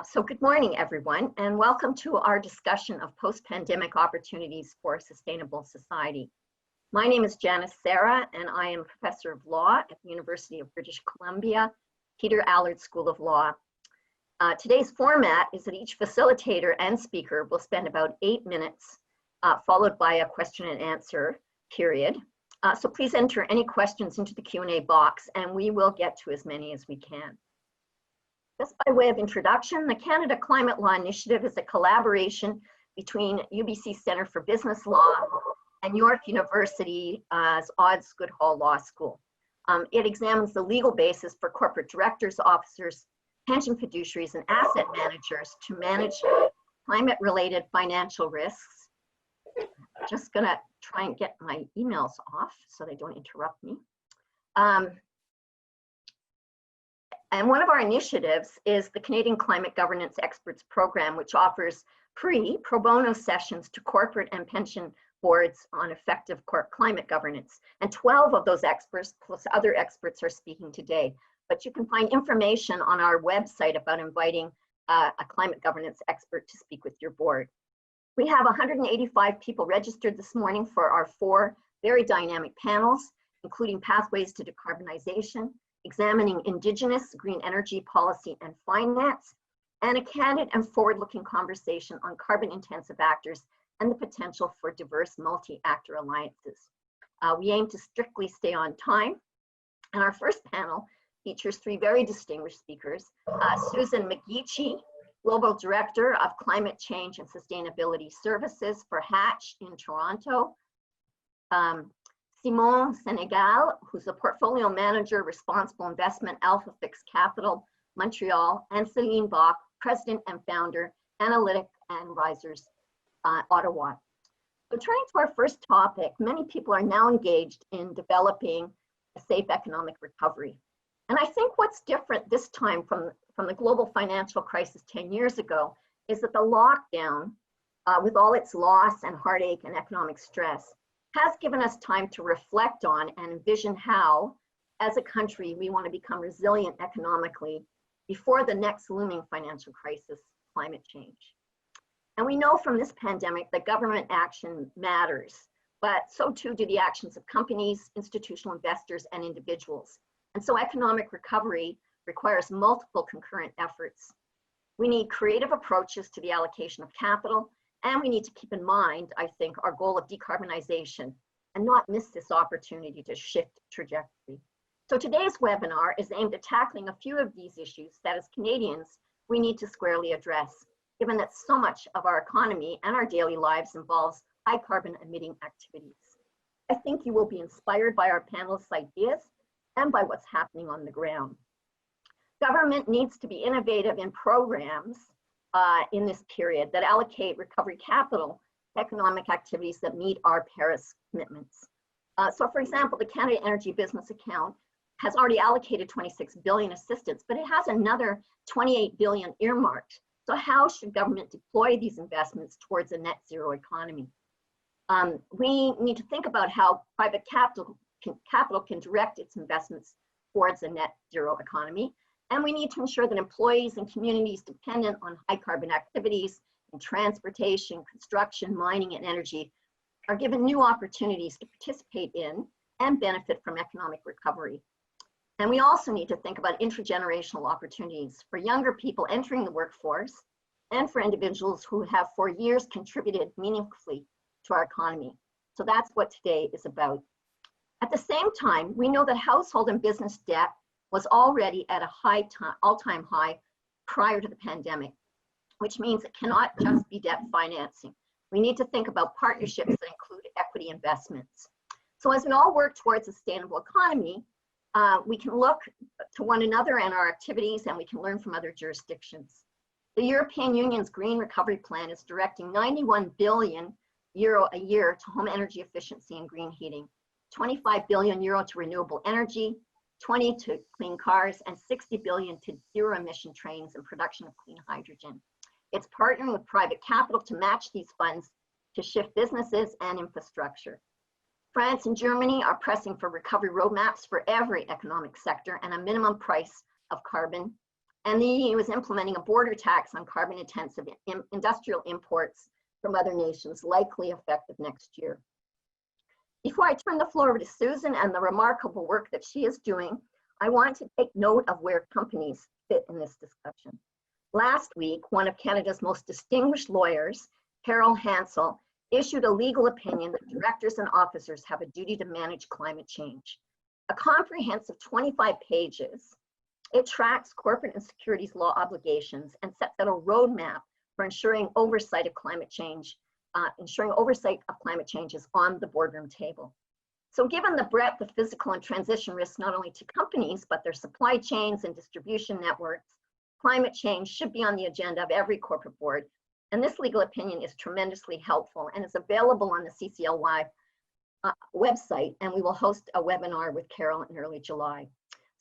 So good morning, everyone, and welcome to our discussion of post-pandemic opportunities for a sustainable society. My name is Janis, Sarra, and I am a professor of law at the University of British Columbia, Peter Allard School of Law. Today's format is that each facilitator and speaker will spend about 8 minutes, followed by a question and answer period. So please enter any questions into the Q&A box, and we will get to as many as we can. Just by way of introduction, the Canada Climate Law Initiative is a collaboration between UBC Centre for Business Law and York University's Odds Goodhall Law School. It examines the legal basis for corporate directors, officers, pension fiduciaries, and asset managers to manage climate-related financial risks. I'm just gonna try and get my emails off so they don't interrupt me. And one of our initiatives is the Canadian Climate Governance Experts Program, which offers free pro bono sessions to corporate and pension boards on effective climate governance. And 12 of those experts plus other experts are speaking today. But you can find information on our website about inviting a climate governance expert to speak with your board. We have 185 people registered this morning for our 4 very dynamic panels, including Pathways to Decarbonization, Examining Indigenous Green Energy Policy and Finance, and a candid and forward-looking conversation on carbon-intensive actors and the potential for diverse multi-actor alliances. We aim to strictly stay on time, and our first panel features 3 very distinguished speakers. Susan McGeachie, Global Director of Climate Change and Sustainability Services for Hatch in Toronto. Simon Senécal, who's a portfolio manager, responsible investment, AlphaFixe Capital, Montreal, and Céline, president and founder, Analytica and Risers, Ottawa. So turning to our first topic, many people are now engaged in developing a safe economic recovery. And I think what's different this time from the global financial crisis 10 years ago is that the lockdown, with all its loss and heartache and economic stress, has given us time to reflect on and envision how, as a country, we want to become resilient economically before the next looming financial crisis, climate change. And we know from this pandemic that government action matters, but so too do the actions of companies, institutional investors, and individuals. And so economic recovery requires multiple concurrent efforts. We need creative approaches to the allocation of capital, and we need to keep in mind, I think, our goal of decarbonization and not miss this opportunity to shift trajectory. So today's webinar is aimed at tackling a few of these issues that as Canadians, we need to squarely address, given that so much of our economy and our daily lives involves high carbon emitting activities. I think you will be inspired by our panelists' ideas and by what's happening on the ground. Government needs to be innovative in programs in this period that allocate recovery capital to economic activities that meet our Paris commitments. So for example, the Canada Energy Business Account has already allocated 26 billion assistance, but it has another 28 billion earmarked. So how should government deploy these investments towards a net zero economy? We need to think about how private capital can direct its investments towards a net zero economy. And we need to ensure that employees and communities dependent on high carbon activities in transportation, construction, mining, and energy are given new opportunities to participate in and benefit from economic recovery. And we also need to think about intergenerational opportunities for younger people entering the workforce and for individuals who have for years contributed meaningfully to our economy. So that's what today is about. At the same time, we know that household and business debt was already at a all-time high prior to the pandemic, which means it cannot just be debt financing. We need to think about partnerships that include equity investments. So as we all work towards a sustainable economy, we can look to one another and our activities, and we can learn from other jurisdictions. The European Union's Green Recovery Plan is directing 91 billion euro a year to home energy efficiency and green heating, 25 billion euro to renewable energy, 20 to clean cars, and 60 billion to zero emission trains and production of clean hydrogen. It's partnering with private capital to match these funds to shift businesses and infrastructure. France and Germany are pressing for recovery roadmaps for every economic sector and a minimum price of carbon and the EU is implementing a border tax on carbon-intensive industrial imports from other nations, likely effective next year. Before I turn the floor over to Susan and the remarkable work that she is doing, I want to take note of where companies fit in this discussion. Last week, one of Canada's most distinguished lawyers, Carol Hansel, issued a legal opinion that directors and officers have a duty to manage climate change. A comprehensive 25 pages, it tracks corporate and securities law obligations and sets out a roadmap for ensuring oversight of climate change, is on the boardroom table. So given the breadth of physical and transition risks, not only to companies, but their supply chains and distribution networks, climate change should be on the agenda of every corporate board. And this legal opinion is tremendously helpful and is available on the CCLY website, and we will host a webinar with Carol in early July.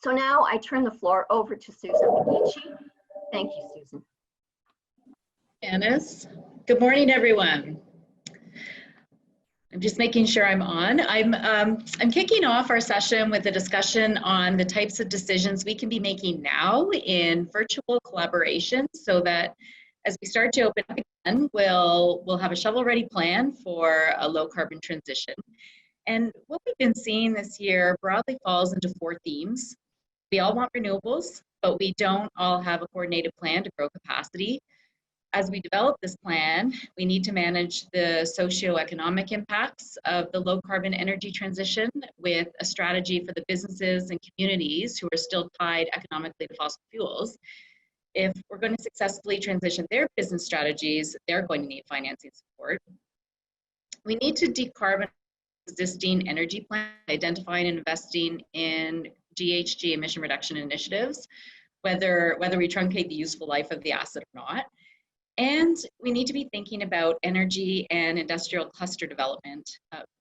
So now I turn the floor over to Susan McGeachie. Thank you, Susan. Janis. Good morning, everyone. I'm just making sure I'm on. I'm kicking off our session with a discussion on the types of decisions we can be making now in virtual collaboration, so that as we start to open up again, we'll have a shovel-ready plan for a low-carbon transition. And what we've been seeing this year broadly falls into 4 themes. We all want renewables, but we don't all have a coordinated plan to grow capacity. As we develop this plan, we need to manage the socioeconomic impacts of the low-carbon energy transition with a strategy for the businesses and communities who are still tied economically to fossil fuels. If we're going to successfully transition their business strategies, they're going to need financing support. We need to decarbonize existing energy plans, identifying and investing in GHG emission reduction initiatives, whether we truncate the useful life of the asset or not. And we need to be thinking about energy and industrial cluster development.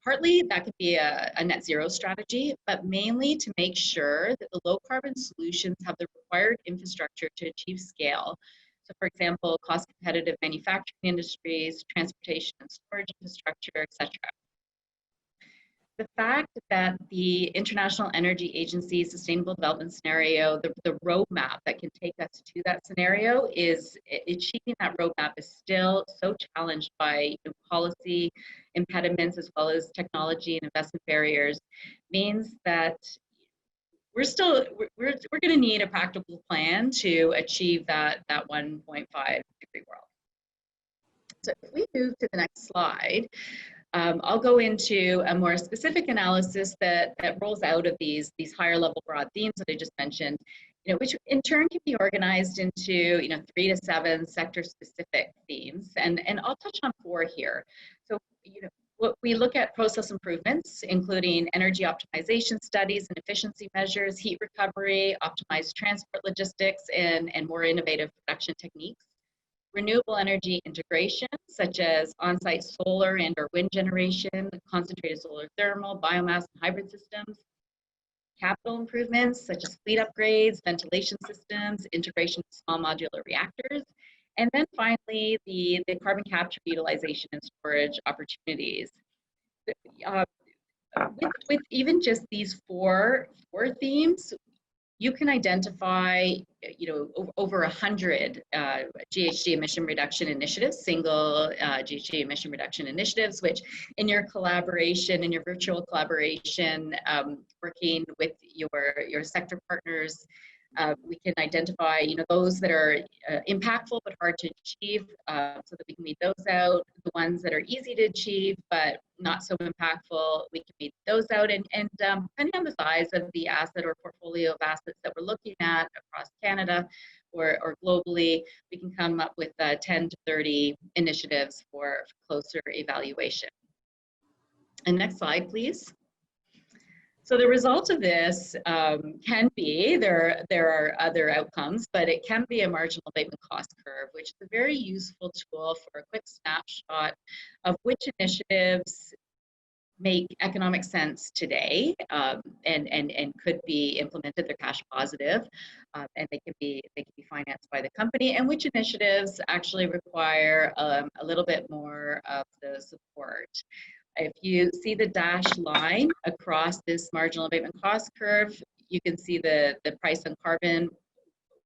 Partly that could be a net zero strategy, but mainly to make sure that the low carbon solutions have the required infrastructure to achieve scale. So for example, cost competitive manufacturing industries, transportation and storage infrastructure, etc. The fact that the International Energy Agency Sustainable Development Scenario, the roadmap that can take us to that scenario, is achieving that roadmap is still so challenged by policy impediments as well as technology and investment barriers, means that we're going to need a practical plan to achieve that 1.5 degree world. So if we move to the next slide, I'll go into a more specific analysis that rolls out of these higher level broad themes that I just mentioned, which in turn can be organized into 3 to 7 sector specific themes, and I'll touch on 4 here. So what we look at process improvements, including energy optimization studies and efficiency measures, heat recovery, optimized transport logistics, and more innovative production techniques. Renewable energy integration, such as on-site solar and or wind generation, concentrated solar thermal, biomass, and hybrid systems. Capital improvements, such as fleet upgrades, ventilation systems, integration of small modular reactors. And then finally, the carbon capture, utilization, and storage opportunities. With even just these four themes, you can identify, over 100 GHG emission reduction initiatives, single GHG emission reduction initiatives, which in your collaboration, in your virtual collaboration, working with your sector partners, we can identify, those that are impactful but hard to achieve, so that we can weed those out. The ones that are easy to achieve but not so impactful, we can weed those out. And depending on the size of the asset or portfolio of assets that we're looking at across Canada or globally, we can come up with 10 to 30 initiatives for closer evaluation. And next slide, please. So the result of this can be, there are other outcomes, but it can be a marginal abatement cost curve, which is a very useful tool for a quick snapshot of which initiatives make economic sense today and could be implemented. They're cash positive, and they can be financed by the company, and which initiatives actually require a little bit more of the support. If you see the dashed line across this marginal abatement cost curve, you can see the price on carbon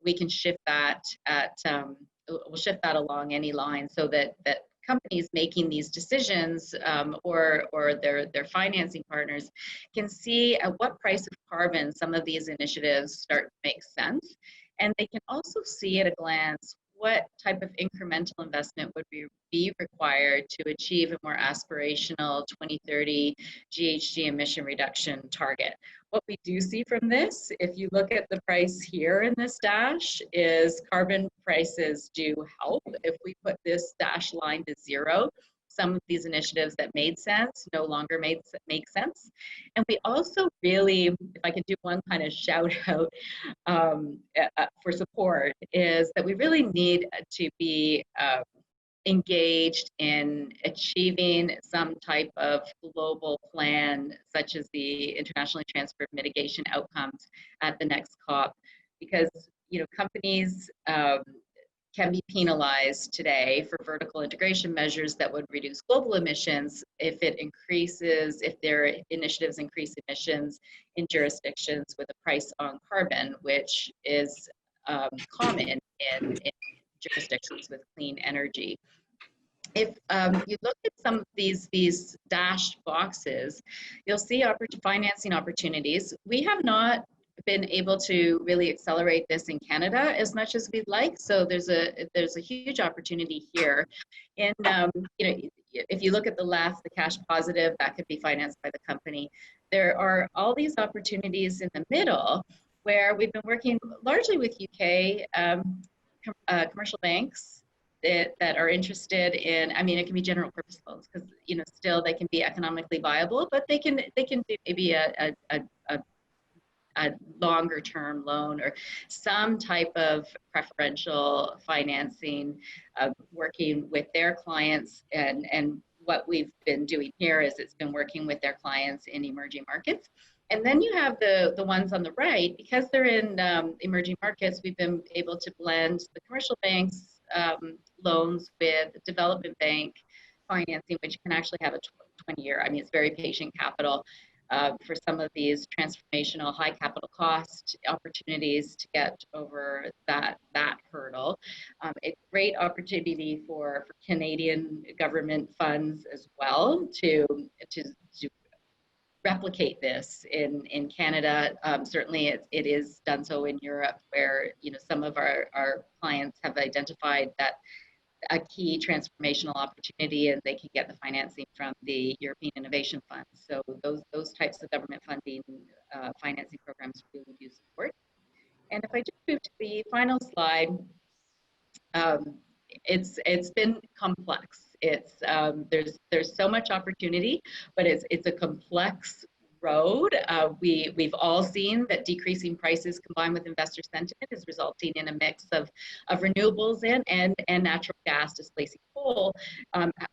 we can shift that we'll shift that along any line so that companies making these decisions or their financing partners can see at what price of carbon some of these initiatives start to make sense. And they can also see at a glance what type of incremental investment would be required to achieve a more aspirational 2030 GHG emission reduction target. What we do see from this, if you look at the price here in this dash, is carbon prices do help. If we put this dash line to zero, some of these initiatives that made sense no longer make sense. And we also really, if I could do one kind of shout out for support, is that we really need to be engaged in achieving some type of global plan, such as the internationally transferred mitigation outcomes at the next COP, because companies can be penalized today for vertical integration measures that would reduce global emissions if their initiatives increase emissions in jurisdictions with a price on carbon, which is common in jurisdictions with clean energy. If you look at some of these dashed boxes, you'll see financing opportunities. We have not been able to really accelerate this in Canada as much as we'd like. So there's a huge opportunity here. And if you look at the left, the cash positive, that could be financed by the company. There are all these opportunities in the middle where we've been working largely with UK commercial banks that are interested in, it can be general purpose loans because still they can be economically viable, but they can do maybe a longer term loan or some type of preferential financing, working with their clients. And what we've been doing here is it's been working with their clients in emerging markets. And then you have the ones on the right, because they're in emerging markets, we've been able to blend the commercial banks loans with development bank financing, which can actually have a 20-year, it's very patient capital. For some of these transformational high capital cost opportunities to get over that hurdle. A great opportunity for Canadian government funds as well to replicate this in Canada. Certainly it is done so in Europe, where some of our clients have identified that a key transformational opportunity, and they can get the financing from the European Innovation Fund. So those types of government funding financing programs really do support. And if I just move to the final slide, it's been complex. It's there's so much opportunity, but it's a complex road. We've all seen that decreasing prices combined with investor sentiment is resulting in a mix of renewables and natural gas displacing coal.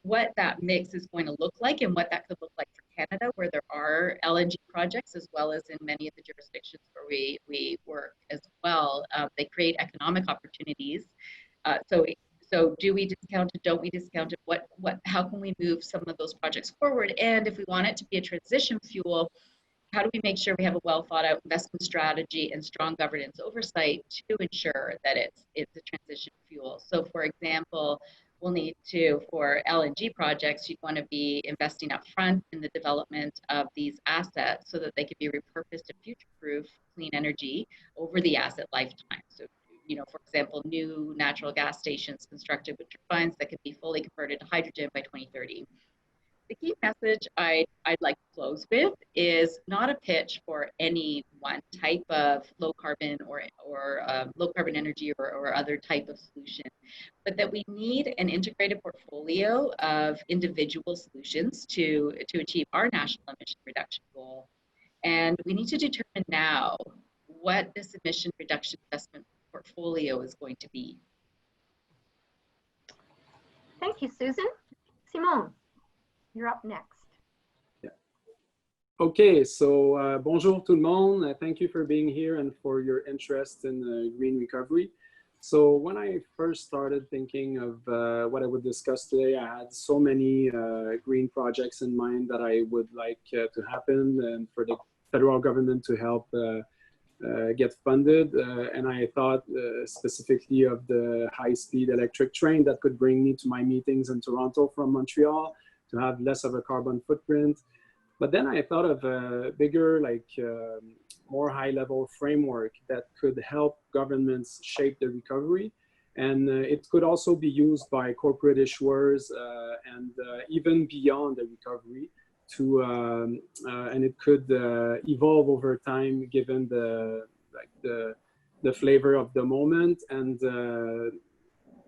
What that mix is going to look like and what that could look like for Canada, where there are LNG projects, as well as in many of the jurisdictions where we work as well. They create economic opportunities. So do we discount it? Don't we discount it? How can we move some of those projects forward? And if we want it to be a transition fuel, how do we make sure we have a well thought out investment strategy and strong governance oversight to ensure that it's a transition fuel? So for example, we'll need to, for LNG projects, you'd want to be investing up front in the development of these assets so that they could be repurposed to future-proof clean energy over the asset lifetime. So for example, new natural gas stations constructed with turbines that could be fully converted to hydrogen by 2030. The key message I'd like to close with is not a pitch for any one type of low carbon or low carbon energy or other type of solution, but that we need an integrated portfolio of individual solutions to achieve our national emission reduction goal. And we need to determine now what this emission reduction investment portfolio is going to be. Thank you, Susan. Simon, you're up next. Yeah. Okay, so bonjour tout le monde. Thank you for being here and for your interest in green recovery. So when I first started thinking of what I would discuss today, I had so many green projects in mind that I would like to happen and for the federal government to help get funded. And I thought specifically of the high-speed electric train that could bring me to my meetings in Toronto from Montreal to have less of a carbon footprint. But then I thought of a bigger, like more high-level framework that could help governments shape the recovery. And it could also be used by corporate issuers and even beyond the recovery to, and it could evolve over time given the flavor of the moment, and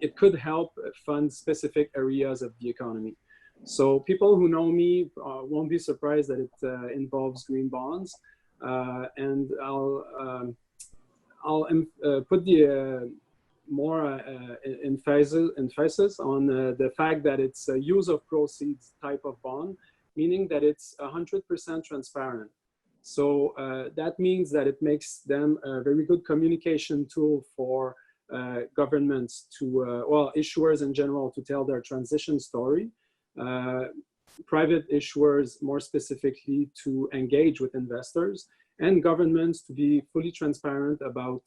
it could help fund specific areas of the economy. So people who know me won't be surprised that it involves green bonds, and I'll put the more emphasis on the fact that it's a use of proceeds type of bond, meaning that it's 100% transparent. So that means that it makes them a very good communication tool for governments to, well, issuers in general to tell their transition story. Private issuers more specifically to engage with investors, and governments to be fully transparent about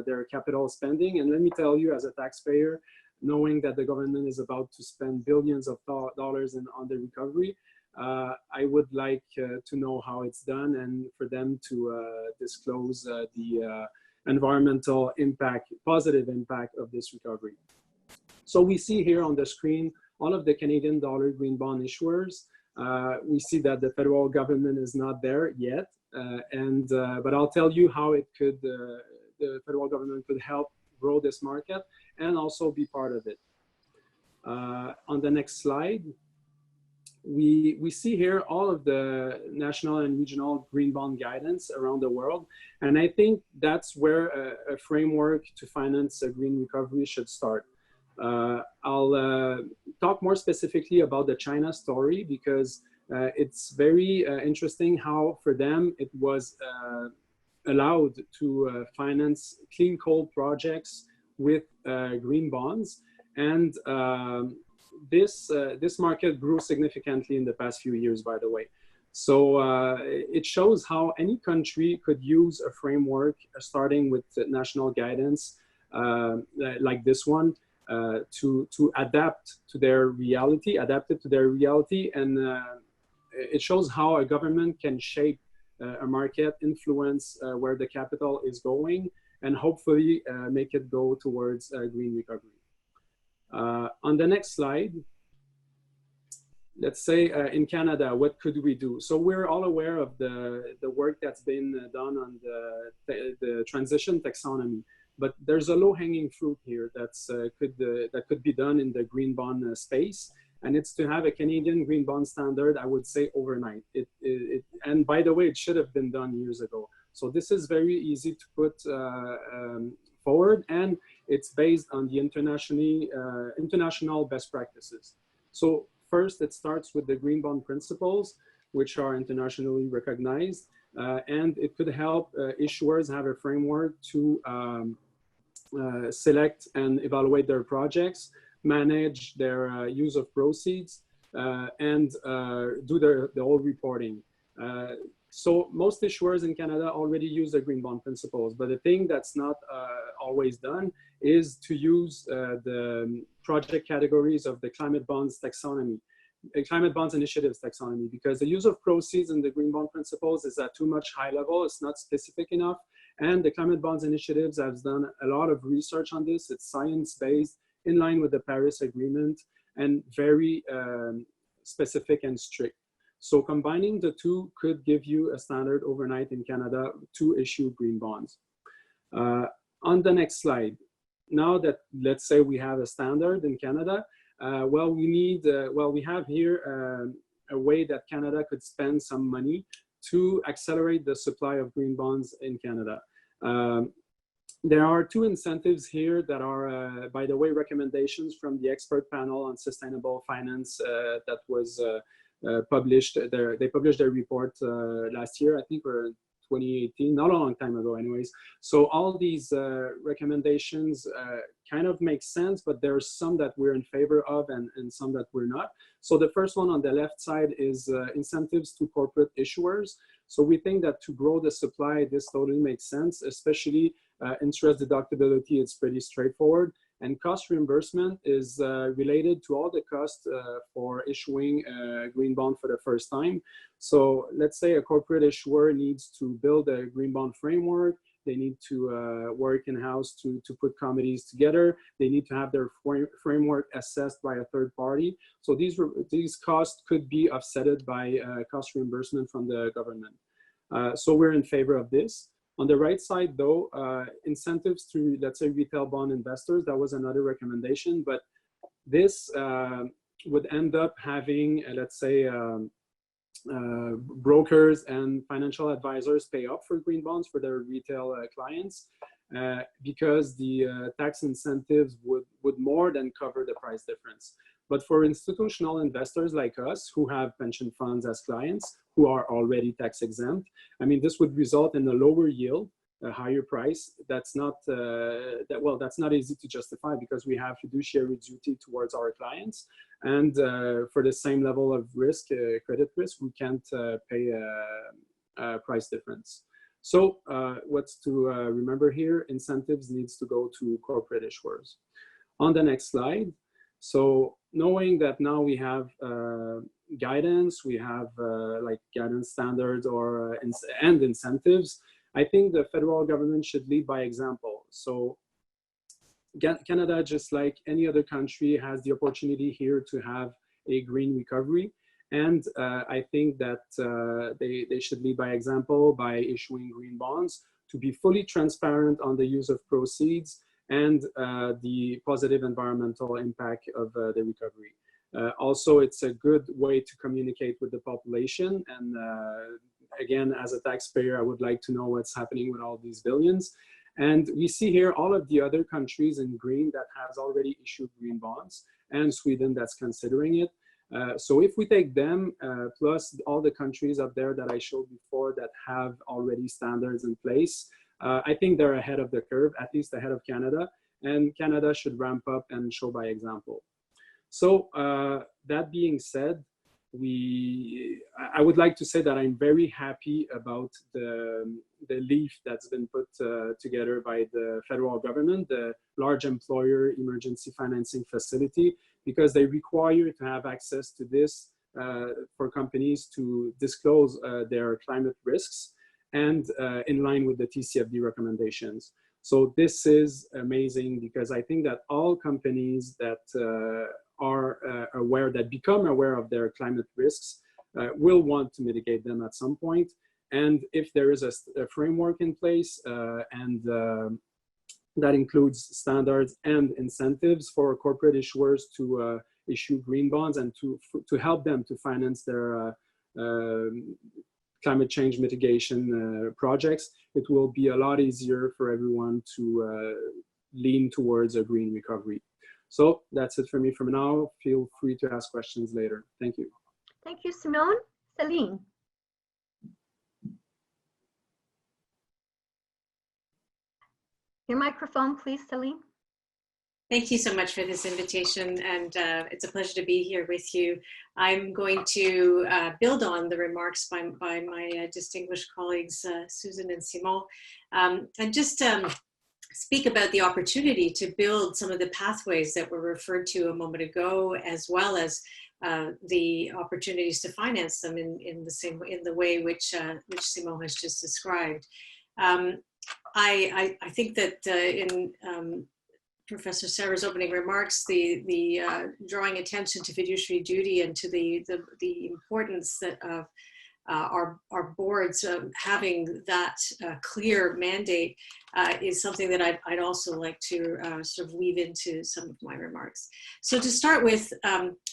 their capital spending. And let me tell you, as a taxpayer, knowing that the government is about to spend billions of dollars on the recovery, I would like to know how it's done and for them to disclose the environmental impact, positive impact of this recovery. So we see here on the screen all of the Canadian dollar green bond issuers. We see that the federal government is not there yet, but I'll tell you how it could, the federal government could help grow this market and also be part of it. On the next slide, we see here all of the national and regional green bond guidance around the world. And I think that's where a framework to finance a green recovery should start. I'll talk more specifically about the China story because it's very interesting how for them it was allowed to finance clean coal projects with green bonds. And this market grew significantly in the past few years, by the way. So it shows how any country could use a framework starting with national guidance like this one to adapt to their reality, adapt it to their reality. And it shows how a government can shape a market, influence where the capital is going, and hopefully make it go towards green recovery. On the next slide, let's say in Canada, what could we do? So we're all aware of the work that's been done on the transition taxonomy, but there's a low-hanging fruit here that could be done in the green bond space, and it's to have a Canadian green bond standard, I would say, overnight. And by the way, it should have been done years ago. So this is very easy to put forward, and it's based on the international best practices. So first, it starts with the green bond principles, which are internationally recognized, and it could help issuers have a framework to select and evaluate their projects, manage their use of proceeds, and do the whole reporting. So most issuers in Canada already use the green bond principles, but the thing that's not always done is to use the project categories of the climate bonds taxonomy, climate bonds initiatives taxonomy, because the use of proceeds in the green bond principles is at too much high level. It's not specific enough. And the climate bonds initiatives have done a lot of research on this. It's science-based, in line with the Paris Agreement, and very specific and strict. So combining the two could give you a standard overnight in Canada to issue green bonds. On the next slide, now that let's say we have a standard in Canada, well, we have here a way that Canada could spend some money to accelerate the supply of green bonds in Canada. There are two incentives here that are, by the way, recommendations from the expert panel on sustainable finance that was published. They published their report last year, I think, or 2018, not a long time ago anyways. So all these recommendations kind of make sense, but there's some that we're in favor of and some that we're not. So the first one on the left side is incentives to corporate issuers. So we think that to grow the supply, this totally makes sense, especially interest deductibility is pretty straightforward. And cost reimbursement is related to all the costs for issuing a green bond for the first time. So let's say a corporate issuer needs to build a green bond framework. They need to work in-house to put committees together. They need to have their framework assessed by a third party. So these costs could be offset by cost reimbursement from the government. So we're in favor of this. On the right side, though, incentives to, let's say, retail bond investors, that was another recommendation, but this would end up having, let's say, brokers and financial advisors pay up for green bonds for their retail clients because the tax incentives would more than cover the price difference. But for institutional investors like us who have pension funds as clients who are already tax exempt, I mean, this would result in a lower yield, a higher price. That's not, that's not easy to justify because we have fiduciary duty towards our clients. And for the same level of risk, credit risk, we can't pay a price difference. So what's to remember here, incentives needs to go to corporate issuers. On the next slide. So knowing that now we have guidance, we have like guidance standards or and incentives, I think the federal government should lead by example. So Canada, just like any other country, has the opportunity here to have a green recovery. And I think that they should lead by example by issuing green bonds to be fully transparent on the use of proceeds and the positive environmental impact of the recovery. Also, it's a good way to communicate with the population. And again, as a taxpayer, I would like to know what's happening with all these billions. And we see here all of the other countries in green that has already issued green bonds, and Sweden that's considering it. So if we take them, plus all the countries up there that I showed before that have already standards in place, I think they're ahead of the curve, at least ahead of Canada, and Canada should ramp up and show by example. So that being said, I would like to say that I'm very happy about the leaf that's been put together by the federal government, the Large Employer Emergency Financing Facility, because they require you to have access to this for companies to disclose their climate risks and in line with the TCFD recommendations. So this is amazing because I think that all companies that are aware, that become aware of their climate risks, will want to mitigate them at some point. And if there is a framework in place and that includes standards and incentives for corporate issuers to issue green bonds and to help them to finance their climate change mitigation projects, it will be a lot easier for everyone to lean towards a green recovery. So that's it for me for now. Feel free to ask questions later. Thank you. Thank you, Simone. Céline. Your microphone, please, Céline. Thank you so much for this invitation, and it's a pleasure to be here with you. I'm going to build on the remarks by my distinguished colleagues, Susan and Simon, and just speak about the opportunity to build some of the pathways that were referred to a moment ago, as well as the opportunities to finance them in the way which Simon has just described. I think that in Professor Sarra's opening remarks, the drawing attention to fiduciary duty and to the importance that of our boards having that clear mandate is something that I'd also like to sort of weave into some of my remarks. So to start with,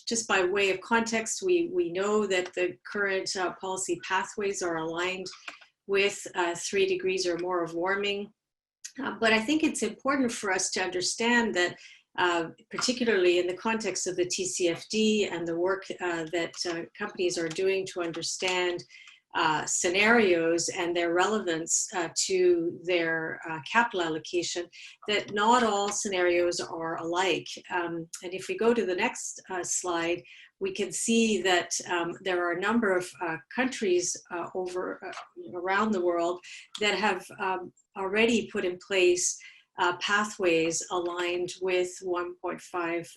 just by way of context, we know that the current policy pathways are aligned with 3 degrees or more of warming. But I think it's important for us to understand that, particularly in the context of the TCFD and the work that companies are doing to understand scenarios and their relevance to their capital allocation, that not all scenarios are alike. And if we go to the next slide, we can see that there are a number of countries around the world that have already put in place pathways aligned with 1.5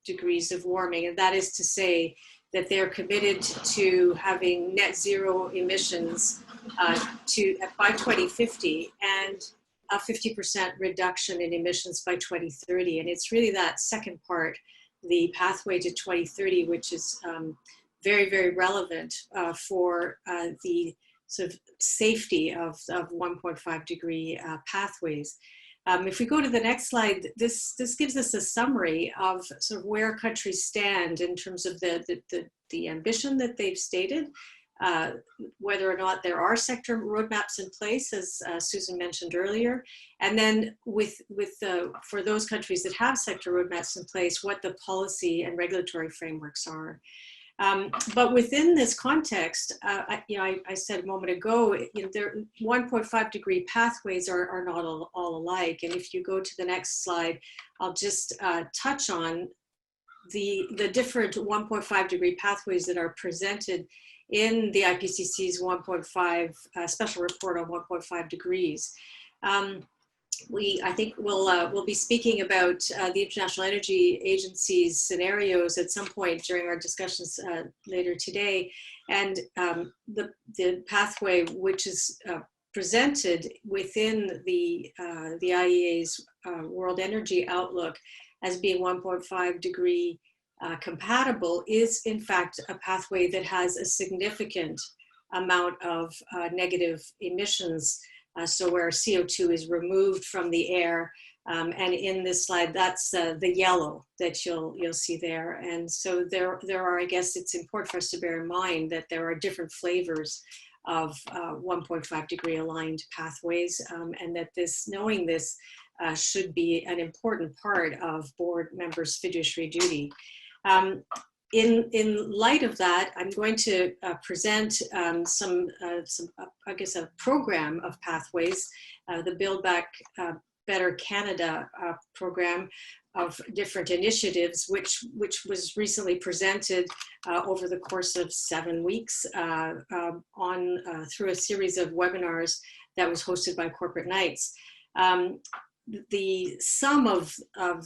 degrees of warming. And that is to say that they're committed to having net zero emissions by 2050 and a 50% reduction in emissions by 2030. And it's really that second part, the pathway to 2030, which is very, very relevant for the sort of safety of 1.5 degree pathways. If we go to the next slide, this gives us a summary of sort of where countries stand in terms of the ambition that they've stated, whether or not there are sector roadmaps in place, as Susan mentioned earlier, and then for those countries that have sector roadmaps in place, what the policy and regulatory frameworks are. But within this context, I said a moment ago, 1.5 degree pathways are not all alike. And if you go to the next slide, I'll just touch on the different 1.5 degree pathways that are presented in the IPCC's 1.5 special report on 1.5 degrees. I think we'll be speaking about the International Energy Agency's scenarios at some point during our discussions later today, and the pathway which is presented within the IEA's World Energy Outlook as being 1.5 degree compatible is in fact a pathway that has a significant amount of negative emissions. So where CO2 is removed from the air, and in this slide, that's the yellow that you'll see there. And so there are, I guess it's important for us to bear in mind that there are different flavors of 1.5 degree aligned pathways, and that knowing this should be an important part of board members' fiduciary duty. In light of that, I'm going to present I guess, a program of pathways, the Build Back Better Canada program of different initiatives, which was recently presented over the course of 7 weeks through a series of webinars that was hosted by Corporate Knights. The sum of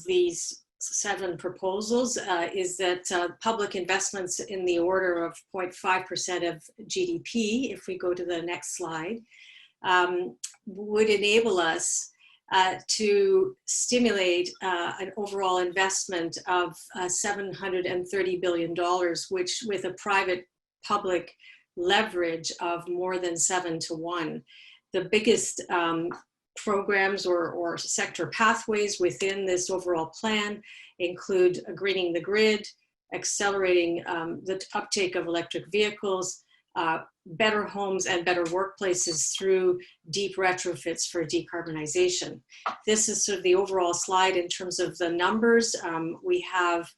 these 7 proposals is that public investments in the order of 0.5% of GDP, if we go to the next slide, would enable us to stimulate an overall investment of $730 billion, which with a private-public leverage of more than 7 to 1. The biggest programs or sector pathways within this overall plan include greening the grid, accelerating the uptake of electric vehicles, better homes and better workplaces through deep retrofits for decarbonization. This is sort of the overall slide in terms of the numbers. We have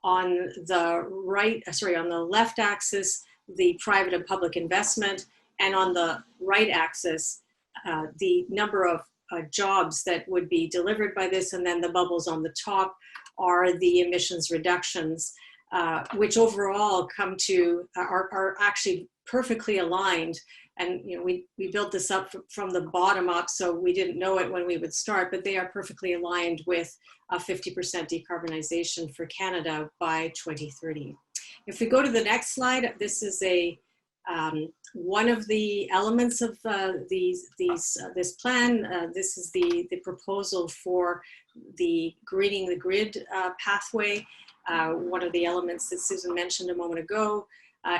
on the left axis, the private and public investment, and on the right axis, the number of jobs that would be delivered by this, and then the bubbles on the top are the emissions reductions, which overall are actually perfectly aligned. And we built this up from the bottom up, so we didn't know it when we would start, but they are perfectly aligned with a 50% decarbonization for Canada by 2030. If we go to the next slide, this is one of the elements of this plan. This is the proposal for the greening the grid pathway, one of the elements that Susan mentioned a moment ago.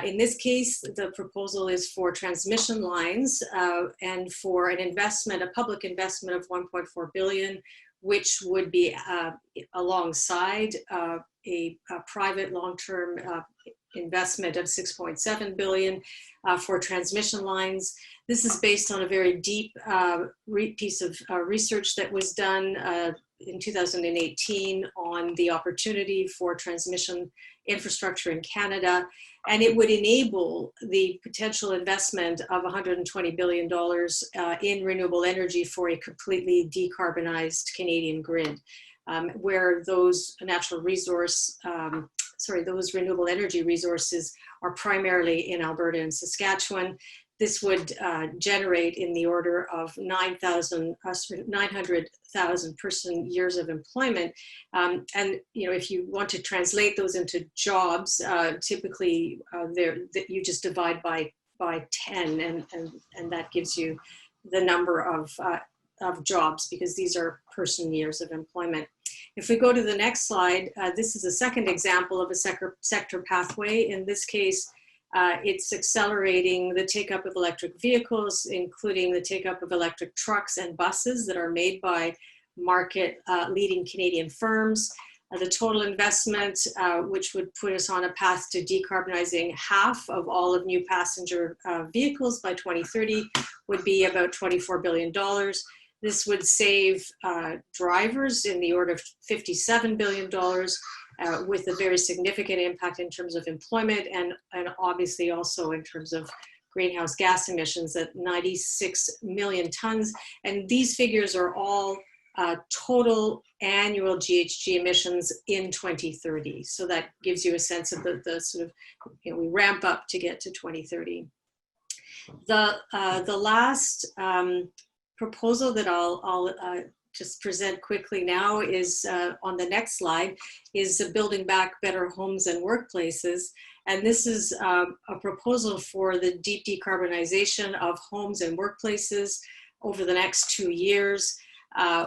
In this case, the proposal is for transmission lines and for an investment, a public investment of $1.4 billion, which would be alongside a private long-term investment of $6.7 billion for transmission lines. This is based on a very deep piece of research that was done in 2018 on the opportunity for transmission infrastructure in Canada, and it would enable the potential investment of $120 billion in renewable energy for a completely decarbonized Canadian grid, where those those renewable energy resources are primarily in Alberta and Saskatchewan. This would generate in the order of 900,000 person years of employment. And if you want to translate those into jobs, typically you just divide by 10, and that gives you the number of jobs, because these are person years of employment. If we go to the next slide, this is a second example of a sector pathway. In this case, it's accelerating the take-up of electric vehicles, including the take-up of electric trucks and buses that are made by market-leading Canadian firms. The total investment, which would put us on a path to decarbonizing half of all of new passenger vehicles by 2030, would be about $24 billion. This would save drivers in the order of $57 billion, with a very significant impact in terms of employment and obviously also in terms of greenhouse gas emissions at 96 million tons. And these figures are all total annual GHG emissions in 2030. So that gives you a sense of the sort of, we ramp up to get to 2030. The last proposal that I'll just present quickly now is on the next slide, is Building Back Better Homes and Workplaces. And this is a proposal for the deep decarbonization of homes and workplaces over the next 2 years,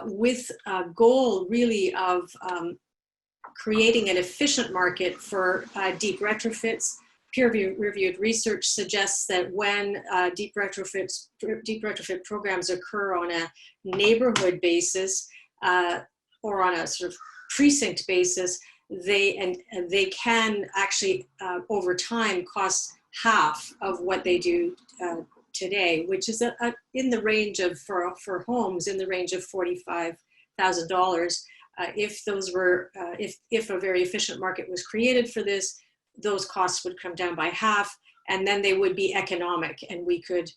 with a goal really of creating an efficient market for deep retrofits. Peer-reviewed research suggests that when deep retrofit programs occur on a neighborhood basis or on a sort of precinct basis, they can actually over time cost half of what they do today, which is in the range of, for homes, in the range of $45,000. If those were, if a very efficient market was created for this, those costs would come down by half, and then they would be economic, and we could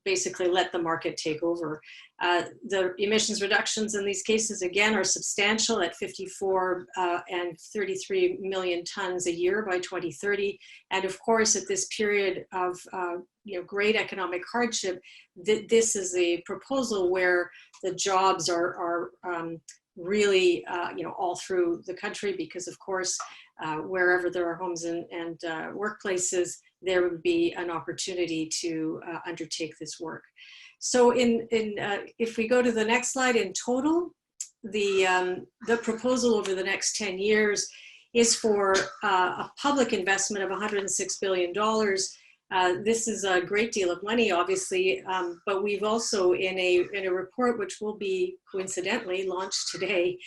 basically let the market take over. The emissions reductions in these cases, again, are substantial at 54 and 33 million tons a year by 2030. And of course, at this period of great economic hardship, this is a proposal where the jobs are really all through the country, because of course, wherever there are homes and workplaces, there would be an opportunity to undertake this work. So if we go to the next slide, in total, the proposal over the next 10 years is for a public investment of $106 billion. This is a great deal of money, obviously, but we've also, in a report which will be coincidentally launched today,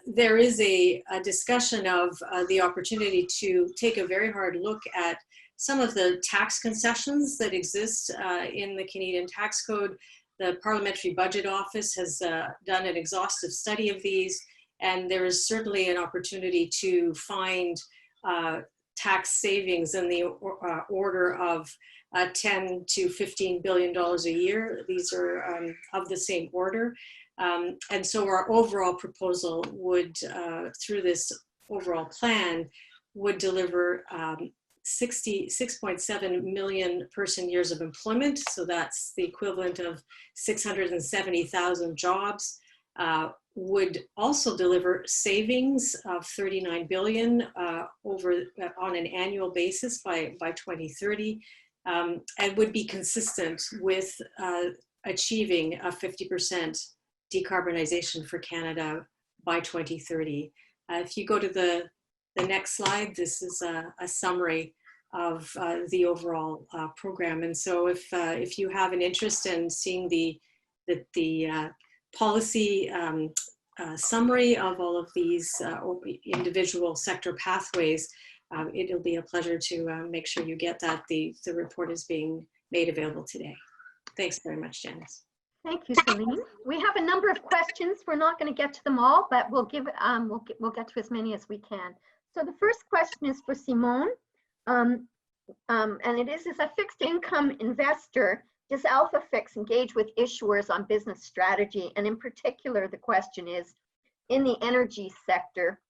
there is a discussion of the opportunity to take a very hard look at some of the tax concessions that exist in the Canadian tax code. The Parliamentary Budget Office has done an exhaustive study of these, and there is certainly an opportunity to find tax savings in the order of $10 to $15 billion a year. These are of the same order. And so our overall proposal would, through this overall plan, would deliver 6.7 million person years of employment. So that's the equivalent of 670,000 jobs. Would also deliver savings of $39 billion on an annual basis by 2030, and would be consistent with achieving a 50% decarbonization for Canada by 2030. If you go to the next slide, this is a summary of the overall program. And so if you have an interest in seeing the policy summary of all of these individual sector pathways, it'll be a pleasure to make sure you get that. The report is being made available today. Thanks very much, Janis. Thank you, Céline. We have a number of questions. We're not going to get to them all, but we'll get to as many as we can. So the first question is for Simone, and it is: as a fixed income investor, does AlphaFixe engage with issuers on business strategy? And in particular, the question is, in the energy sector,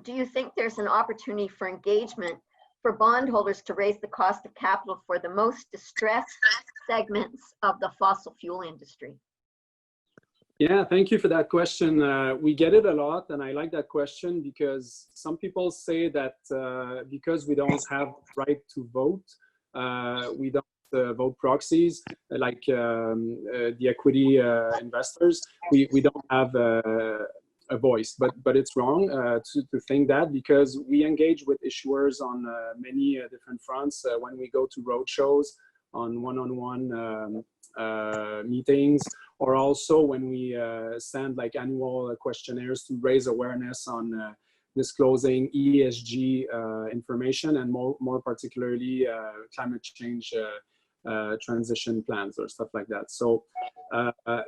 do you think there's an opportunity for engagement for bondholders to raise the cost of capital for the most distressed segments of the fossil fuel industry? Yeah, thank you for that question. We get it a lot, and I like that question because some people say that because we don't have right to vote, we don't vote proxies like the equity investors. We don't have a voice, but it's wrong to think that, because we engage with issuers on many different fronts when we go to road shows, on one-on-one meetings, or also when we send like annual questionnaires to raise awareness on disclosing ESG information, and more particularly climate change transition plans or stuff like that. So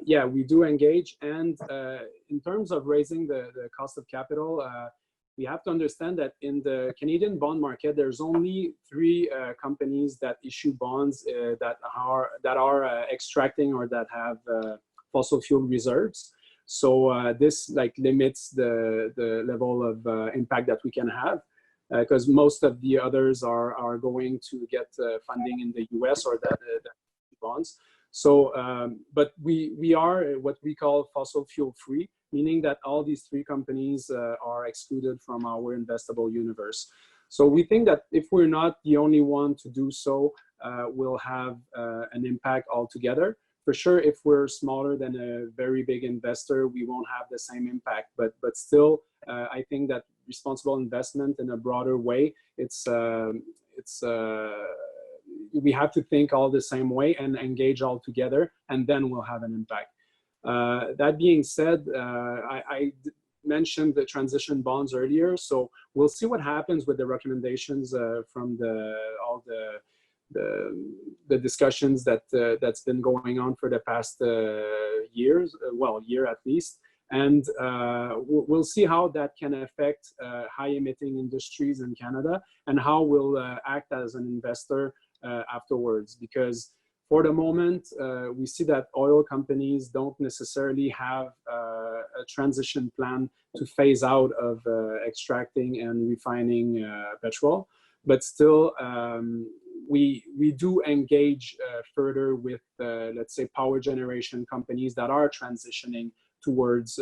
yeah, we do engage. And in terms of raising the cost of capital, we have to understand that in the Canadian bond market, there's only 3 companies that issue bonds that are extracting or that have fossil fuel reserves. So this like limits the level of impact that we can have, because most of the others are going to get funding in the US or that bonds. So, but we are what we call fossil fuel free, meaning that all these 3 companies are excluded from our investable universe. So we think that if we're not the only one to do so, we'll have an impact altogether. For sure, if we're smaller than a very big investor, we won't have the same impact. But still, I think that responsible investment in a broader way, we have to think all the same way and engage all together, and then we'll have an impact. That being said, I mentioned the transition bonds earlier, so we'll see what happens with the recommendations from all the discussions that's been going on for the past years, year at least. And we'll see how that can affect high-emitting industries in Canada, and how we'll act as an investor afterwards. Because for the moment, we see that oil companies don't necessarily have a transition plan to phase out of extracting and refining petrol. But still, we do engage further with, let's say, power generation companies that are transitioning towards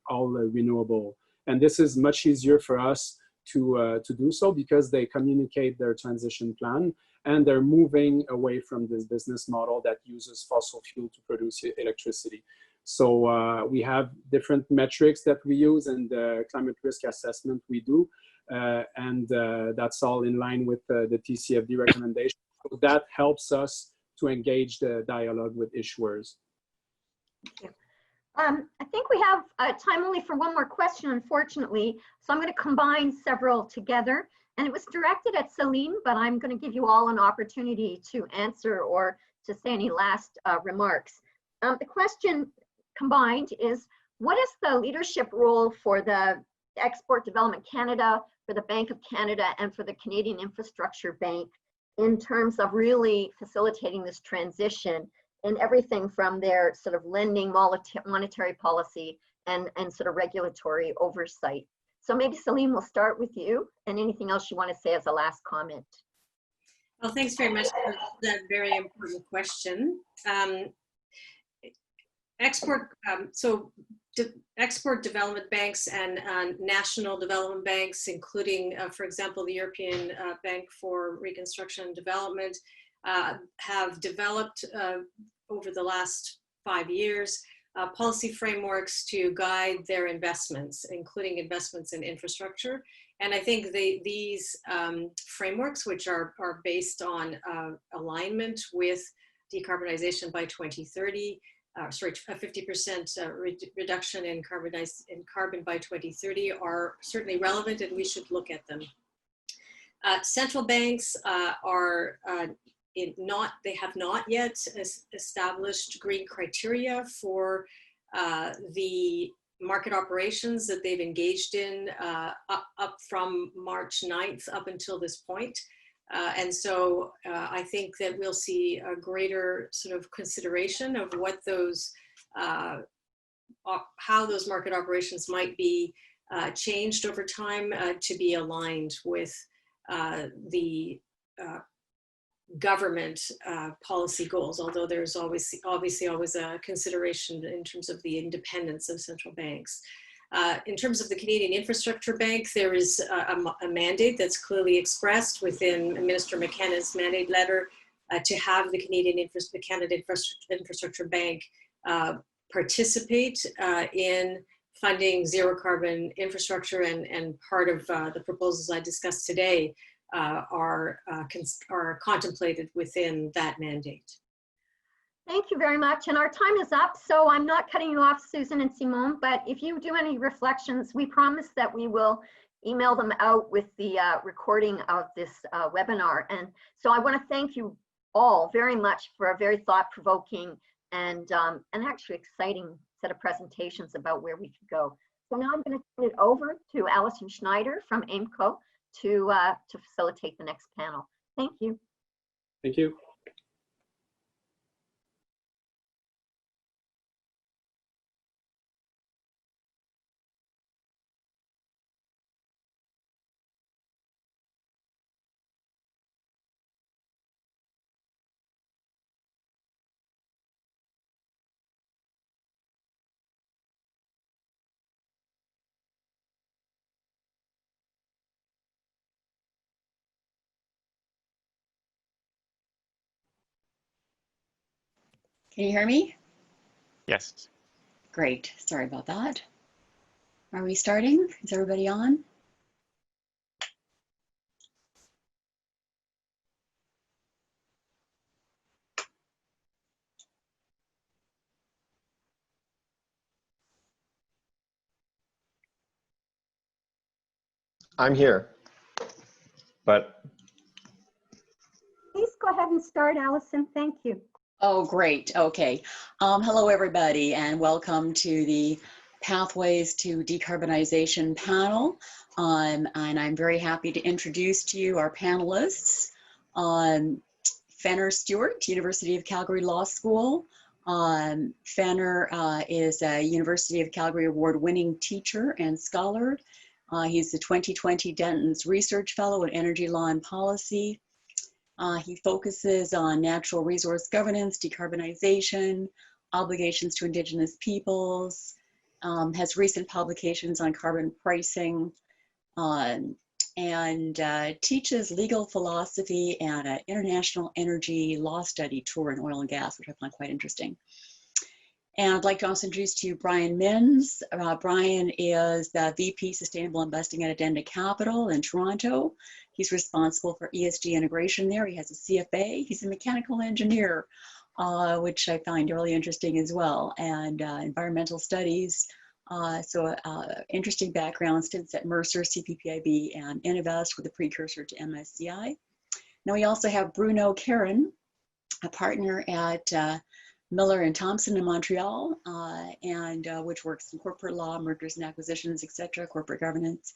all renewable. And this is much easier for us to do so, because they communicate their transition plan, and they're moving away from this business model that uses fossil fuel to produce electricity. So we have different metrics that we use, and the climate risk assessment we do, and that's all in line with the TCFD recommendation. So that helps us to engage the dialogue with issuers. Thank you. I think we have time only for one more question, unfortunately. So I'm going to combine several together. And it was directed at Céline, but I'm going to give you all an opportunity to answer or to say any last remarks. The question combined is, what is the leadership role for the Export Development Canada, for the Bank of Canada, and for the Canadian Infrastructure Bank in terms of really facilitating this transition in everything from their sort of lending, monetary policy, and sort of regulatory oversight? So maybe Céline, we'll start with you, and anything else you want to say as a last comment. Well, thanks very much for that very important question. Export development banks and national development banks, including, for example, the European Bank for Reconstruction and Development, have developed over the last 5 years policy frameworks to guide their investments, including investments in infrastructure. And I think these frameworks, which are based on alignment with decarbonization by 2030, a 50% reduction in carbon by 2030, are certainly relevant, and we should look at them. Central banks are they have not yet established green criteria for the market operations that they've engaged in up from March 9th up until this point. And so I think that we'll see a greater sort of consideration of what those, how those market operations might be changed over time to be aligned with the government policy goals, although there's obviously always a consideration in terms of the independence of central banks. In terms of the Canadian Infrastructure Bank, there is a mandate that's clearly expressed within Minister McKenna's mandate letter to have the Canada Infrastructure Bank participate in funding zero carbon infrastructure, and part of the proposals I discussed today are contemplated within that mandate. Thank you very much. And our time is up, so I'm not cutting you off, Susan and Simone, but if you do any reflections, we promise that we will email them out with the recording of this webinar. And so I want to thank you all very much for a very thought-provoking and actually exciting set of presentations about where we could go. So now I'm going to turn it over to Alison Schneider from AIMCo to facilitate the next panel. Thank you. Thank you. Can you hear me? Yes. Great. Sorry about that. Are we starting? Is everybody on? I'm here, but Please go ahead and start, Alison. Thank you. Oh, great. Okay. Hello, everybody, and welcome to the Pathways to Decarbonization panel. And I'm very happy to introduce to you our panelists. Fenner Stewart, University of Calgary Law School. Fenner is a University of Calgary award-winning teacher and scholar. He's the 2020 Denton's Research Fellow in Energy Law and Policy. He focuses on natural resource governance, decarbonization, obligations to Indigenous peoples, has recent publications on carbon pricing, and teaches legal philosophy and an international energy law study tour in oil and gas, which I find quite interesting. And I'd like to also introduce to you Brian Minns. Brian is the VP Sustainable Investing at Addenda Capital in Toronto. He's responsible for ESG integration there. He has a CFA. He's a mechanical engineer, which I find really interesting as well, and environmental studies. So interesting background, stints at Mercer, CPPIB, and Innovest with a precursor to MSCI. Now we also have Bruno Caron, a partner at Miller and Thompson in Montreal, and which works in corporate law, mergers and acquisitions, etc., corporate governance.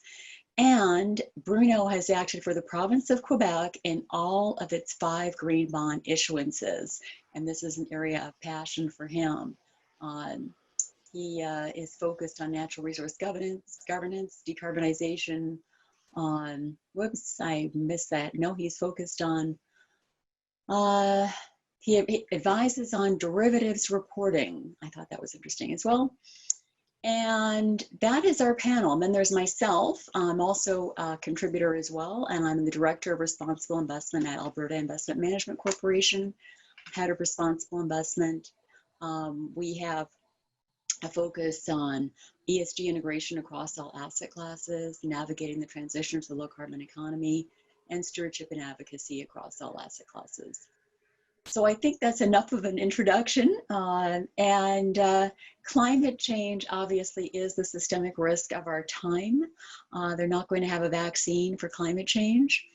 And Bruno has acted for the province of Quebec in all of its 5 green bond issuances, and this is an area of passion for him. He is focused on natural resource governance, decarbonization. Whoops, I missed that. No, he's focused on. He advises on derivatives reporting. I thought that was interesting as well. And that is our panel. And then there's myself. I'm also a contributor as well, and I'm the Director of Responsible Investment at Alberta Investment Management Corporation, Head of Responsible Investment. We have a focus on ESG integration across all asset classes, navigating the transition to the low carbon economy, and stewardship and advocacy across all asset classes. So I think that's enough of an introduction. Climate change obviously is the systemic risk of our time. They're not going to have a vaccine for climate change.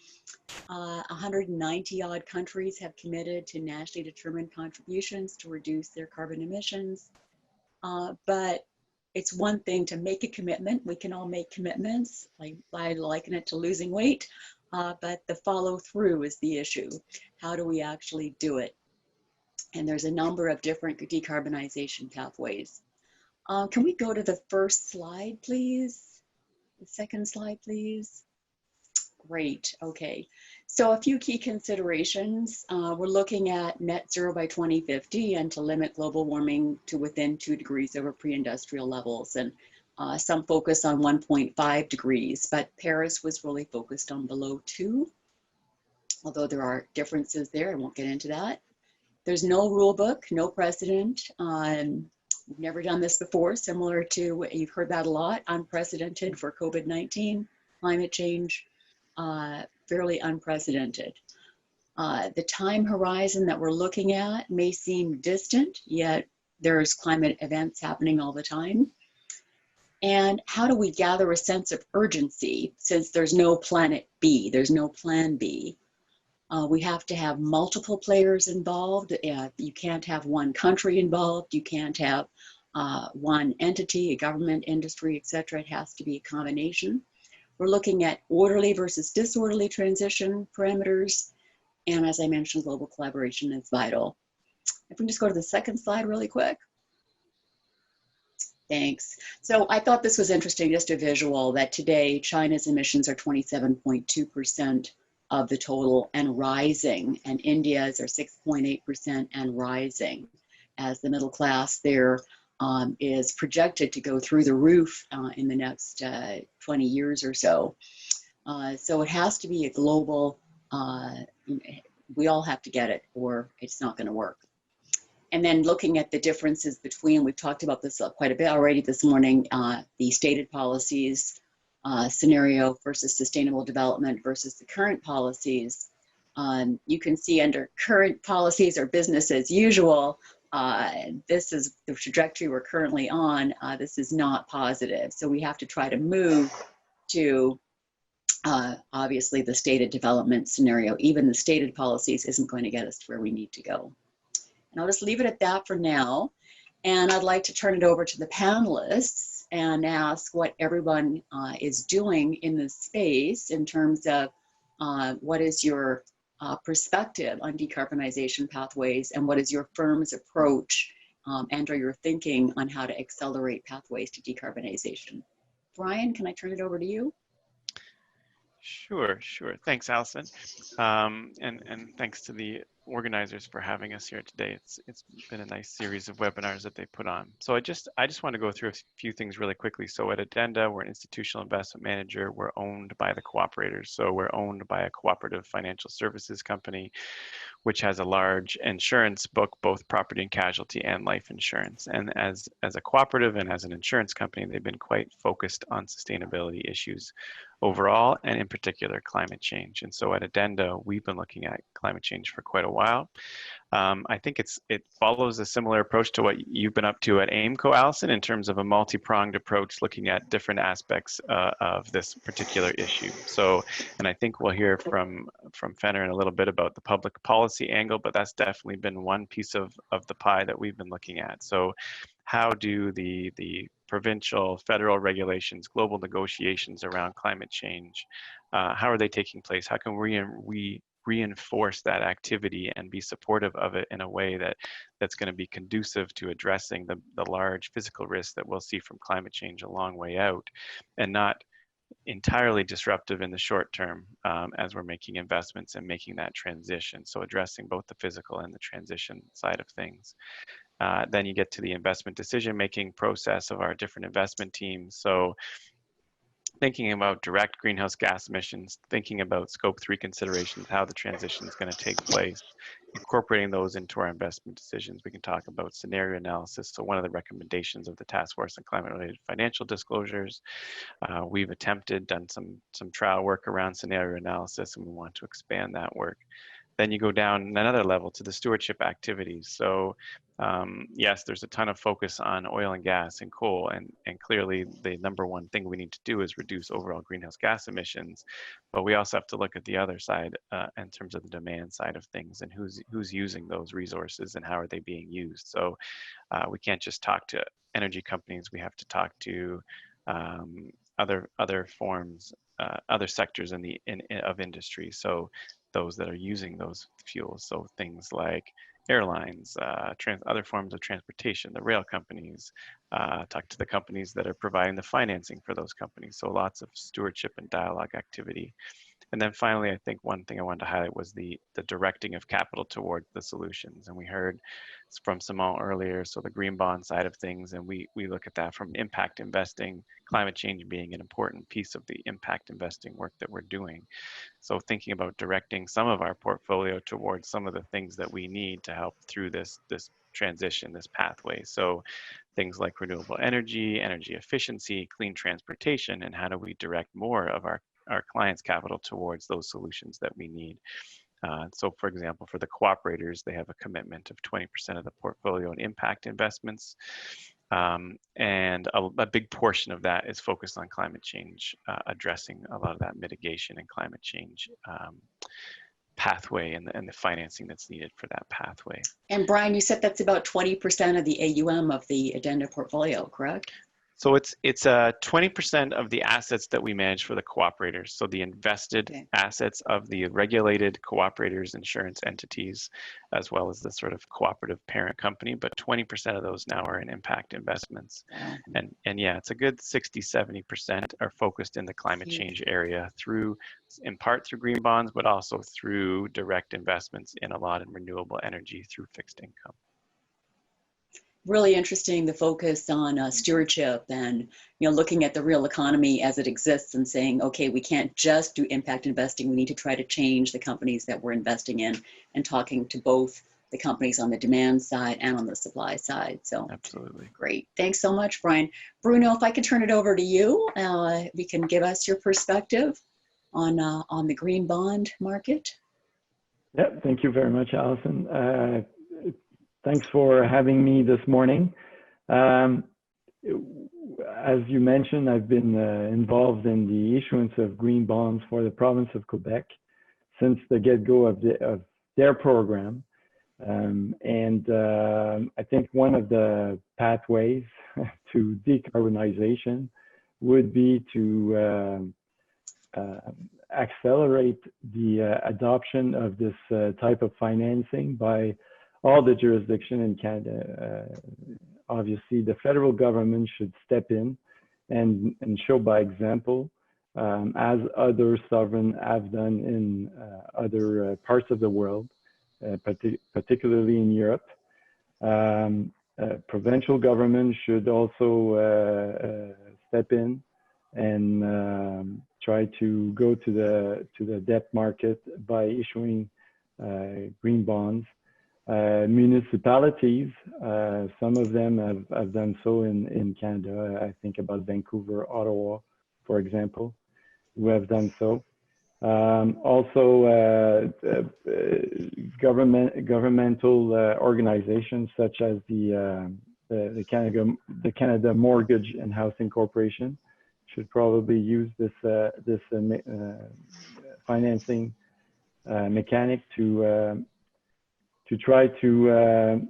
190 odd countries have committed to nationally determined contributions to reduce their carbon emissions. But it's one thing to make a commitment. We can all make commitments. I liken it to losing weight, but the follow through is the issue. How do we actually do it? And there's a number of different decarbonization pathways. Can we go to the first slide, please? The second slide, please. Great, okay. So a few key considerations. We're looking at net zero by 2050 and to limit global warming to within 2 degrees over pre-industrial levels. And some focus on 1.5 degrees, but Paris was really focused on below 2, although there are differences there. I won't get into that. There's no rule book, no precedent. We've never done this before, similar to, you've heard that a lot, unprecedented for COVID-19, climate change, fairly unprecedented. The time horizon that we're looking at may seem distant, yet there's climate events happening all the time. And how do we gather a sense of urgency since there's no planet B, there's no plan B? We have to have multiple players involved. You can't have one country involved. You can't have one entity, a government, industry, etc. It has to be a combination. We're looking at orderly versus disorderly transition parameters. And as I mentioned, global collaboration is vital. If we can just go to the second slide really quick. Thanks. So I thought this was interesting, just a visual that today China's emissions are 27.2% of the total and rising, and India's are 6.8% and rising, as the middle class there is projected to go through the roof in the next 20 years or so. So it has to be a global, we all have to get it or it's not going to work. And then looking at the differences between, we've talked about this quite a bit already this morning, the stated policies scenario versus sustainable development versus the current policies. You can see under current policies or business as usual, this is the trajectory we're currently on. This is not positive. So we have to try to move to obviously the stated development scenario. Even the stated policies isn't going to get us to where we need to go. And I'll just leave it at that for now. And I'd like to turn it over to the panelists and ask what everyone is doing in this space in terms of what is your perspective on decarbonization pathways and what is your firm's approach and or your thinking on how to accelerate pathways to decarbonization. Brian, can I turn it over to you? Sure. Thanks, Alison. And thanks to the organizers for having us here today. It's been a nice series of webinars that they put on. So I just want to go through a few things really quickly. So at Addenda, we're an institutional investment manager. We're owned by the cooperators. So we're owned by a cooperative financial services company, which has a large insurance book, both property and casualty and life insurance. And as a cooperative and as an insurance company, they've been quite focused on sustainability issues overall, and in particular, climate change. And so at Addenda, we've been looking at climate change for quite a while. I think it follows a similar approach to what you've been up to at AIMCo, Alison, in terms of a multi-pronged approach looking at different aspects of this particular issue. So, and I think we'll hear from Fenner in a little bit about the public policy angle, but that's definitely been one piece of the pie that we've been looking at. So how do the provincial, federal regulations, global negotiations around climate change, how are they taking place? How can we reinforce that activity and be supportive of it in a way that's going to be conducive to addressing the large physical risks that we'll see from climate change a long way out, and not entirely disruptive in the short term as we're making investments and making that transition. So addressing both the physical and the transition side of things. Then you get to the investment decision-making process of our different investment teams. So thinking about direct greenhouse gas emissions, thinking about scope 3 considerations, how the transition is going to take place, incorporating those into our investment decisions. We can talk about scenario analysis. So one of the recommendations of the Task Force on Climate-Related Financial Disclosures, we've done some trial work around scenario analysis, and we want to expand that work. Then you go down another level to the stewardship activities. So yes, there's a ton of focus on oil and gas and coal, and clearly the number one thing we need to do is reduce overall greenhouse gas emissions. But we also have to look at the other side in terms of the demand side of things, and who's using those resources and how are they being used. So we can't just talk to energy companies. We have to talk to other forms, other sectors of industry. So those that are using those fuels. So things like airlines, other forms of transportation, the rail companies, talk to the companies that are providing the financing for those companies. So lots of stewardship and dialogue activity. And then finally, I think one thing I wanted to highlight was the directing of capital towards the solutions. And we heard from Simone earlier, so the green bond side of things, and we look at that from impact investing, climate change being an important piece of the impact investing work that we're doing. So thinking about directing some of our portfolio towards some of the things that we need to help through this transition, this pathway. So things like renewable energy, energy efficiency, clean transportation, and how do we direct more of our clients' capital towards those solutions that we need. So for example, for the cooperators, they have a commitment of 20% of the portfolio in impact investments. And a big portion of that is focused on climate change, addressing a lot of that mitigation and climate change pathway and the financing that's needed for that pathway. And Brian, you said that's about 20% of the AUM of the Addenda portfolio, correct? So it's 20% of the assets that we manage for the cooperators. So the invested assets of the regulated cooperators, insurance entities, as well as the sort of cooperative parent company. But 20% of those now are in impact investments. And yeah, it's a good 60-70% are focused in the climate change area in part through green bonds, but also through direct investments in a lot in renewable energy through fixed income. Really interesting, the focus on stewardship and looking at the real economy as it exists and saying, okay, we can't just do impact investing. We need to try to change the companies that we're investing in, and talking to both the companies on the demand side and on the supply side. So absolutely great. Thanks so much, Brian. Bruno, if I could turn it over to you, we can give us your perspective on the green bond market. Yeah, thank you very much, Alison. Thanks for having me this morning. As you mentioned, I've been involved in the issuance of green bonds for the province of Quebec since the get-go of their program. I think one of the pathways to decarbonization would be to accelerate the adoption of this type of financing by all the jurisdiction in Canada. Obviously, the federal government should step in and show by example, as other sovereigns have done in other parts of the world, particularly in Europe. Provincial government should also step in and try to go to the debt market by issuing green bonds. Municipalities, some of them have done so in Canada. I think about Vancouver, Ottawa, for example, who have done so. Also, governmental organizations such as the Canada Mortgage and Housing Corporation should probably use this financing mechanic to try to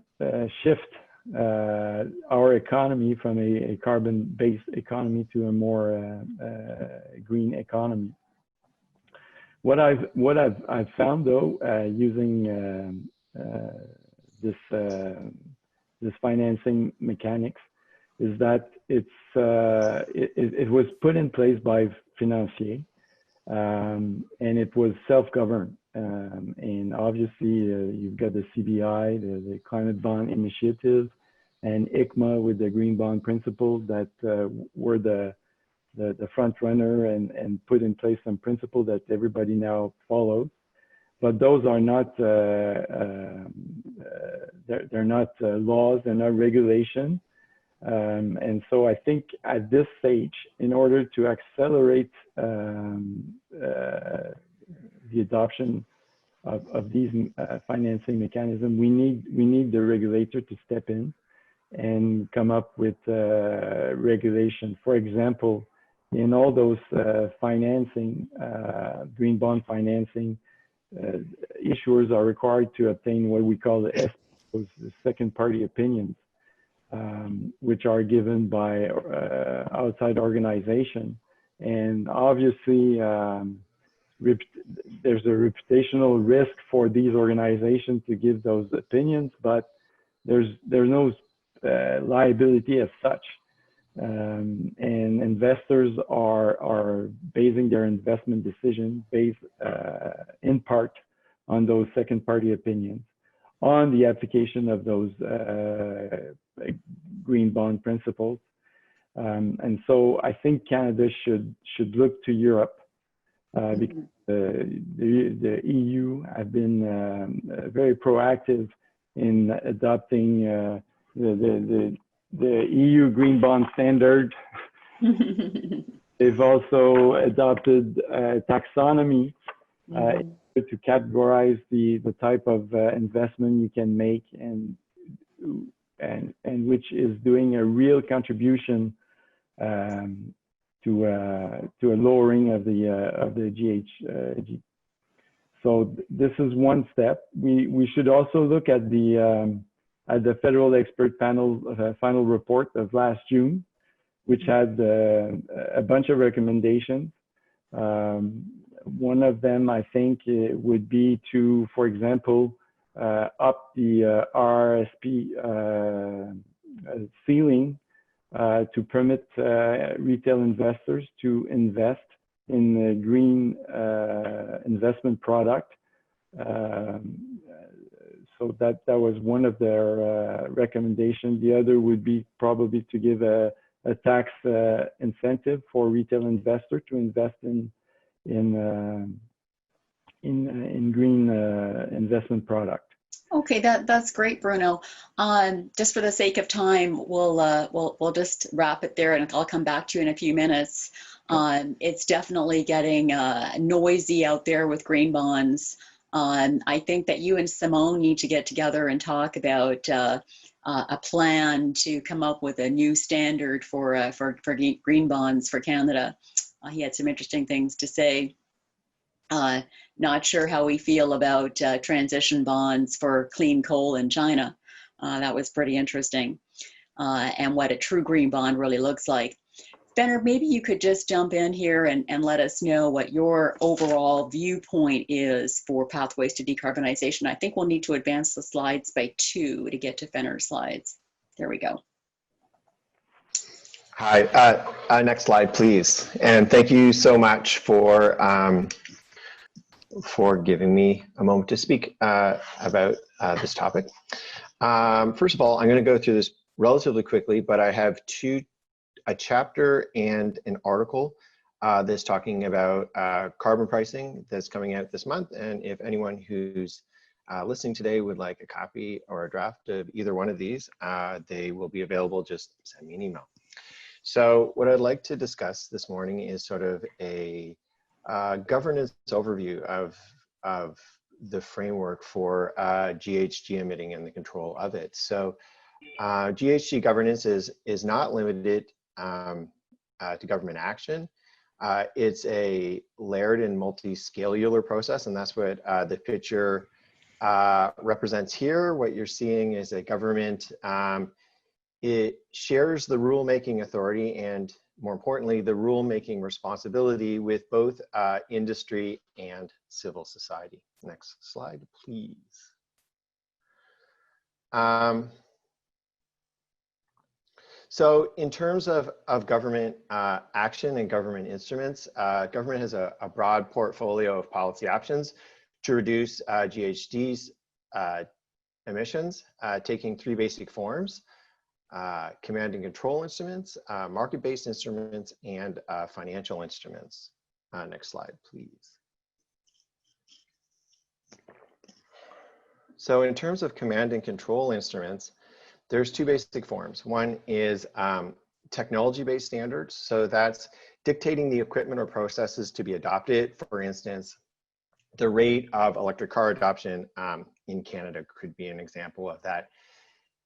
shift our economy from a carbon-based economy to a more green economy. What I've found though, using this financing mechanics, is that it was put in place by financiers, and it was self-governed. And obviously, you've got the CBI, the Climate Bond Initiative, and ICMA with the Green Bond Principles that were the front runner and put in place some principles that everybody now follows. But those are not they're not laws, they're not regulation. And so I think at this stage, in order to accelerate the adoption of these financing mechanisms, we need the regulator to step in and come up with regulation. For example, in all those financing, green bond financing, issuers are required to obtain what we call the SPOs, the second party opinions, which are given by outside organization. And obviously, there's a reputational risk for these organizations to give those opinions, but there's no liability as such. And investors are basing their investment decision based in part on those second party opinions on the application of those green bond principles. And so I think Canada should look to Europe because the EU have been very proactive in adopting the EU green bond standard. They've also adopted taxonomy to categorize the type of investment you can make, and which is doing a real contribution to a lowering of the GHG. So this is one step. We should also look at the Federal Expert Panel final report of last June, which had a bunch of recommendations. One of them, I think, would be to, for example, up the RRSP ceiling to permit retail investors to invest in a green investment product. So that was one of their recommendations. The other would be probably to give a tax incentive for retail investor to invest in green investment product. Okay, that's great, Bruno. Just for the sake of time, we'll just wrap it there, and I'll come back to you in a few minutes. It's definitely getting noisy out there with green bonds. I think that you and Simone need to get together and talk about a plan to come up with a new standard for green bonds for Canada. He had some interesting things to say. Not sure how we feel about transition bonds for clean coal in China. That was pretty interesting. And what a true green bond really looks like. Fenner, maybe you could just jump in here and let us know what your overall viewpoint is for pathways to decarbonization. I think we'll need to advance the slides by 2 to get to Fenner's slides. There we go. Hi, next slide, please. And thank you so much for giving me a moment to speak about this topic. First of all, I'm going to go through this relatively quickly, but I have a chapter and an article that's talking about carbon pricing that's coming out this month. And if anyone who's listening today would like a copy or a draft of either one of these, they will be available. Just send me an email. So what I'd like to discuss this morning is sort of a governance overview of the framework for GHG emitting and the control of it. So GHG governance is not limited to government action. It's a layered and multi-scalular process, and that's what the picture represents here. What you're seeing is a government, it shares the rule-making authority and, more importantly, the rule-making responsibility with both industry and civil society. Next slide, please. So in terms of government action and government instruments, government has a broad portfolio of policy options to reduce GHG's emissions, taking 3 basic forms: command and control instruments, market-based instruments, and financial instruments. Next slide, please. So in terms of command and control instruments, there's 2 basic forms. One is technology-based standards. So that's dictating the equipment or processes to be adopted. For instance, The rate of electric car adoption in Canada could be an example of that.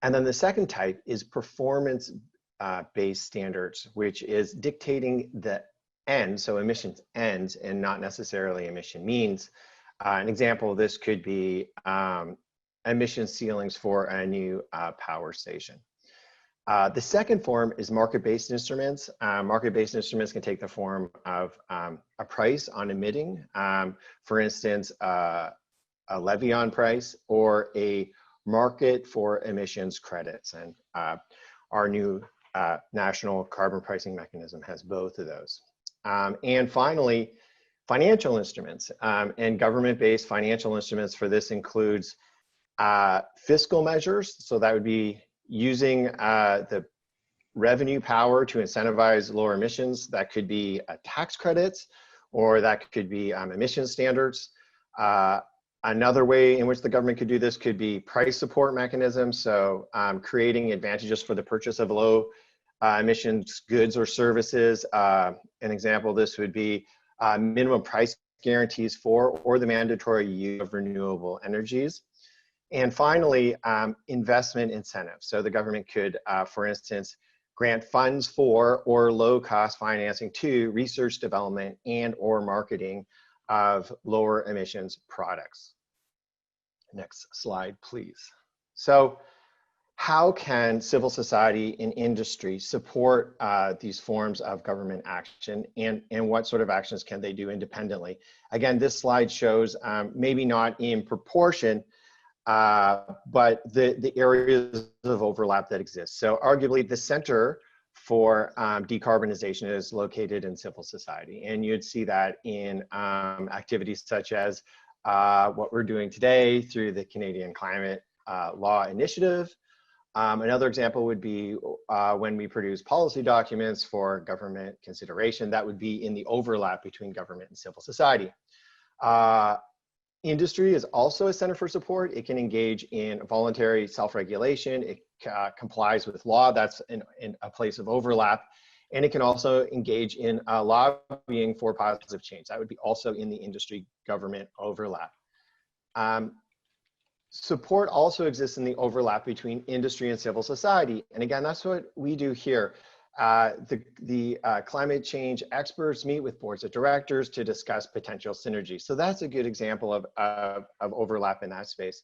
And then the second type is performance-based standards, which is dictating the end, so emissions ends and not necessarily emission means. An example of this could be emission ceilings for a new power station. The second form is market-based instruments. Market-based instruments can take the form of a price on emitting, for instance, a levy on price, or a market for emissions credits. And our new national carbon pricing mechanism has both of those. And finally, financial instruments and government-based financial instruments for this includes fiscal measures. So that would be using the revenue power to incentivize lower emissions. That could be tax credits, or that could be emission standards. Another way in which the government could do this could be price support mechanisms. So creating advantages for the purchase of low emissions goods or services. An example of this would be minimum price guarantees for or the mandatory use of renewable energies. And finally, investment incentives. So the government could, for instance, grant funds for or low-cost financing to research, development, and or marketing of lower emissions products. Next slide, please. So how can civil society and industry support these forms of government action, and what sort of actions can they do independently? Again, this slide shows maybe not in proportion, but the areas of overlap that exist. So arguably the center for decarbonization is located in civil society. And you'd see that in activities such as what we're doing today through the Canadian Climate Law Initiative. Another example would be when we produce policy documents for government consideration. That would be in the overlap between government and civil society. Industry is also a center for support. It can engage in voluntary self-regulation. It complies with law. That's in a place of overlap. And it can also engage in lobbying for positive change. That would be also in the industry-government overlap. Support also exists in the overlap between industry and civil society. And again, that's what we do here. The climate change experts meet with boards of directors to discuss potential synergies. So that's a good example of overlap in that space.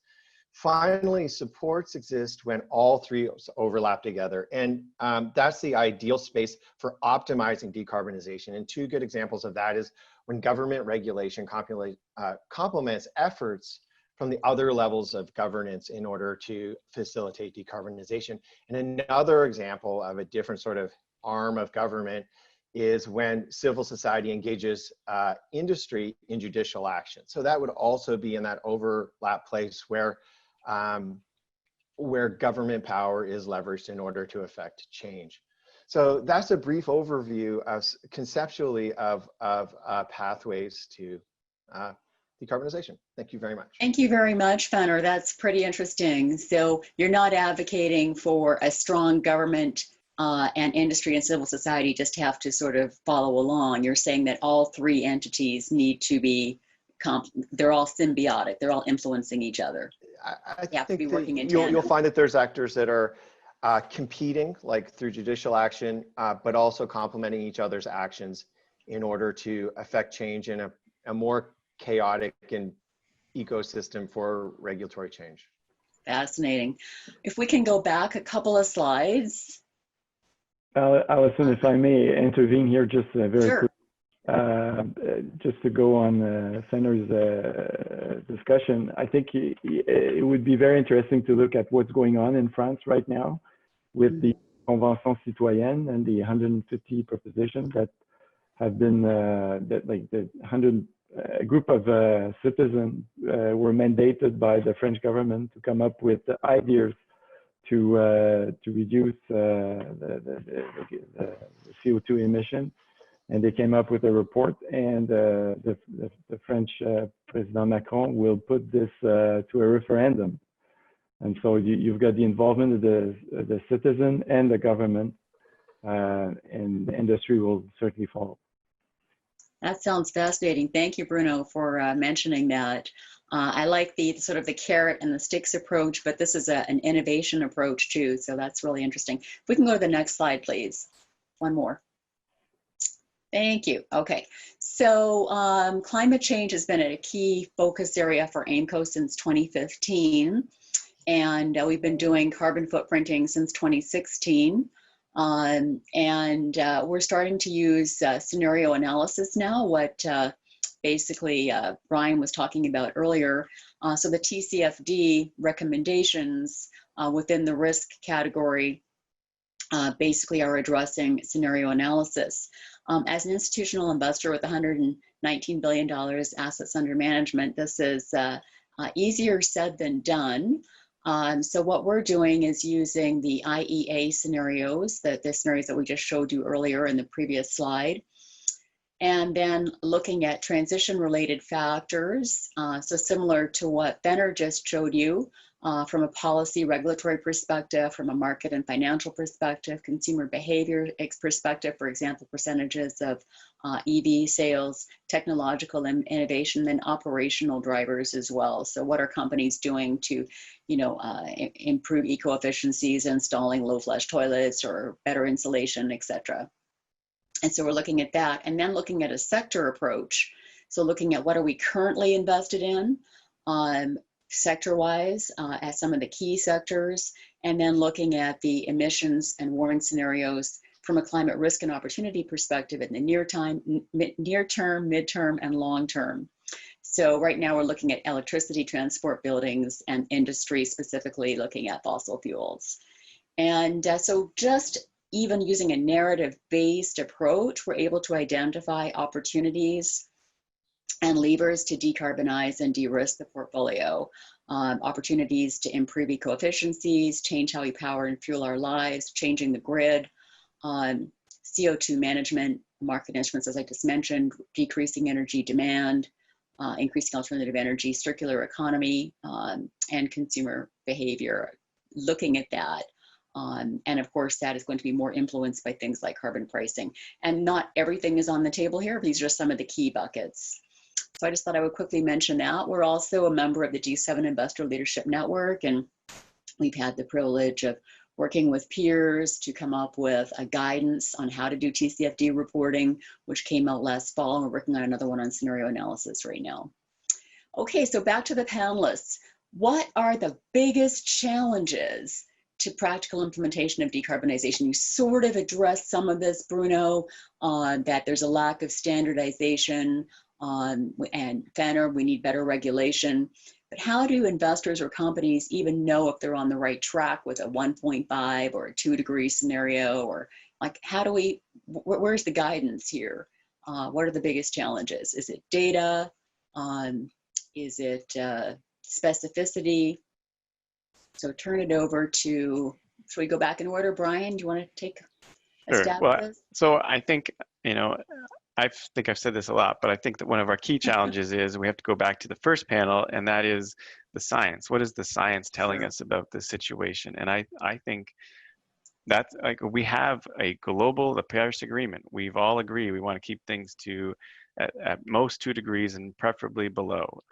Finally, supports exist when all three overlap together. And that's the ideal space for optimizing decarbonization. And two good examples of that is when government regulation complements efforts from the other levels of governance in order to facilitate decarbonization. And another example of a different sort of arm of government is when civil society engages industry in judicial action. So that would also be in that overlap place where government power is leveraged in order to affect change. So that's a brief overview of conceptually of pathways to decarbonization. Thank you very much. Thank you very much, Fenner. That's pretty interesting. So you're not advocating for a strong government and industry and civil society just have to sort of follow along. You're saying that all three entities need to be, they're all symbiotic. They're all influencing each other. I have to be think working in tandem. You'll find that there's actors that are competing, like through judicial action, but also complementing each other's actions in order to affect change in a more chaotic and ecosystem for regulatory change. Fascinating. If we can go back a couple of slides. Alison, if I may intervene here just very Sure. quick, just to go on Fenner's discussion, I think it would be very interesting to look at what's going on in France right now with the Convention Citoyenne and the 150 propositions that have been, a group of citizens were mandated by the French government to come up with ideas to reduce the CO2 emission, and they came up with a report. And the French President Macron will put this to a referendum, and so you've got the involvement of the citizen and the government, and the industry will certainly follow. That sounds fascinating. Thank you, Bruno, for mentioning that. I like the sort of the carrot and the sticks approach, but this is an innovation approach too. So that's really interesting. If we can go to the next slide, please. One more. Thank you. Okay, so climate change has been a key focus area for AIMCo since 2015, and we've been doing carbon footprinting since 2016. We're starting to use scenario analysis now, what basically Brian was talking about earlier. So the TCFD recommendations within the risk category basically are addressing scenario analysis. As an institutional investor with $119 billion assets under management, this is easier said than done. So what we're doing is using the IEA scenarios, the scenarios that we just showed you earlier in the previous slide, and then looking at transition-related factors. So similar to what Benner just showed you, from a policy regulatory perspective, from a market and financial perspective, consumer behavior perspective, for example, percentages of EV sales, technological innovation, and operational drivers as well. So what are companies doing to, improve eco-efficiencies, installing low flush toilets or better insulation, etc. And so we're looking at that, and then looking at a sector approach. So looking at what are we currently invested in, sector-wise, at some of the key sectors, and then looking at the emissions and warning scenarios from a climate risk and opportunity perspective in the near term, midterm, and long term. So right now we're looking at electricity, transport, buildings, and industry, specifically looking at fossil fuels. And so just even using a narrative-based approach, we're able to identify opportunities and levers to decarbonize and de-risk the portfolio, opportunities to improve eco-efficiencies, change how we power and fuel our lives, changing the grid, CO2 management, market instruments, as I just mentioned, decreasing energy demand, increasing alternative energy, circular economy, and consumer behavior, looking at that. And of course, that is going to be more influenced by things like carbon pricing. And not everything is on the table here. These are some of the key buckets. So I just thought I would quickly mention that. We're also a member of the G7 Investor Leadership Network, and we've had the privilege of working with peers to come up with a guidance on how to do TCFD reporting, which came out last fall, and we're working on another one on scenario analysis right now. Okay, so back to the panelists. What are the biggest challenges to practical implementation of decarbonization? You sort of addressed some of this, Bruno, that there's a lack of standardization, and Fenner, we need better regulation. But how do investors or companies even know if they're on the right track with a 1.5 or a 2-degree scenario? Or like, how do we, where's the guidance here? What are the biggest challenges? Is it data? Is it specificity? So turn it over to, should we go back in order? Brian, do you want to take a stab at this? So I think, I think I've said this a lot, but I think that one of our key challenges is we have to go back to the first panel, and that is the science. What is the science telling us about this situation? And I think that's like, we have a global, the Paris Agreement. We've all agreed we want to keep things to at most 2 degrees and preferably below.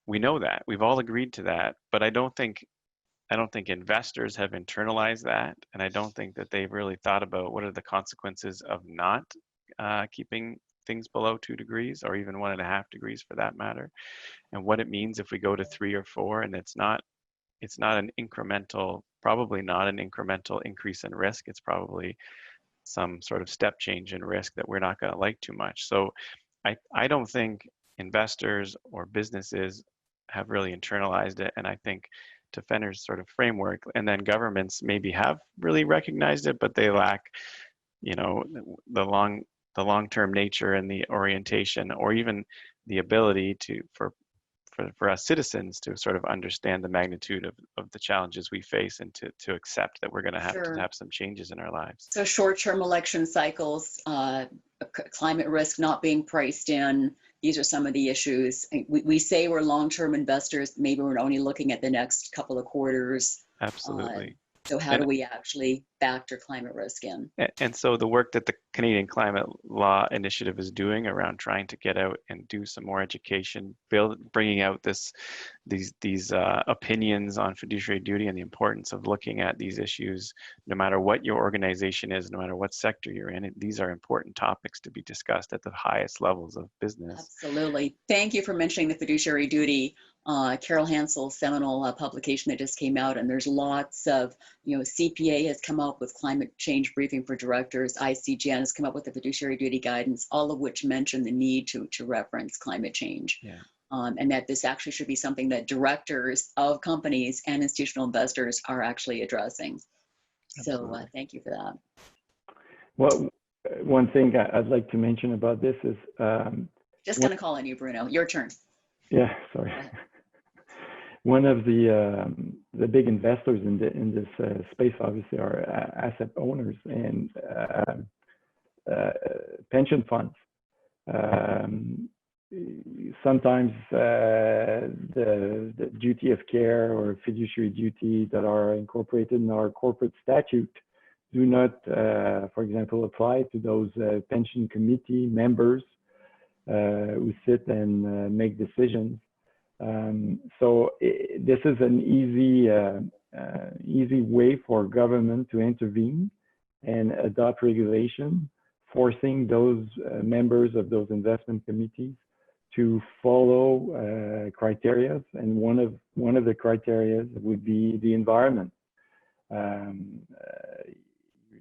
We know that, we've all agreed to that, but I don't think investors have internalized that, and I don't think that they've really thought about what are the consequences of not keeping things below 2 degrees, or even 1.5 degrees for that matter, and what it means if we go to 3 or 4, and it's not an incremental, probably not an incremental increase in risk. It's probably some sort of step change in risk that we're not going to like too much. So I don't think investors or businesses have really internalized it, and I think to Fenner's sort of framework, and then governments maybe have really recognized it, but they lack, the long-term nature and the orientation, or even the ability for us citizens to sort of understand the magnitude of the challenges we face, and to accept that we're going to have to have some changes in our lives. So short-term election cycles, climate risk not being priced in, these are some of the issues. We say we're long-term investors, maybe we're only looking at the next couple of quarters. Absolutely. So how do we actually factor climate risk in? And so the work that Canadian Climate Law Initiative is doing around trying to get out and do some more education, bringing out these opinions on fiduciary duty and the importance of looking at these issues, no matter what your organization is, no matter what sector you're in. These are important topics to be discussed at the highest levels of business. Absolutely. Thank you for mentioning the fiduciary duty. Carol Hansel's seminal publication that just came out, and there's lots of, CPA has come up with climate change briefing for directors. ICGN has come up with the fiduciary duty guidance, all of which mention the need to reference climate change. Yeah. And that this actually should be something that directors of companies and institutional investors are actually addressing. Absolutely. So thank you for that. Well, one thing I'd like to mention about this is just going to call on you, Bruno. Your turn. Yeah, sorry. One of the big investors in this space, obviously, are asset owners and pension funds. Sometimes the duty of care or fiduciary duty that are incorporated in our corporate statute do not, for example, apply to those pension committee members who sit and make decisions. So this is an easy way for government to intervene and adopt regulation, forcing those members of those investment committees to follow criteria, and one of the criteria would be the environment.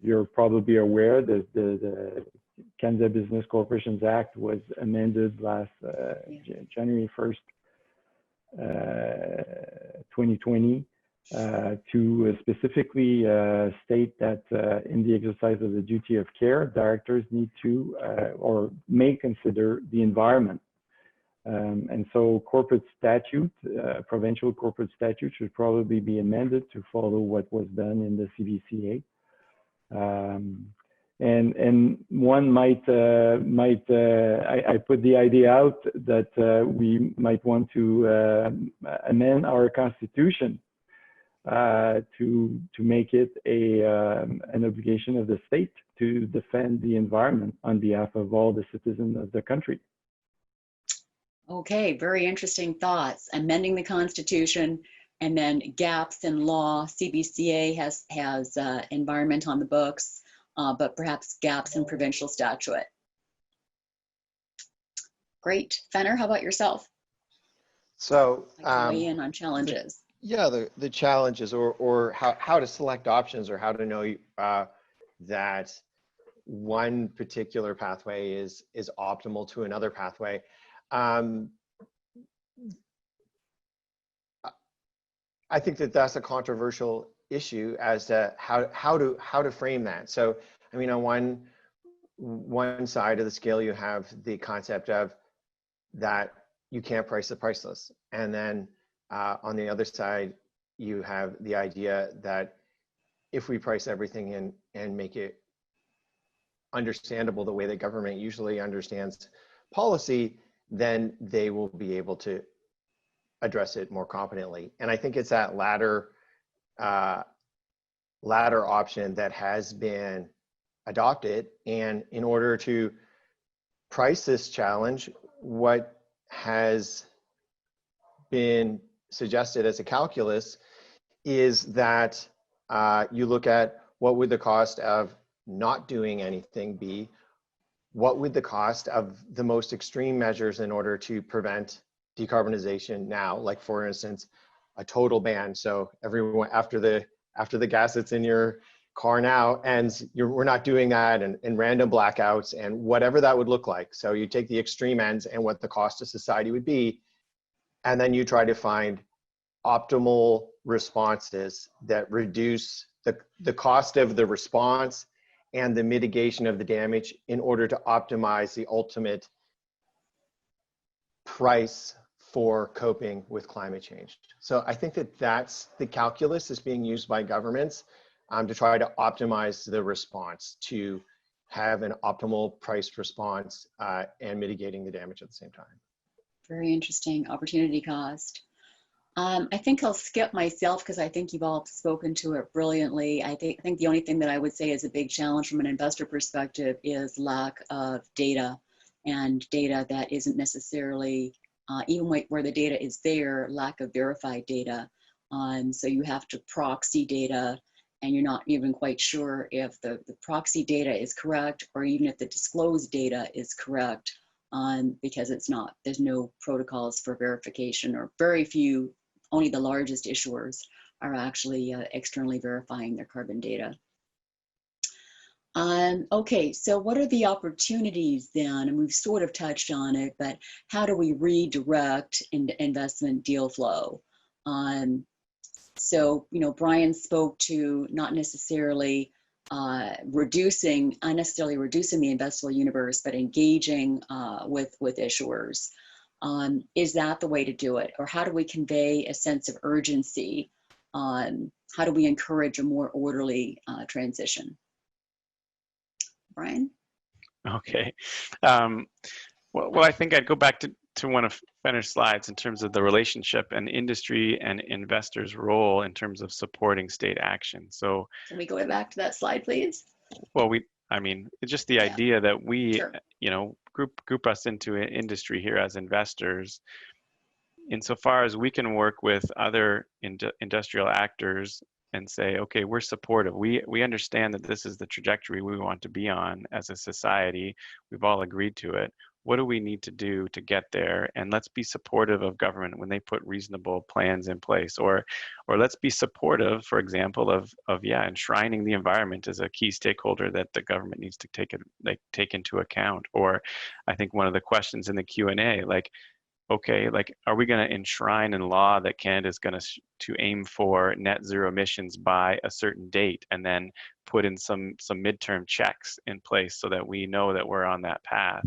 You're probably aware that the Canada Business Corporations Act was amended last January 1st, 2020, to specifically state that in the exercise of the duty of care, directors need to or may consider the environment. And so corporate statute, provincial corporate statute should probably be amended to follow what was done in the CBCA. And one might I put the idea out that we might want to amend our constitution to make it an obligation of the state to defend the environment on behalf of all the citizens of the country. Okay, very interesting thoughts. Amending the Constitution, and then gaps in law. CBCA has environment on the books, but perhaps gaps in provincial statute. Great. Fenner, how about yourself? So weigh in on challenges. The challenges or how to select options, or how to know that one particular pathway is optimal to another pathway. I think that's a controversial issue as to how to frame that. So, I mean, on one side of the scale, you have the concept of that you can't price the priceless, and then on the other side, you have the idea that if we price everything in and make it understandable the way the government usually understands policy, then they will be able to address it more competently. And I think it's that latter option that has been adopted. And in order to price this challenge, what has been suggested as a calculus is that you look at what would the cost of not doing anything be, what would the cost of the most extreme measures in order to prevent decarbonization now, like for instance, a total ban. So everyone, after the gas that's in your car now ends, we're not doing that, and random blackouts and whatever that would look like. So you take the extreme ends and what the cost to society would be, and then you try to find optimal responses that reduce the cost of the response and the mitigation of the damage in order to optimize the ultimate price for coping with climate change. So I think that's the calculus is being used by governments to try to optimize the response, to have an optimal price response and mitigating the damage at the same time. Very interesting. Opportunity cost. I think I'll skip myself because I think you've all spoken to it brilliantly. I think the only thing that I would say is a big challenge from an investor perspective is lack of data, and data that isn't necessarily, even where the data is there, lack of verified data. So you have to proxy data, and you're not even quite sure if the proxy data is correct, or even if the disclosed data is correct, because there's no protocols for verification, or very few. Only the largest issuers are actually externally verifying their carbon data. Okay, so what are the opportunities then? And we've sort of touched on it, but how do we redirect investment deal flow? So, Brian spoke to not necessarily unnecessarily reducing the investable universe, but engaging with issuers. Is that the way to do it? Or how do we convey a sense of urgency? How do we encourage a more orderly transition? Brian? Okay. Well, I think I'd go back to one of Fenner's slides in terms of the relationship and industry and investors' role in terms of supporting state action. So can we go back to that slide, please? Well, it's just the idea that we, Sure. Group us into an industry here as investors, insofar as we can work with other industrial actors and say, okay, we're supportive. We understand that this is the trajectory we want to be on as a society. We've all agreed to it. What do we need to do to get there? And let's be supportive of government when they put reasonable plans in place, or let's be supportive, for example, of enshrining the environment as a key stakeholder that the government needs to take into account. Or I think one of the questions in the Q&A, okay, are we going to enshrine in law that Canada is going to aim for net zero emissions by a certain date, and then put in some midterm checks in place so that we know that we're on that path?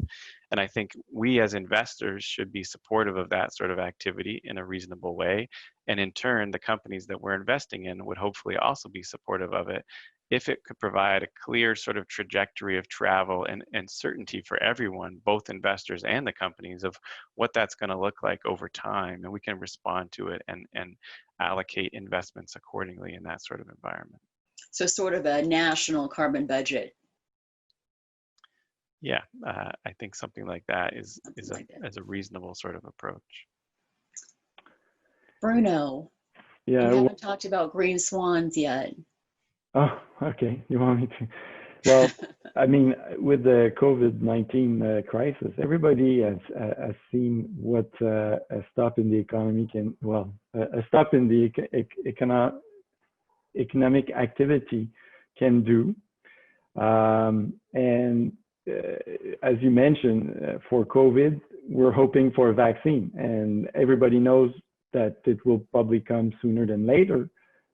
And I think we as investors should be supportive of that sort of activity in a reasonable way. And in turn, the companies that we're investing in would hopefully also be supportive of it, if it could provide a clear sort of trajectory of travel and certainty for everyone, both investors and the companies, of what that's going to look like over time. And we can respond to it and allocate investments accordingly in that sort of environment. So sort of a national carbon budget. Yeah, I think something like that is a reasonable sort of approach. Bruno, Yeah. you haven't talked about green swans yet. Oh, okay. You want me to? Well, I mean, with the COVID-19 crisis, everybody has seen what a stop in the economy can, a stop in the economic activity can do. And as you mentioned, for COVID, we're hoping for a vaccine, and everybody knows that it will probably come sooner than later.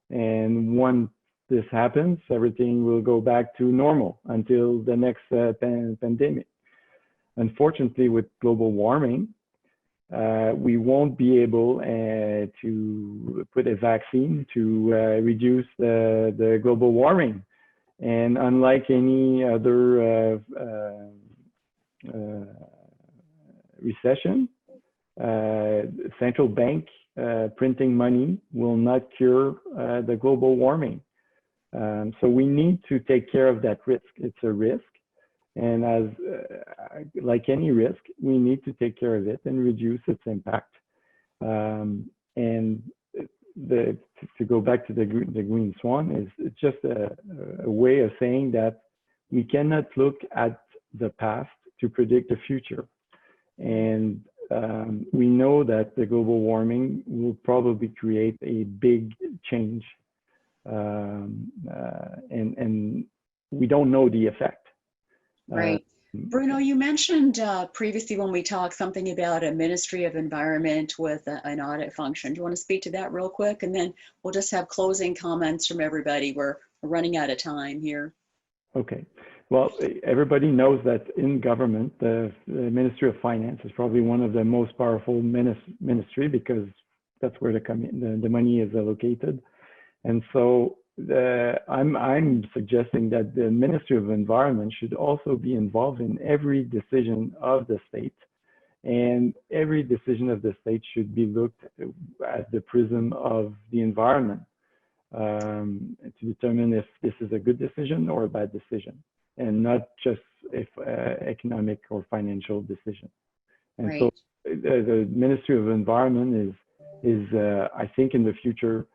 And once this happens, everything will go back to normal until the next pandemic. Unfortunately, with global warming, we won't be able to put a vaccine to reduce the global warming. And unlike any other recession, central bank printing money will not cure the global warming. So we need to take care of that risk. It's a risk. And as like any risk, we need to take care of it and reduce its impact. And to go back to the green swan, it's just a way of saying that we cannot look at the past to predict the future. And we know that the global warming will probably create a big change. And we don't know the effect. Right. Bruno, you mentioned previously when we talked something about a Ministry of Environment with an audit function. Do you want to speak to that real quick? And then we'll just have closing comments from everybody. We're running out of time here. Okay. Well, everybody knows that in government, the Ministry of Finance is probably one of the most powerful ministry, because that's where the money is allocated. And so I'm suggesting that the Ministry of Environment should also be involved in every decision of the state. And every decision of the state should be looked at the prism of the environment to determine if this is a good decision or a bad decision, and not just if economic or financial decision. And Right. so the Ministry of Environment is I think in the future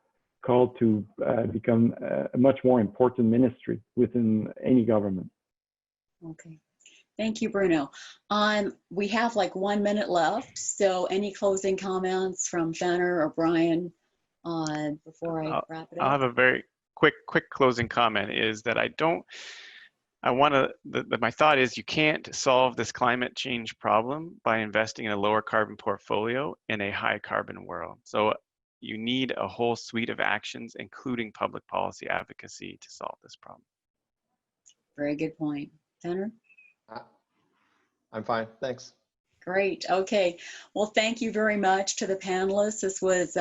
called to become a much more important ministry within any government. Okay. Thank you, Bruno. We have like 1 minute left. So any closing comments from Fenner or Brian before I wrap it up? I'll have a very quick closing comment is that my thought is you can't solve this climate change problem by investing in a lower carbon portfolio in a high carbon world. So you need a whole suite of actions, including public policy advocacy, to solve this problem. Very good point. Fenner? I'm fine, thanks. Great. Okay. Well, thank you very much to the panelists. This was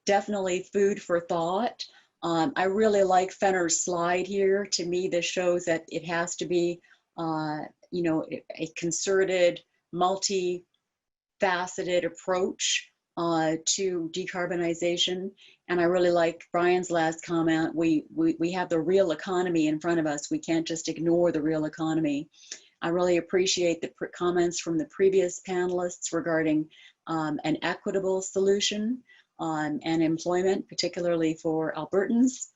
definitely food for thought. I really like Fenner's slide here. To me, this shows that it has to be, you know, a concerted, multi-faceted approach to decarbonization. And I really like Brian's last comment. We have the real economy in front of us. We can't just ignore the real economy. I really appreciate the comments from the previous panelists regarding an equitable solution and employment, particularly for Albertans.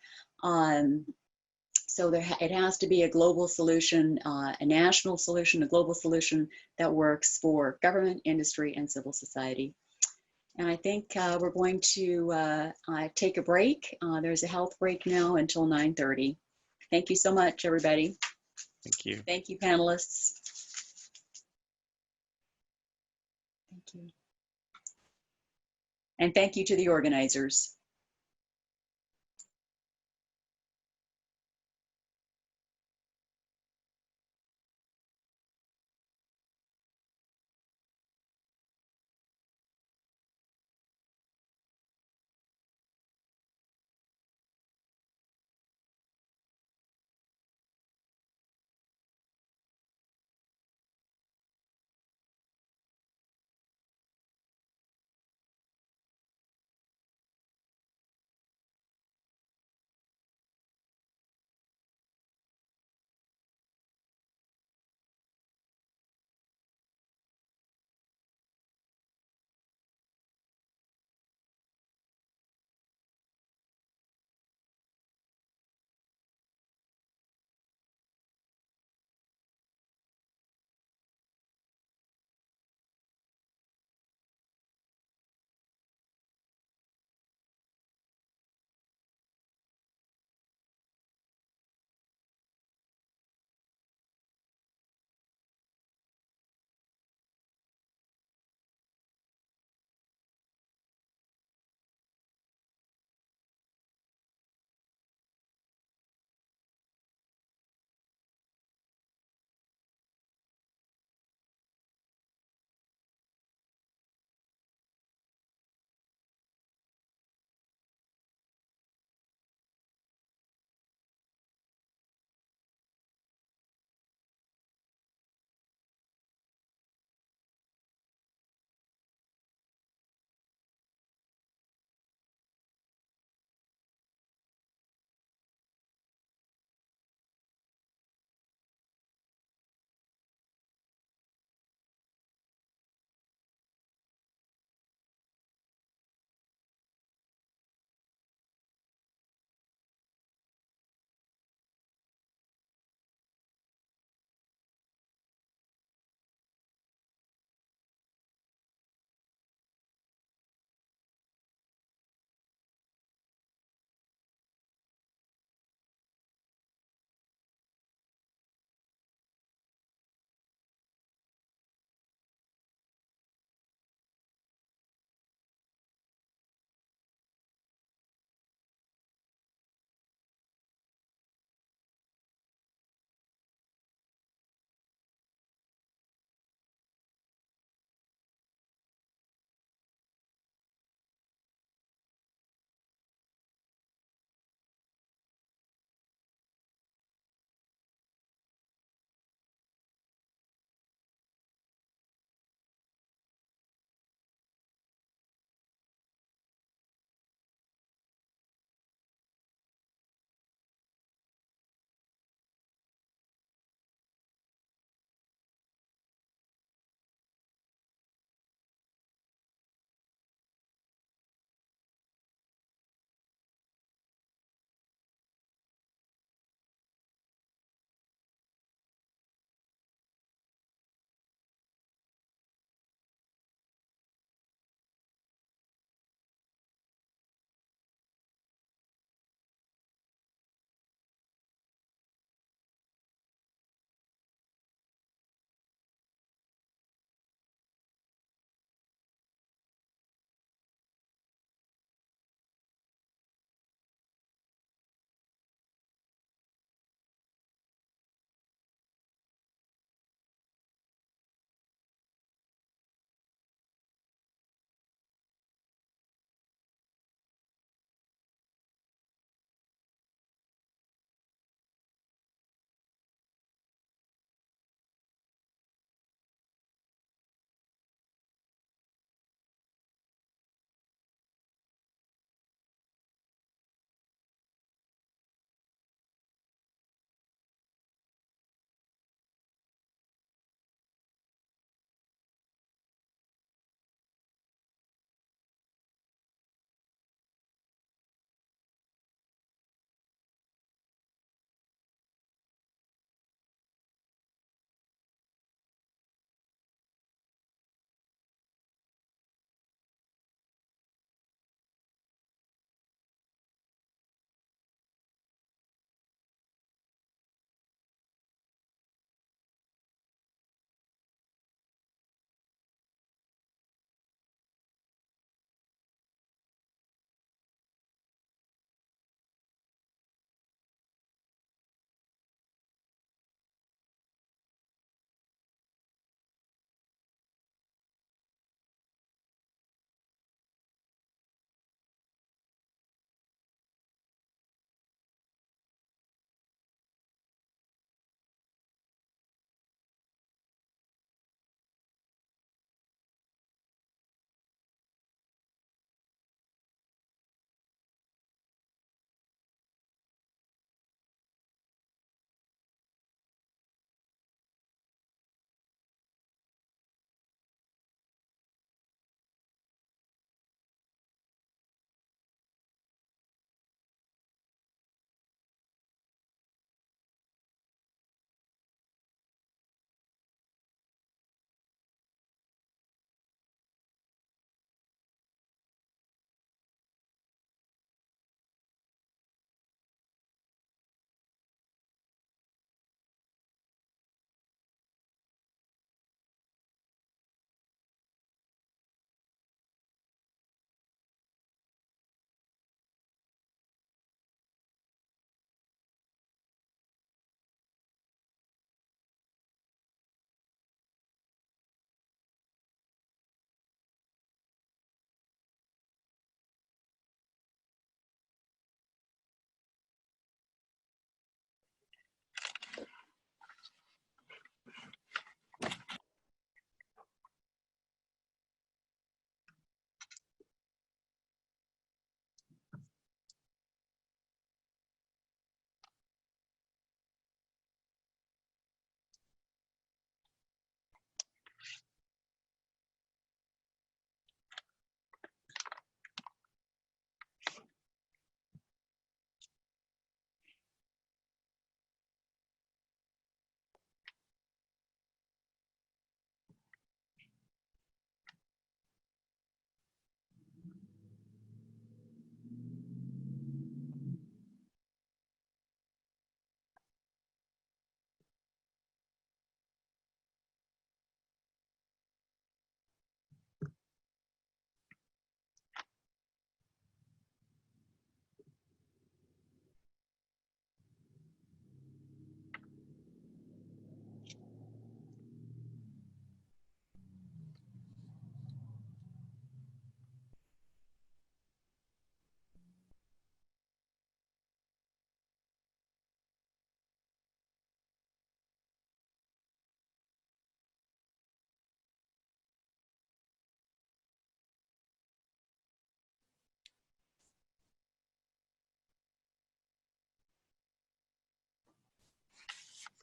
So it has to be a global solution, a national solution, a global solution that works for government, industry, and civil society. And I think we're going to take a break. There's a health break now until 9:30. Thank you so much, everybody. Thank you. Thank you, panelists. Thank you. And thank you to the organizers.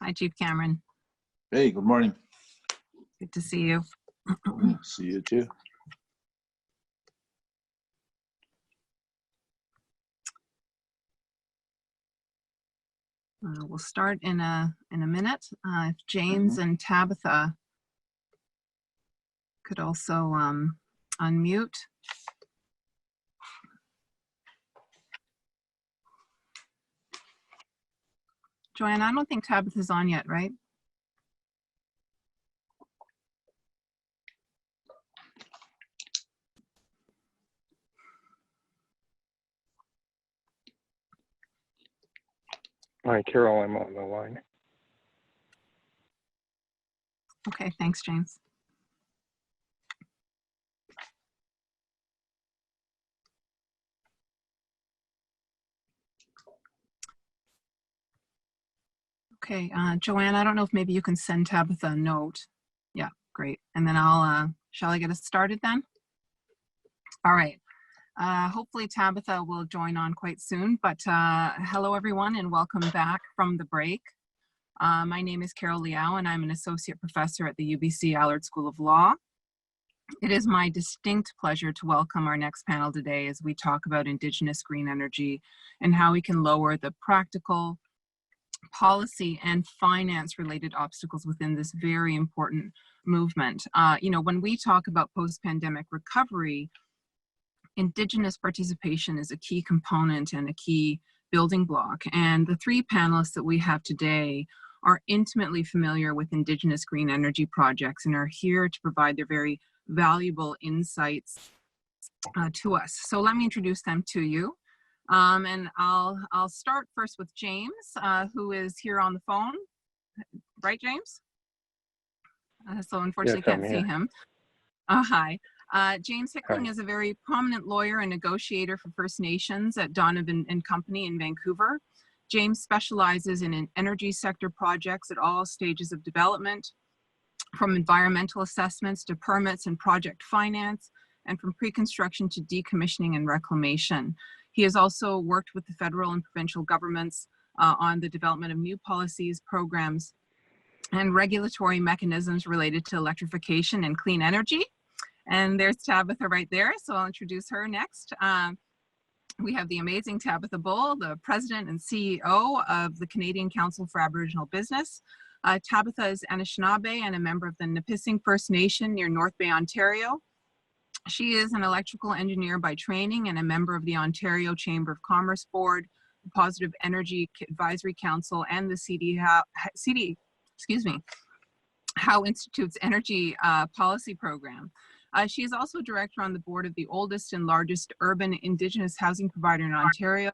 Hi, Chief Cameron. Hey, good morning. Good to see you. See you too. We'll start in a minute. If James and Tabitha could also unmute. Joanne, I don't think Tabitha's on yet, right? Hi, Carol, I'm on the line. Okay, thanks, James. Okay, Joanne, I don't know if maybe you can send Tabitha a note. Yeah, great. And then shall I get us started then? All right. Hopefully Tabitha will join on quite soon, but hello everyone and welcome back from the break. My name is Carol Liao and I'm an associate professor at the UBC Allard School of Law. It is my distinct pleasure to welcome our next panel today as we talk about Indigenous green energy and how we can lower the practical, policy and finance related obstacles within this very important movement. You know, when we talk about post-pandemic recovery, Indigenous participation is a key component and a key building block. And the three panelists that we have today are intimately familiar with Indigenous green energy projects and are here to provide their very valuable insights to us. So let me introduce them to you. And I'll start first with James, who is here on the phone. Right, James? So unfortunately, Yes, can't see him. Hi. James Hickling Hi. is a very prominent lawyer and negotiator for First Nations at Donovan and Company in Vancouver. James specializes in energy sector projects at all stages of development, from environmental assessments to permits and project finance, and from pre-construction to decommissioning and reclamation. He has also worked with the federal and provincial governments on the development of new policies, programs, and regulatory mechanisms related to electrification and clean energy. And there's Tabitha right there, so I'll introduce her next. We have the amazing Tabitha Bull, the president and CEO of the Canadian Council for Aboriginal Business. Tabitha is Anishinaabe and a member of the Nipissing First Nation near North Bay, Ontario. She is an electrical engineer by training and a member of the Ontario Chamber of Commerce Board, the Positive Energy Advisory Council, and the Howe Institute's Energy Policy Program. She is also director on the board of the oldest and largest urban Indigenous housing provider in Ontario,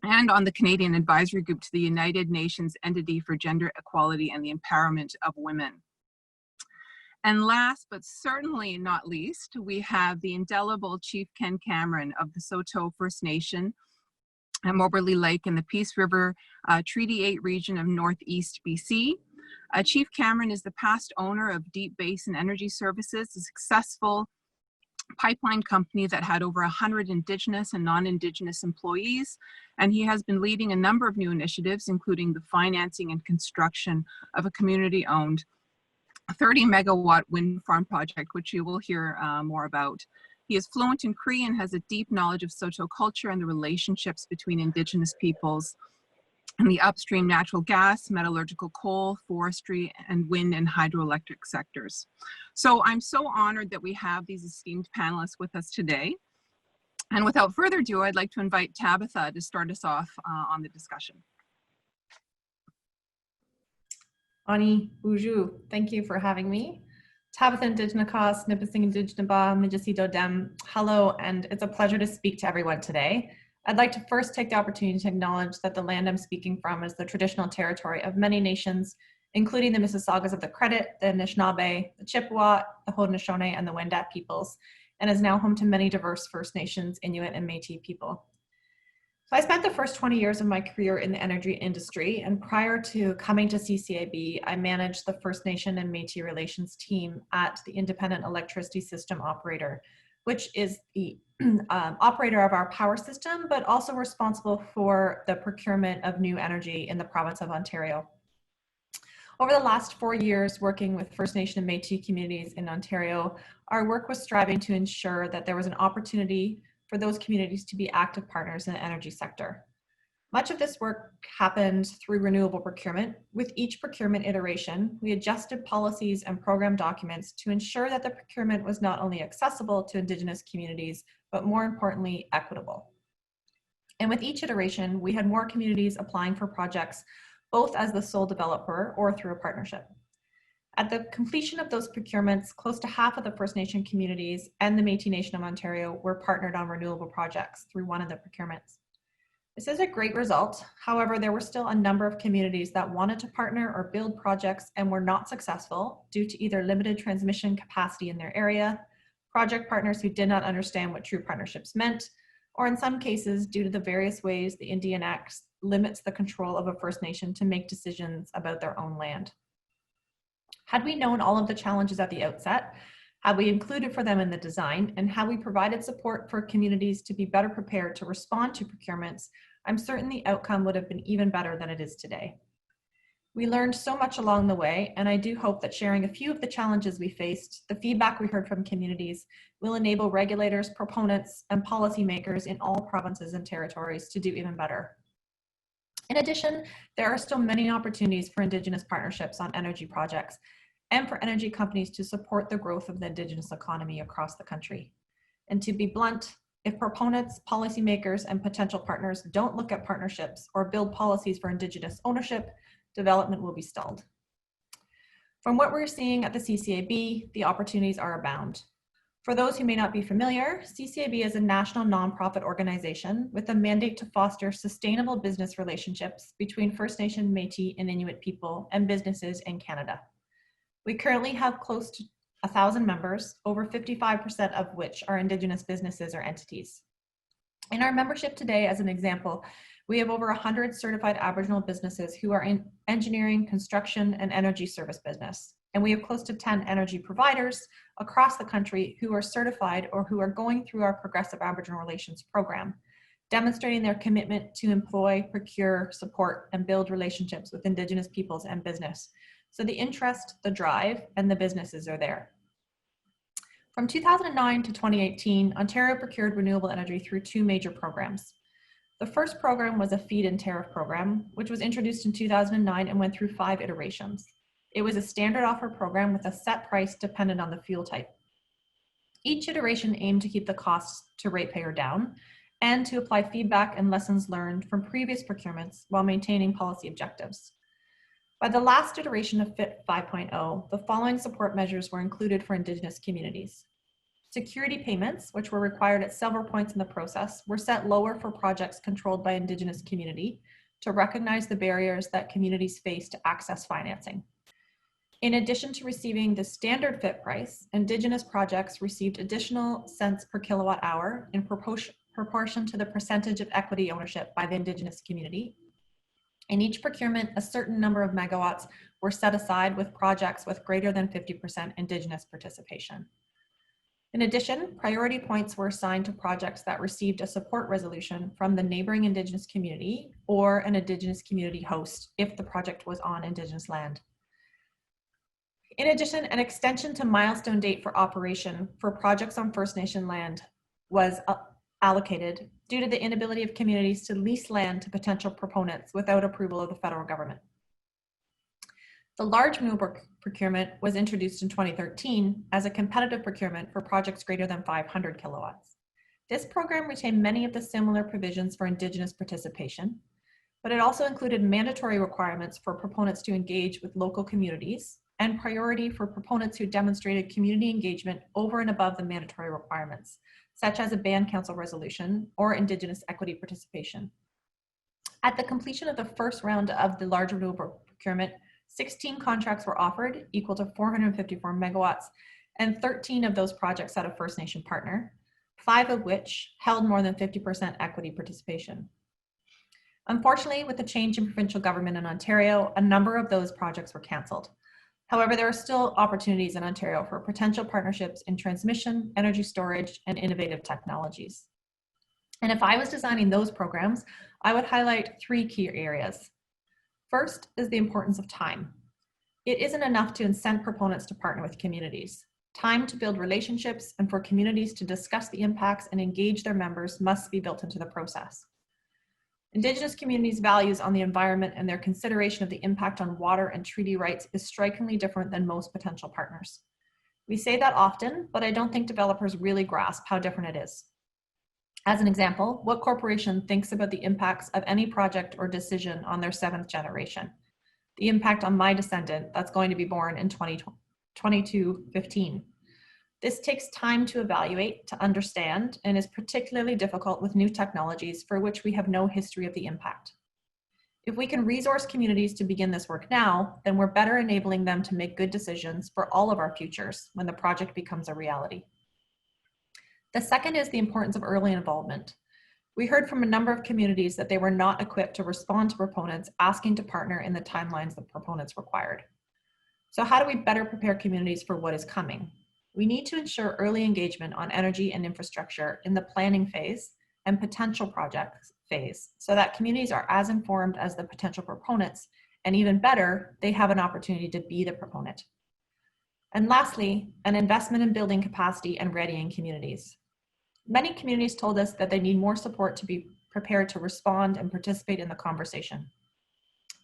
and on the Canadian Advisory Group to the United Nations Entity for Gender Equality and the Empowerment of Women. And last, but certainly not least, we have the indelible Chief Ken Cameron of the Saulteaux First Nation at Moberly Lake in the Peace River Treaty 8 region of Northeast BC. Chief Cameron is the past owner of Deep Basin Energy Services, a successful pipeline company that had over 100 Indigenous and non-Indigenous employees. And he has been leading a number of new initiatives, including the financing and construction of a community-owned 30 megawatt wind farm project, which you will hear more about. He is fluent in Cree and has a deep knowledge of Saulteaux culture and the relationships between Indigenous peoples and the upstream natural gas, metallurgical coal, forestry, and wind and hydroelectric sectors. So I'm so honored that we have these esteemed panelists with us today. And without further ado, I'd like to invite Tabitha to start us off on the discussion. Ani Buju, thank you for having me. Tabitha Indigenakas, Nipissing Indigenaba, McGeachie Dodem, hello, and it's a pleasure to speak to everyone today. I'd like to first take the opportunity to acknowledge that the land I'm speaking from is the traditional territory of many nations, including the Mississaugas of the Credit, the Anishinaabe, the Chippewa, the Haudenosaunee, and the Wendat peoples, and is now home to many diverse First Nations, Inuit, and Métis people. So I spent the first 20 years of my career in the energy industry, and prior to coming to CCAB, I managed the First Nation and Métis relations team at the Independent Electricity System Operator, which is the operator of our power system, but also responsible for the procurement of new energy in the province of Ontario. Over the last 4 years working with First Nation and Métis communities in Ontario, our work was striving to ensure that there was an opportunity for those communities to be active partners in the energy sector. Much of this work happened through renewable procurement. With each procurement iteration, we adjusted policies and program documents to ensure that the procurement was not only accessible to Indigenous communities, but more importantly, equitable. And with each iteration, we had more communities applying for projects, both as the sole developer or through a partnership. At the completion of those procurements, close to half of the First Nation communities and the Métis Nation of Ontario were partnered on renewable projects through one of the procurements. This is a great result. However, there were still a number of communities that wanted to partner or build projects and were not successful due to either limited transmission capacity in their area, project partners who did not understand what true partnerships meant, or in some cases, due to the various ways the Indian Act limits the control of a First Nation to make decisions about their own land. Had we known all of the challenges at the outset, had we included for them in the design, and had we provided support for communities to be better prepared to respond to procurements, I'm certain the outcome would have been even better than it is today. We learned so much along the way, and I do hope that sharing a few of the challenges we faced, the feedback we heard from communities, will enable regulators, proponents, and policymakers in all provinces and territories to do even better. In addition, there are still many opportunities for Indigenous partnerships on energy projects and for energy companies to support the growth of the Indigenous economy across the country. And to be blunt, if proponents, policymakers, and potential partners don't look at partnerships or build policies for Indigenous ownership, development will be stalled. From what we're seeing at the CCAB, the opportunities are abound. For those who may not be familiar, CCAB is a national nonprofit organization with a mandate to foster sustainable business relationships between First Nation, Métis, and Inuit people and businesses in Canada. We currently have close to 1,000 members, over 55% of which are Indigenous businesses or entities. In our membership today, as an example, we have over 100 certified Aboriginal businesses who are in engineering, construction, and energy service business. And we have close to 10 energy providers across the country who are certified or who are going through our Progressive Aboriginal Relations program, demonstrating their commitment to employ, procure, support, and build relationships with Indigenous peoples and business. So the interest, the drive, and the businesses are there. From 2009 to 2018, Ontario procured renewable energy through two major programs. The first program was a feed-in tariff program, which was introduced in 2009 and went through 5 iterations. It was a standard offer program with a set price dependent on the fuel type. Each iteration aimed to keep the costs to ratepayer down and to apply feedback and lessons learned from previous procurements while maintaining policy objectives. By the last iteration of FIT 5.0, the following support measures were included for Indigenous communities. Security payments, which were required at several points in the process, were set lower for projects controlled by Indigenous community to recognize the barriers that communities face to access financing. In addition to receiving the standard FIT price, Indigenous projects received additional cents per kilowatt hour in proportion to the percentage of equity ownership by the Indigenous community. In each procurement, a certain number of megawatts were set aside with projects with greater than 50% Indigenous participation. In addition, priority points were assigned to projects that received a support resolution from the neighboring Indigenous community or an Indigenous community host if the project was on Indigenous land. In addition, an extension to milestone date for operation for projects on First Nation land was allocated due to the inability of communities to lease land to potential proponents without approval of the federal government. The large renewable procurement was introduced in 2013 as a competitive procurement for projects greater than 500 kilowatts. This program retained many of the similar provisions for Indigenous participation, but it also included mandatory requirements for proponents to engage with local communities and priority for proponents who demonstrated community engagement over and above the mandatory requirements, such as a band council resolution or Indigenous equity participation. At the completion of the first round of the large renewable procurement, 16 contracts were offered, equal to 454 megawatts, and 13 of those projects had a First Nation partner, 5 of which held more than 50% equity participation. Unfortunately, with the change in provincial government in Ontario, a number of those projects were cancelled. However, there are still opportunities in Ontario for potential partnerships in transmission, energy storage, and innovative technologies. And if I was designing those programs, I would highlight 3 key areas. First is the importance of time. It isn't enough to incent proponents to partner with communities. Time to build relationships and for communities to discuss the impacts and engage their members must be built into the process. Indigenous communities' values on the environment and their consideration of the impact on water and treaty rights is strikingly different than most potential partners. We say that often, but I don't think developers really grasp how different it is. As an example, what corporation thinks about the impacts of any project or decision on their 7th generation? The impact on my descendant that's going to be born in 2215. This takes time to evaluate, to understand, and is particularly difficult with new technologies for which we have no history of the impact. If we can resource communities to begin this work now, then we're better enabling them to make good decisions for all of our futures when the project becomes a reality. The second is the importance of early involvement. We heard from a number of communities that they were not equipped to respond to proponents asking to partner in the timelines the proponents required. So how do we better prepare communities for what is coming? We need to ensure early engagement on energy and infrastructure in the planning phase and potential projects phase so that communities are as informed as the potential proponents, and even better, they have an opportunity to be the proponent. And lastly, an investment in building capacity and readying communities. Many communities told us that they need more support to be prepared to respond and participate in the conversation.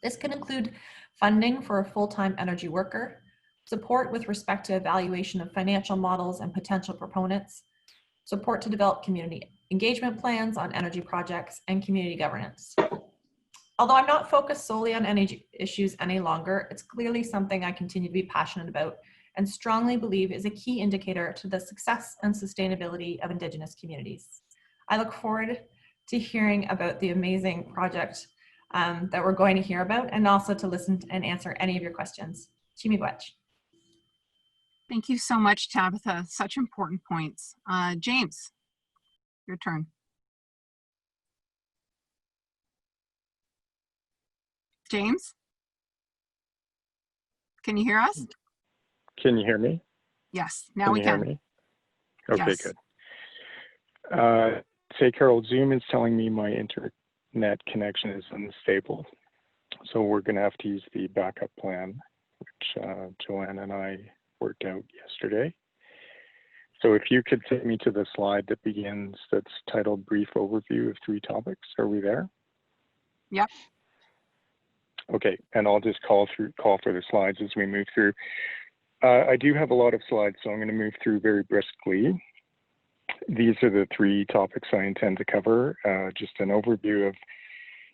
This can include funding for a full-time energy worker, support with respect to evaluation of financial models and potential proponents, support to develop community engagement plans on energy projects, and community governance. Although I'm not focused solely on energy issues any longer, it's clearly something I continue to be passionate about and strongly believe is a key indicator to the success and sustainability of Indigenous communities. I look forward to hearing about the amazing project that we're going to hear about, and also to listen and answer any of your questions. Chimigwech. Thank you so much, Tabitha. Such important points. James, your turn. James? Can you hear us? Can you hear me? Yes, now we can. Hear me? Okay, yes. Good. Say, Carol, Zoom is telling me my internet connection is unstable. So we're going to have to use the backup plan, which Joanne and I worked out yesterday. So if you could take me to the slide that begins, that's titled Brief Overview of 3 Topics. Are we there? Yep. Okay, and I'll just call for the slides as we move through. I do have a lot of slides, so I'm going to move through very briskly. These are the 3 topics I intend to cover. Just an overview of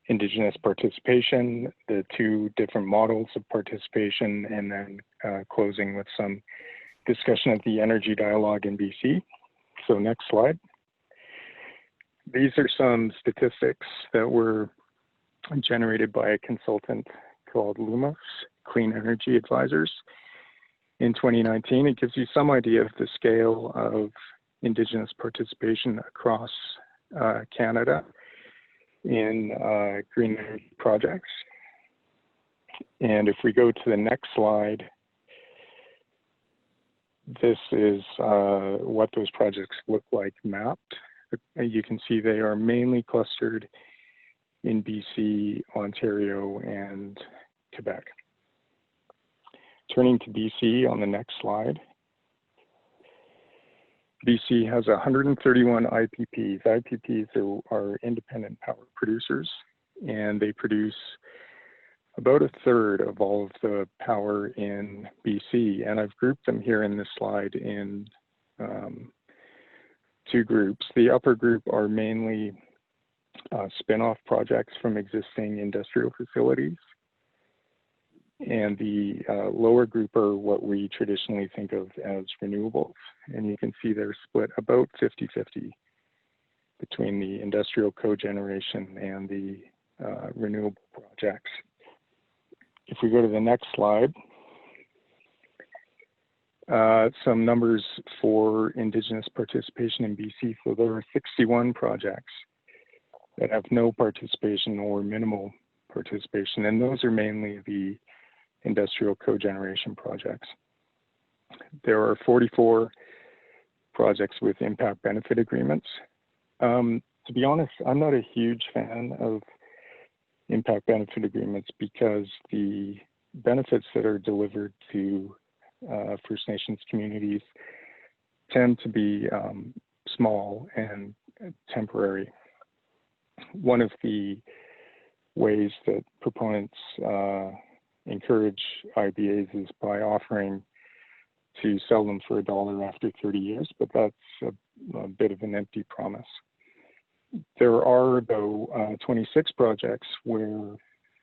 Indigenous participation, the 2 different models of participation, and then closing with some discussion of the energy dialogue in BC. So next slide. These are some statistics that were generated by a consultant called Lumos, Clean Energy Advisors. In 2019, it gives you some idea of the scale of Indigenous participation across Canada in green energy projects. And if we go to the next slide, this is what those projects look like mapped. You can see they are mainly clustered in BC, Ontario, and Quebec. Turning to BC on the next slide. BC has 131 IPPs. IPPs are independent power producers, and they produce about 1/3 of all of the power in BC. And I've grouped them here in this slide in 2 groups. The upper group are mainly spin-off projects from existing industrial facilities. And the lower group are what we traditionally think of as renewables. And you can see they're split about 50-50 between the industrial cogeneration and the renewable projects. If we go to the next slide, some numbers for Indigenous participation in BC. So there are 61 projects that have no participation or minimal participation, and those are mainly the industrial cogeneration projects. There are 44 projects with impact benefit agreements. To be honest, I'm not a huge fan of impact benefit agreements because the benefits that are delivered to First Nations communities tend to be small and temporary. One of the ways that proponents encourage IBAs is by offering to sell them for $1 after 30 years, but that's a bit of an empty promise. There are, though, 26 projects where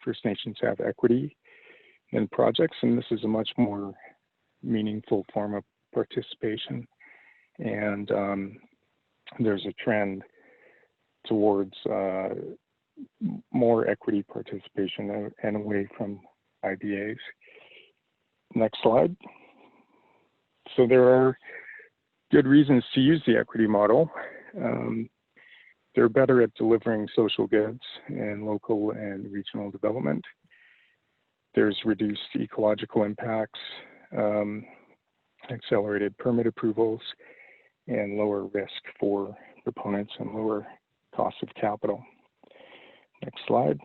First Nations have equity in projects, and this is a much more meaningful form of participation. And there's a trend towards more equity participation and away from IBAs. Next slide. So there are good reasons to use the equity model. They're better at delivering social goods and local and regional development. There's reduced ecological impacts, accelerated permit approvals, and lower risk for proponents and lower cost of capital. Next slide.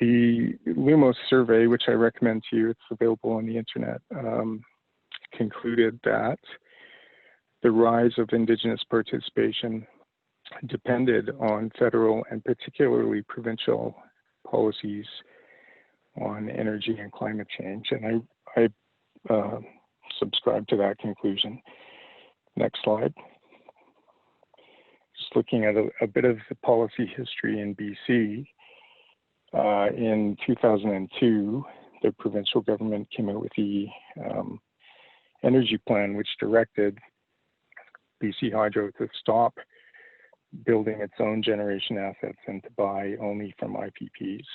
The Lumos survey, which I recommend to you, it's available on the internet, concluded that the rise of Indigenous participation depended on federal and particularly provincial policies on energy and climate change. And I subscribe to that conclusion. Next slide. Just looking at a bit of the policy history in BC. In 2002, the provincial government came out with the energy plan, which directed BC Hydro to stop building its own generation assets and to buy only from IPPs.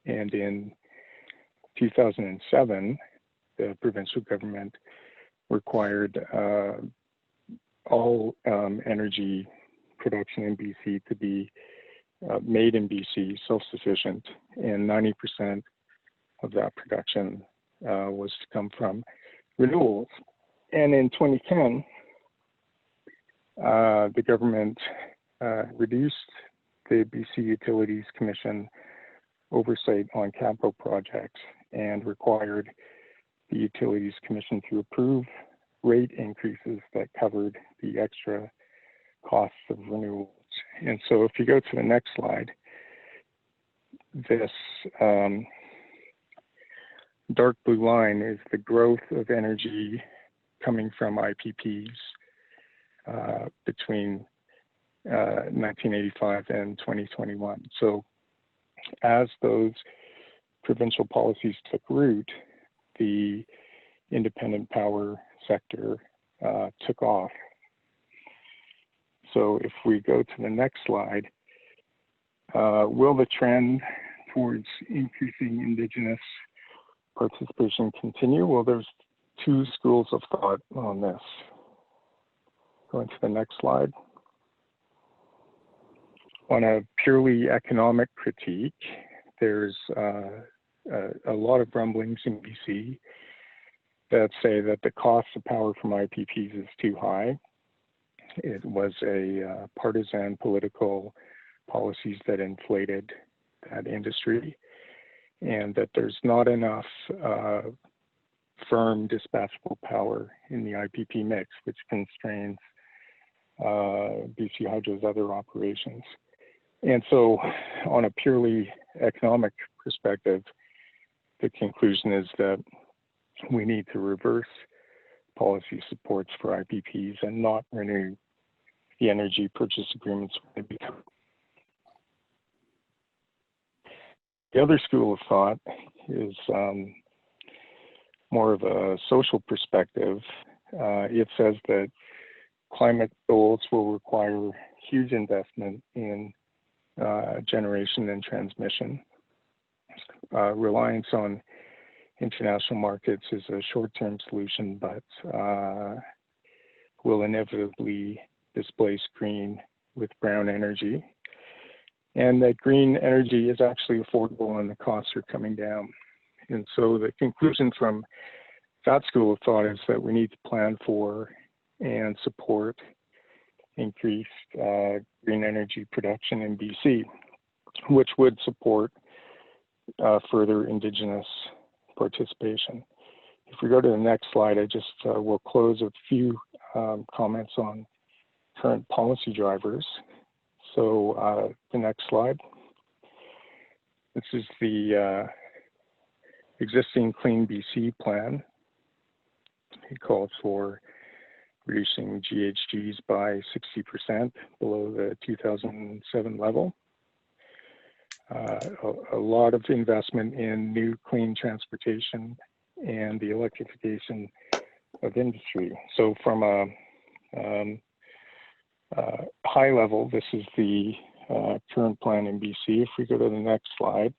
And in 2007, the provincial government required all energy production in BC to be made in BC, self-sufficient, and 90% of that production was to come from renewables. And in 2010, the government reduced the BC Utilities Commission oversight on capital projects and required the Utilities Commission to approve rate increases that covered the extra costs of renewables. And so if you go to the next slide, this dark blue line is the growth of energy coming from IPPs between 1985 and 2021. So as those provincial policies took root, the independent power sector took off. So if we go to the next slide, will the trend towards increasing Indigenous participation continue? Well, there's two schools of thought on this. Going to the next slide. On a purely economic critique, there's a lot of rumblings in BC that say that the cost of power from IPPs is too high. It was a partisan political policies that inflated that industry, and that there's not enough firm dispatchable power in the IPP mix, which constrains BC Hydro's other operations. And so on a purely economic perspective, the conclusion is that we need to reverse policy supports for IPPs and not renew the energy purchase agreements when they become. The other school of thought is more of a social perspective. It says that climate goals will require huge investment in generation and transmission. Reliance on international markets is a short-term solution, but will inevitably displace green with brown energy. And that green energy is actually affordable and the costs are coming down. And so the conclusion from that school of thought is that we need to plan for and support increased green energy production in BC, which would support further Indigenous participation. If we go to the next slide, I just will close a few comments on current policy drivers. So the next slide. This is the existing Clean BC plan. It calls for reducing GHGs by 60% below the 2007 level. A lot of investment in new clean transportation and the electrification of industry. So from a high level, this is the current plan in BC. If we go to the next slide,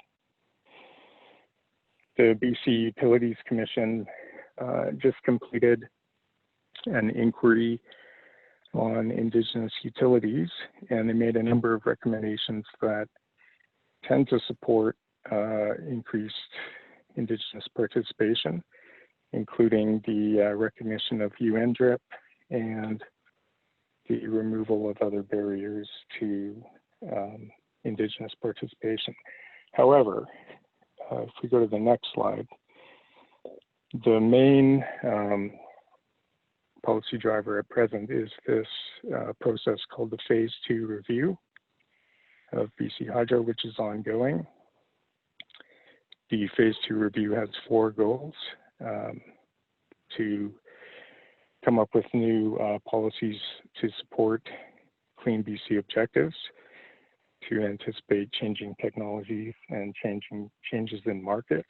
the BC Utilities Commission just completed an inquiry on Indigenous utilities, and they made a number of recommendations that tend to support increased Indigenous participation, including the recognition of UN DRIP and the removal of other barriers to Indigenous participation. However, if we go to the next slide, the main policy driver at present is this process called the Phase 2 review of BC Hydro, which is ongoing. The Phase 2 review has 4 goals: to come up with new policies to support Clean BC objectives, to anticipate changing technologies and changes in markets,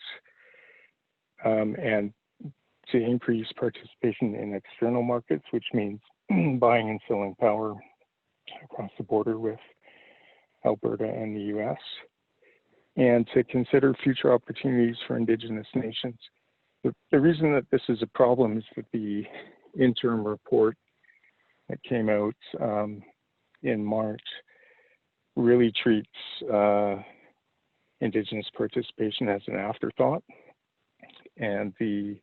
and to increase participation in external markets, which means buying and selling power across the border with Alberta and the US, and to consider future opportunities for Indigenous nations. The reason that this is a problem is that the interim report that came out in March really treats Indigenous participation as an afterthought, and the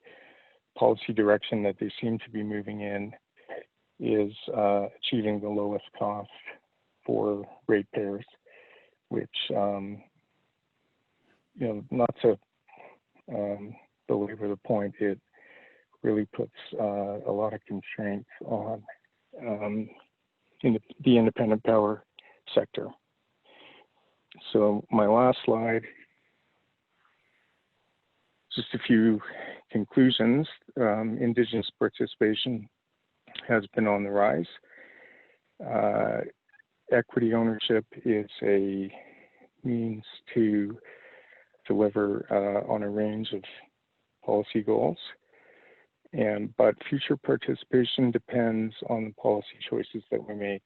policy direction that they seem to be moving in is achieving the lowest cost for ratepayers, which, you know, not to belabor the point, it really puts a lot of constraints on the independent power sector. So my last slide, just a few conclusions. Indigenous participation has been on the rise. Equity ownership is a means to deliver on a range of policy goals, but future participation depends on the policy choices that we make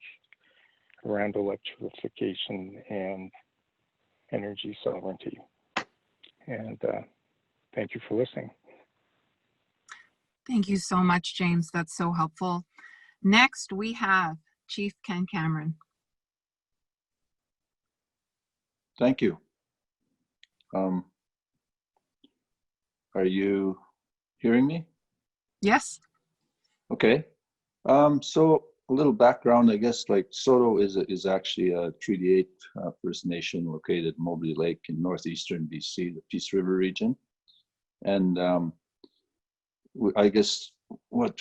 around electrification and energy sovereignty. And thank you for listening. Thank you so much, James. That's so helpful. Next, we have Chief Ken Cameron. Thank you. Are you hearing me? Yes. Okay. So a little background, I guess, like Soto is actually a Treaty 8 First Nation located at Mobley Lake in northeastern BC, the Peace River region. And I guess what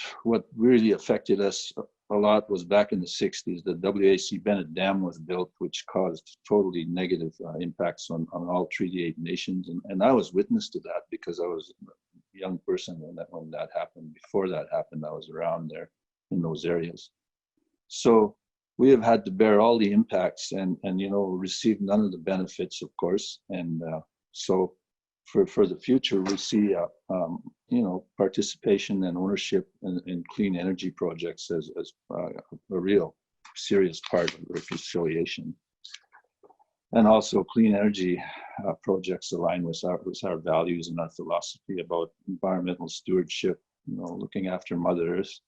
really affected us a lot was back in the 60s, the WAC Bennett Dam was built, which caused totally negative impacts on all Treaty 8 nations. And I was witness to that because I was a young person when that happened. Before that happened, I was around there in those areas. So we have had to bear all the impacts and you know, receive none of the benefits, of course. And so for the future, we see you know, participation and ownership in clean energy projects as a real serious part of reconciliation. And also clean energy projects align with our values and our philosophy about environmental stewardship, you know, looking after Mother Earth.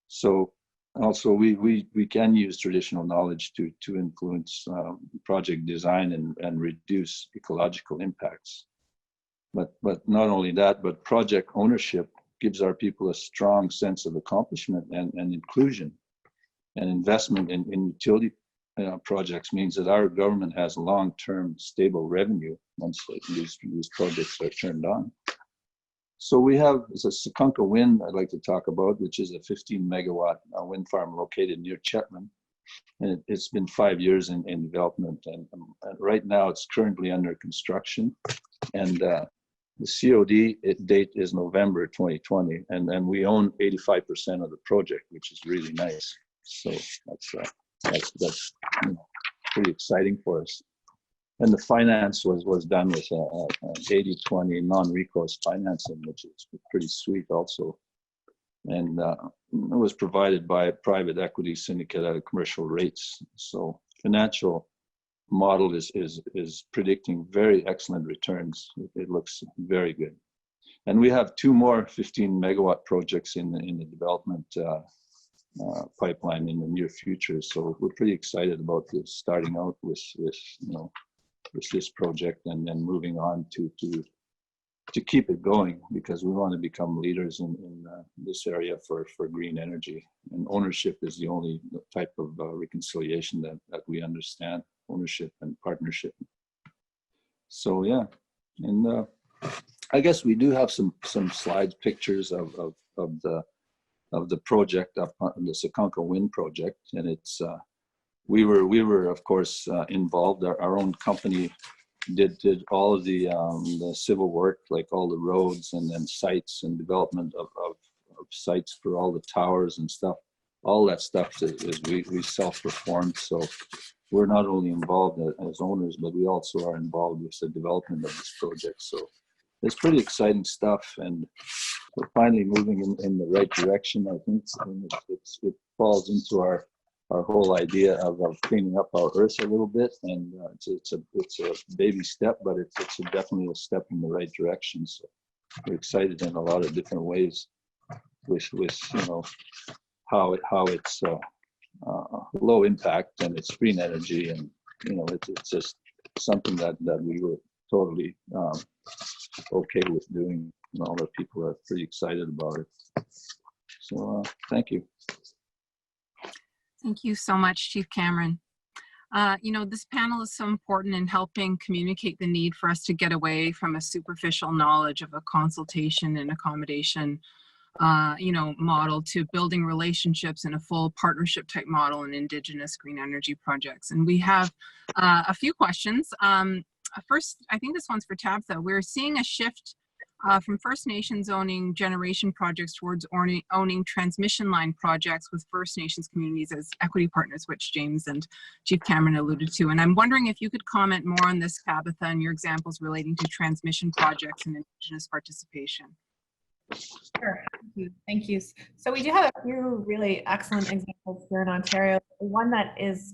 So also we can use traditional knowledge to influence project design and reduce ecological impacts. But not only that, but project ownership gives our people a strong sense of accomplishment and inclusion, and investment in utility projects means that our government has long-term stable revenue once these projects are turned on. So we have a Sekunka Wind I'd like to talk about, which is a 15 megawatt wind farm located near Chetland. And it's been 5 years in development, and right now it's currently under construction. And the COD date is November 2020, and we own 85% of the project, which is really nice. So that's pretty exciting for us. And the finance was done with an 80-20 non-recourse financing, which is pretty sweet also. And it was provided by a private equity syndicate at commercial rates. So financial model is predicting very excellent returns. It looks very good. And we have 2 more 15 megawatt projects in the development pipeline in the near future. So we're pretty excited about this, starting out with this project and then moving on to keep it going, because we want to become leaders in this area for green energy. And ownership is the only type of reconciliation that we understand, ownership and partnership. So yeah, and I guess we do have some slides, pictures of the project, of the Sekunka Wind project, and it's we were of course involved. Our own company did all of the civil work, like all the roads and then sites and development of sites for all the towers and stuff. All that stuff is we self-performed. So we're not only involved as owners, but we also are involved with the development of this project. So it's pretty exciting stuff, and we're finally moving in the right direction. I think it falls into our whole idea of cleaning up our earth a little bit, and it's a baby step, but it's definitely a step in the right direction. So we're excited in a lot of different ways with how it's low impact and it's green energy, and it's just something that we were totally okay with doing, and all the people are pretty excited about it. So thank you. Thank you so much, Chief Cameron. This panel is so important in helping communicate the need for us to get away from a superficial knowledge of a consultation and accommodation, model, to building relationships in a full partnership type model in Indigenous green energy projects. And we have a few questions. First, I think this one's for Tabitha. We're seeing a shift from First Nations owning generation projects towards owning transmission line projects with First Nations communities as equity partners, which James and Chief Cameron alluded to. And I'm wondering if you could comment more on this, Tabitha, and your examples relating to transmission projects and Indigenous participation. Sure, thank you. So we do have a few really excellent examples here in Ontario. One that is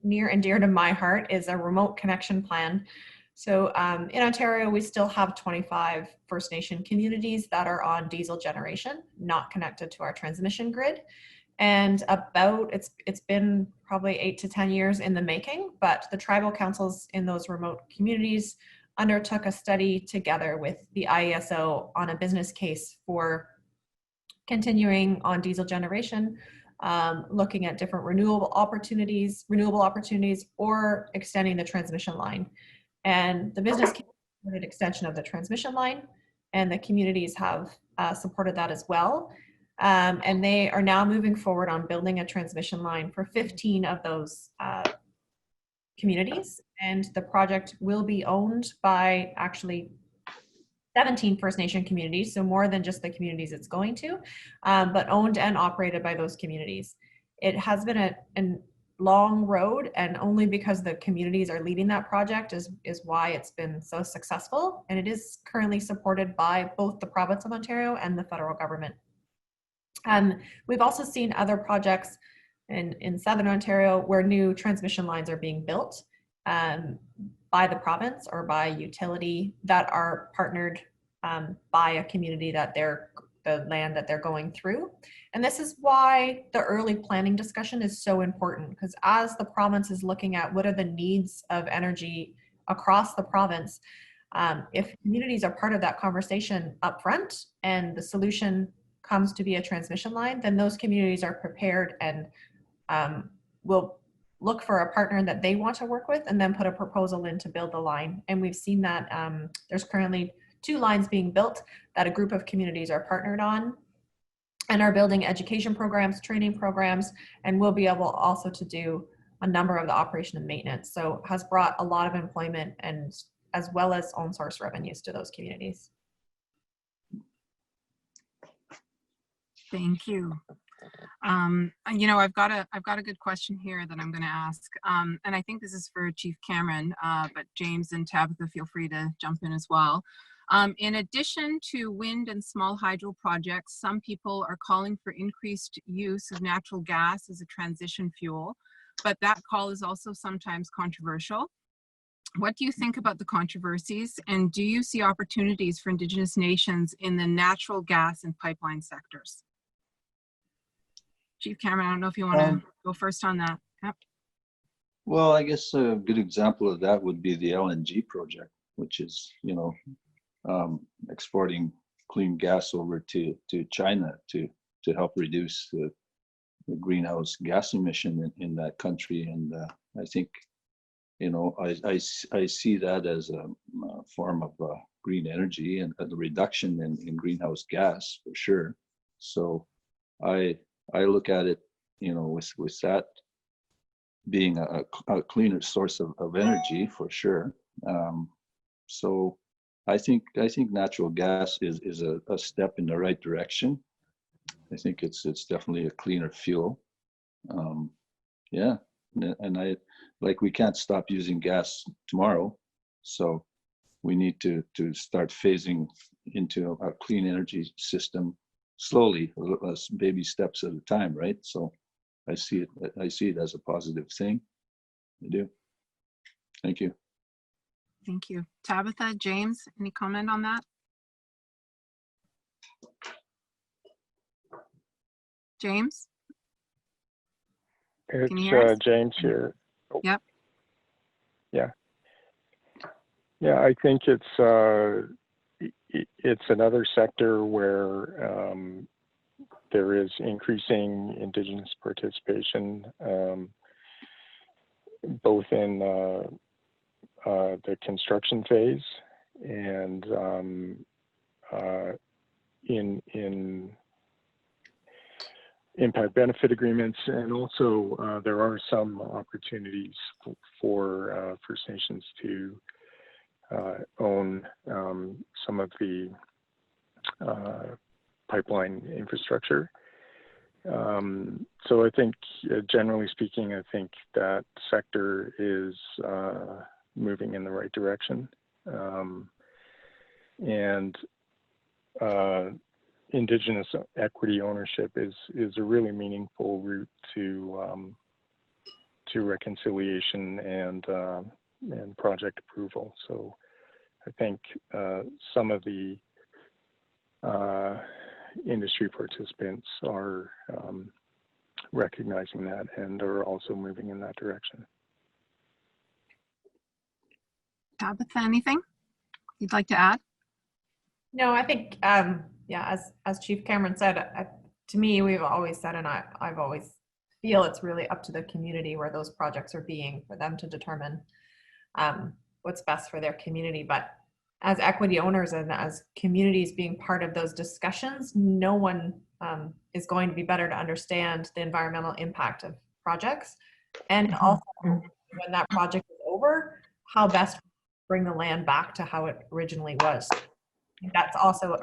near and dear to my heart is a remote connection plan. So in Ontario, we still have 25 First Nation communities that are on diesel generation, not connected to our transmission grid. And it's been probably 8 to 10 years in the making, but the tribal councils in those remote communities undertook a study together with the IESO on a business case for continuing on diesel generation, looking at different renewable opportunities, or extending the transmission line. And the business case supported extension of the transmission line, and the communities have supported that as well. And they are now moving forward on building a transmission line for 15 of those communities. And the project will be owned by actually 17 First Nation communities, so more than just the communities it's going to, but owned and operated by those communities. It has been a long road, and only because the communities are leading that project is why it's been so successful. And it is currently supported by both the province of Ontario and the federal government. We've also seen other projects in Southern Ontario where new transmission lines are being built by the province or by utility that are partnered by a community that the land that they're going through. And this is why the early planning discussion is so important, because as the province is looking at what are the needs of energy across the province, if communities are part of that conversation up front and the solution comes to be a transmission line, then those communities are prepared and will look for a partner that they want to work with and then put a proposal in to build the line. And we've seen that there's currently 2 lines being built that a group of communities are partnered on and are building education programs, training programs, and will be able also to do a number of the operation and maintenance. So has brought a lot of employment and as well as own source revenues to those communities. Thank you. You know, I've got a good question here that I'm going to ask, and I think this is for Chief Cameron, but James and Tabitha, feel free to jump in as well. In addition to wind and small hydro projects, some people are calling for increased use of natural gas as a transition fuel, but that call is also sometimes controversial. What do you think about the controversies, and do you see opportunities for Indigenous nations in the natural gas and pipeline sectors? Chief Cameron, I don't know if you want to go first on that. Yep. Well, I guess a good example of that would be the LNG project, which is, you know, exporting clean gas over to China to help reduce the greenhouse gas emission in that country. And I think, you know, I see that as a form of green energy and a reduction in greenhouse gas for sure. So I look at it, you know, with that being a cleaner source of energy for sure. So I think natural gas is a step in the right direction. I think it's definitely a cleaner fuel. Yeah, and we can't stop using gas tomorrow, so we need to start phasing into a clean energy system slowly, baby steps at a time, right? So I see it as a positive thing. I do. Thank you. Thank you. Tabitha, James, any comment on that? James? It's James here. Oh. Yep. Yeah. Yeah, I think it's another sector where there is increasing Indigenous participation, both in the construction phase and in impact benefit agreements, and also there are some opportunities for First Nations to own some of the pipeline infrastructure. So I think, generally speaking, I think that sector is moving in the right direction. And Indigenous equity ownership is a really meaningful route to reconciliation and project approval. So I think some of the industry participants are recognizing that and are also moving in that direction. Tabitha, anything you'd like to add? No, I think, yeah, as Chief Cameron said, to me, we've always said, and I've always feel it's really up to the community where those projects are being, for them to determine what's best for their community. But as equity owners and as communities being part of those discussions, no one is going to be better to understand the environmental impact of projects. And also, when that project is over, how best to bring the land back to how it originally was. That's also,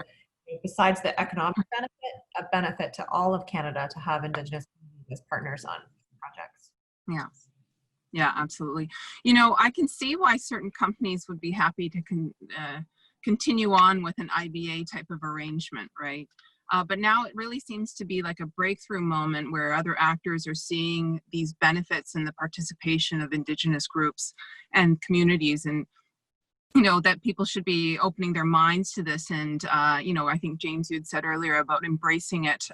besides the economic benefit, a benefit to all of Canada to have Indigenous communities as partners on projects. Yeah. Yeah, absolutely. You know, I can see why certain companies would be happy to continue on with an IBA type of arrangement, right? But now it really seems to be like a breakthrough moment where other actors are seeing these benefits in the participation of Indigenous groups and communities, and you know, that people should be opening their minds to this. And you know, I think James, you'd said earlier about embracing it.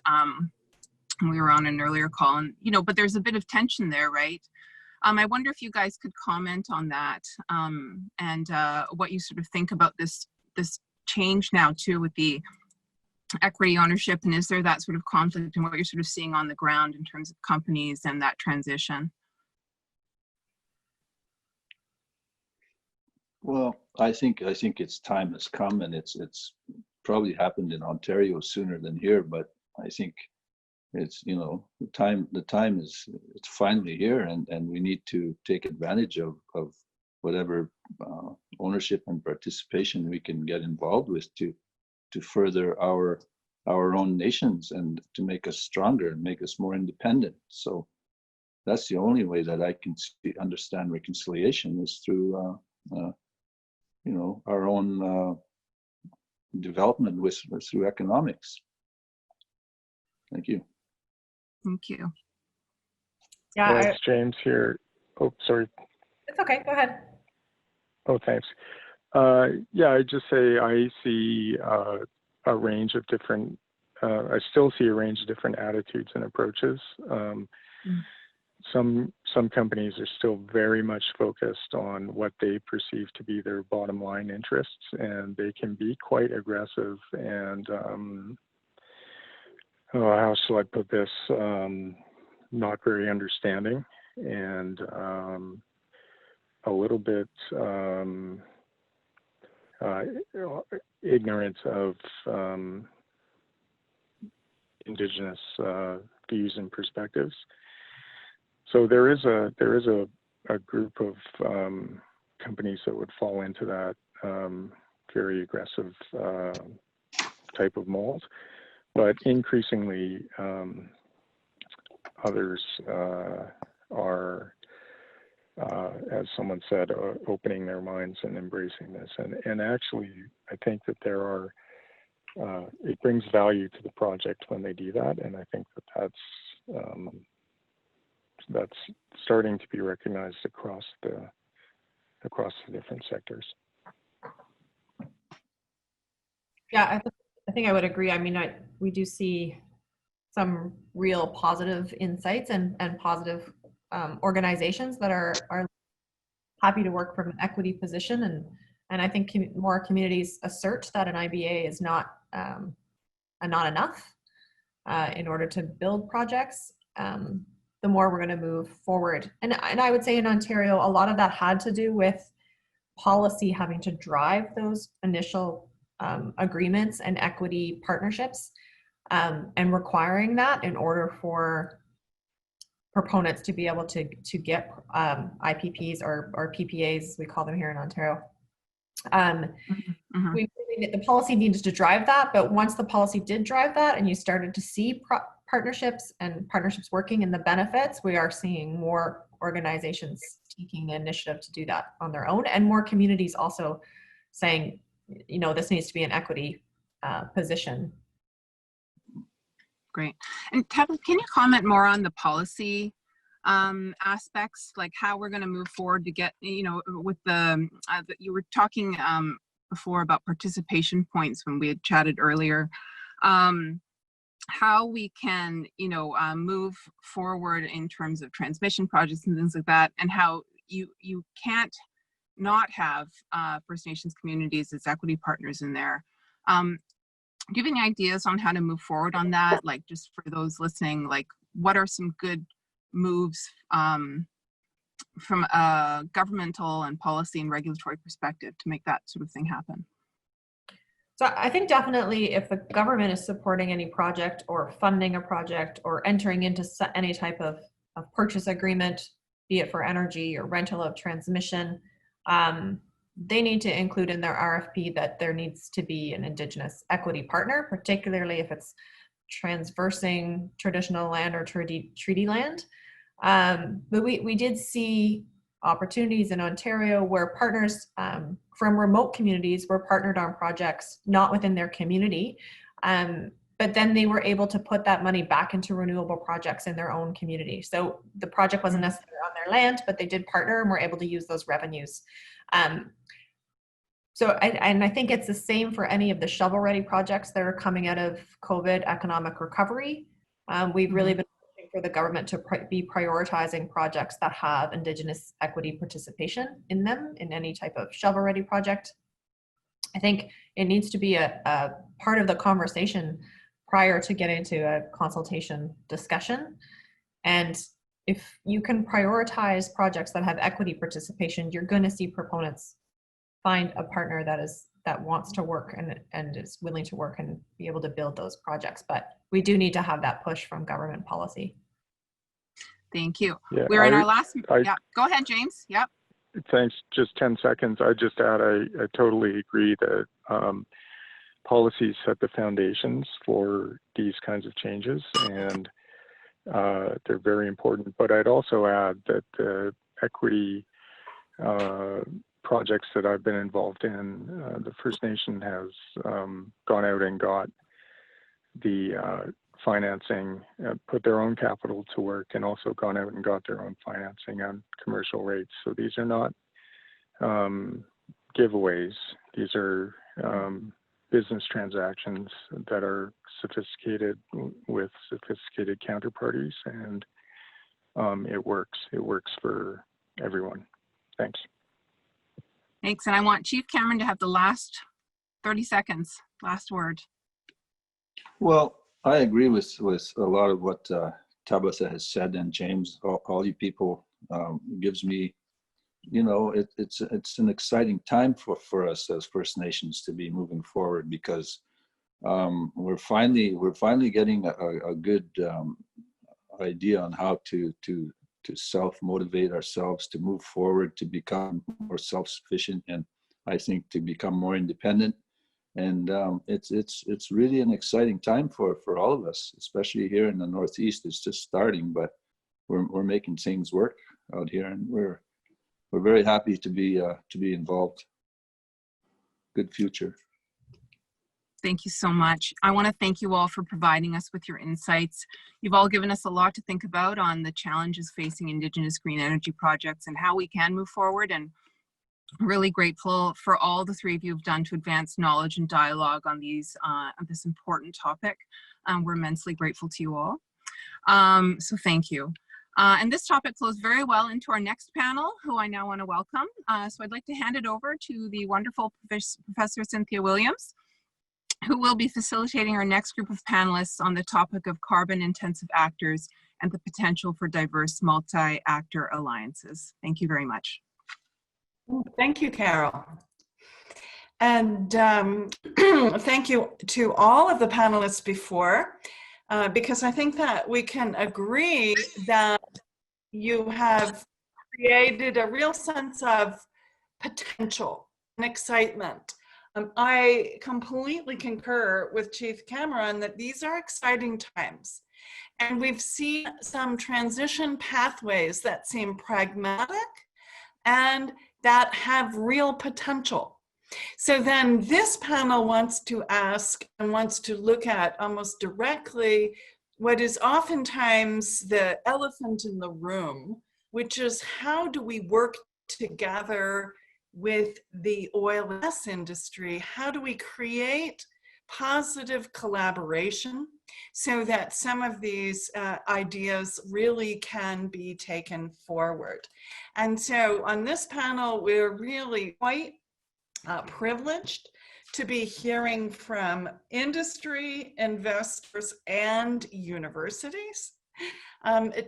We were on an earlier call, and you know, but there's a bit of tension there, right? I wonder if you guys could comment on that, and what you sort of think about this change now too with the equity ownership, and is there that sort of conflict in what you're sort of seeing on the ground in terms of companies and that transition? Well, I think its time has come, and it's probably happened in Ontario sooner than here, but I think it's, you know, the time is, it's finally here, and we need to take advantage of whatever ownership and participation we can get involved with to further our own nations and to make us stronger and make us more independent. So that's the only way that I can understand reconciliation, is through you know, our own development through economics. Thank you. Thank you. Yeah, Well, it's James here. Oh, sorry. it's okay. Go ahead. Oh, thanks. Yeah, I just say I see a range of different, I still see a range of different attitudes and approaches. Some companies are still very much focused on what they perceive to be their bottom line interests, and they can be quite aggressive and, how shall I put this, not very understanding and a little bit ignorant of Indigenous views and perspectives. So there is a group of companies that would fall into that very aggressive type of mold, but increasingly others are, as someone said, opening their minds and embracing this. And actually, I think that there are, it brings value to the project when they do that, and I think that that's starting to be recognized across the different sectors. Yeah, I think I would agree. I mean, we do see some real positive insights and positive organizations that are happy to work from an equity position, and I think more communities assert that an IBA is not enough in order to build projects. The more we're going to move forward, and I would say in Ontario, a lot of that had to do with policy having to drive those initial agreements and equity partnerships, and requiring that in order for proponents to be able to get IPPs or PPAs, we call them here in Ontario. The policy needs to drive that, but once the policy did drive that and you started to see partnerships working in the benefits, we are seeing more organizations taking the initiative to do that on their own, and more communities also saying, you know, this needs to be an equity position. Great. And Kevin, can you comment more on the policy aspects, like how we're going to move forward to get, you know, with the, you were talking before about participation points when we had chatted earlier, how we can, you know, move forward in terms of transmission projects and things like that, and how you can't not have First Nations communities as equity partners in there. Do you have any ideas on how to move forward on that? Like, just for those listening, like what are some good moves from a governmental and policy and regulatory perspective to make that sort of thing happen? So I think definitely if the government is supporting any project or funding a project or entering into any type of purchase agreement, be it for energy or rental of transmission, they need to include in their RFP that there needs to be an Indigenous equity partner, particularly if it's transversing traditional land or treaty land. But we did see opportunities in Ontario where partners from remote communities were partnered on projects not within their community, but then they were able to put that money back into renewable projects in their own community. So the project wasn't necessarily on their land, but they did partner and were able to use those revenues. I think it's the same for any of the shovel-ready projects that are coming out of COVID economic recovery. We've really been looking for the government to be prioritizing projects that have Indigenous equity participation in them in any type of shovel-ready project. I think it needs to be a part of the conversation prior to getting to a consultation discussion. And if you can prioritize projects that have equity participation, you're going to see proponents find a partner that wants to work and is willing to work and be able to build those projects. But we do need to have that push from government policy. Thank you. Yeah, We're in our last, yeah, go ahead, James. Yep. Thanks. Just 10 seconds. I just add, I totally agree that policies set the foundations for these kinds of changes, and they're very important. But I'd also add that the equity projects that I've been involved in, the First Nation has gone out and got the financing, put their own capital to work, and also gone out and got their own financing on commercial rates. So these are not giveaways. These are business transactions that are sophisticated with sophisticated counterparties, and it works. It works for everyone. Thanks. Thanks. And I want Chief Cameron to have the last 30 seconds, last word. Well, I agree with a lot of what Tabitha has said, and James, all you people, gives me, you know, it's an exciting time for us as First Nations to be moving forward, because we're finally getting a good idea on how to self-motivate ourselves to move forward, to become more self-sufficient, and I think to become more independent. And it's really an exciting time for all of us, especially here in the Northeast. It's just starting, but we're making things work out here, and we're very happy to be involved. Good future. Thank you so much. I want to thank you all for providing us with your insights. You've all given us a lot to think about on the challenges facing Indigenous green energy projects and how we can move forward. And really grateful for all the three of you have done to advance knowledge and dialogue on these this important topic. We're immensely grateful to you all. So thank you. And this topic flows very well into our next panel, who I now want to welcome. So I'd like to hand it over to the wonderful Professor Cynthia Williams, who will be facilitating our next group of panelists on the topic of carbon-intensive actors and the potential for diverse multi-actor alliances. Thank you very much. Thank you, Carol. And thank you to all of the panelists before, because I think that we can agree that you have created a real sense of potential and excitement. I completely concur with Chief Cameron that these are exciting times. And we've seen some transition pathways that seem pragmatic and that have real potential. So then this panel wants to ask and wants to look at almost directly what is oftentimes the elephant in the room, which is how do we work together with the oil and gas industry? How do we create positive collaboration so that some of these ideas really can be taken forward? And so on this panel, we're really quite privileged to be hearing from industry, investors, and universities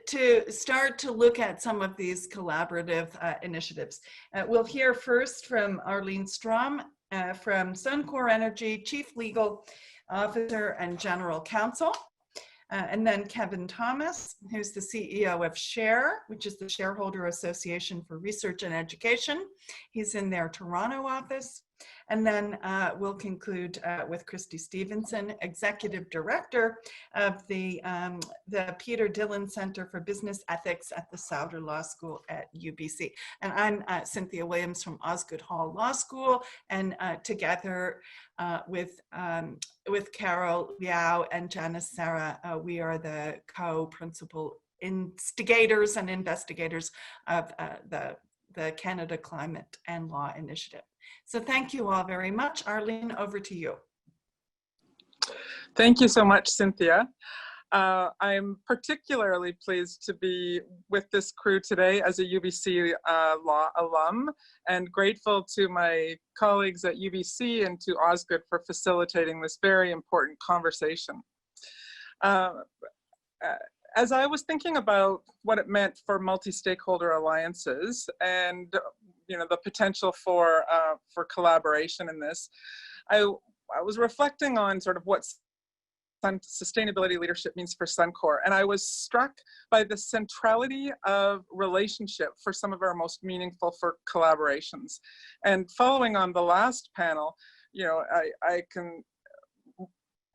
to start to look at some of these collaborative initiatives. We'll hear first from Arlene Strom from Suncor Energy, Chief Legal Officer and General Counsel. And then Kevin Thomas, who's the CEO of SHARE, which is the Shareholder Association for Research and Education. He's in their Toronto office. And then we'll conclude with Christy Stevenson, Executive Director of the Peter Dillon Center for Business Ethics at the Sauder Law School at UBC. And I'm Cynthia Williams from Osgoode Hall Law School, and together with Carol Liao and Janis Sarra, we are the co-principal instigators and investigators of the Canada Climate and Law Initiative. So thank you all very much. Arlene, over to you. Thank you so much, Cynthia. I'm particularly pleased to be with this crew today as a UBC law alum, and grateful to my colleagues at UBC and to Osgoode for facilitating this very important conversation. As I was thinking about what it meant for multi-stakeholder alliances and the potential for collaboration in this. I was reflecting on sort of what sustainability leadership means for Suncor, and I was struck by the centrality of relationship for some of our most meaningful for collaborations. And following on the last panel,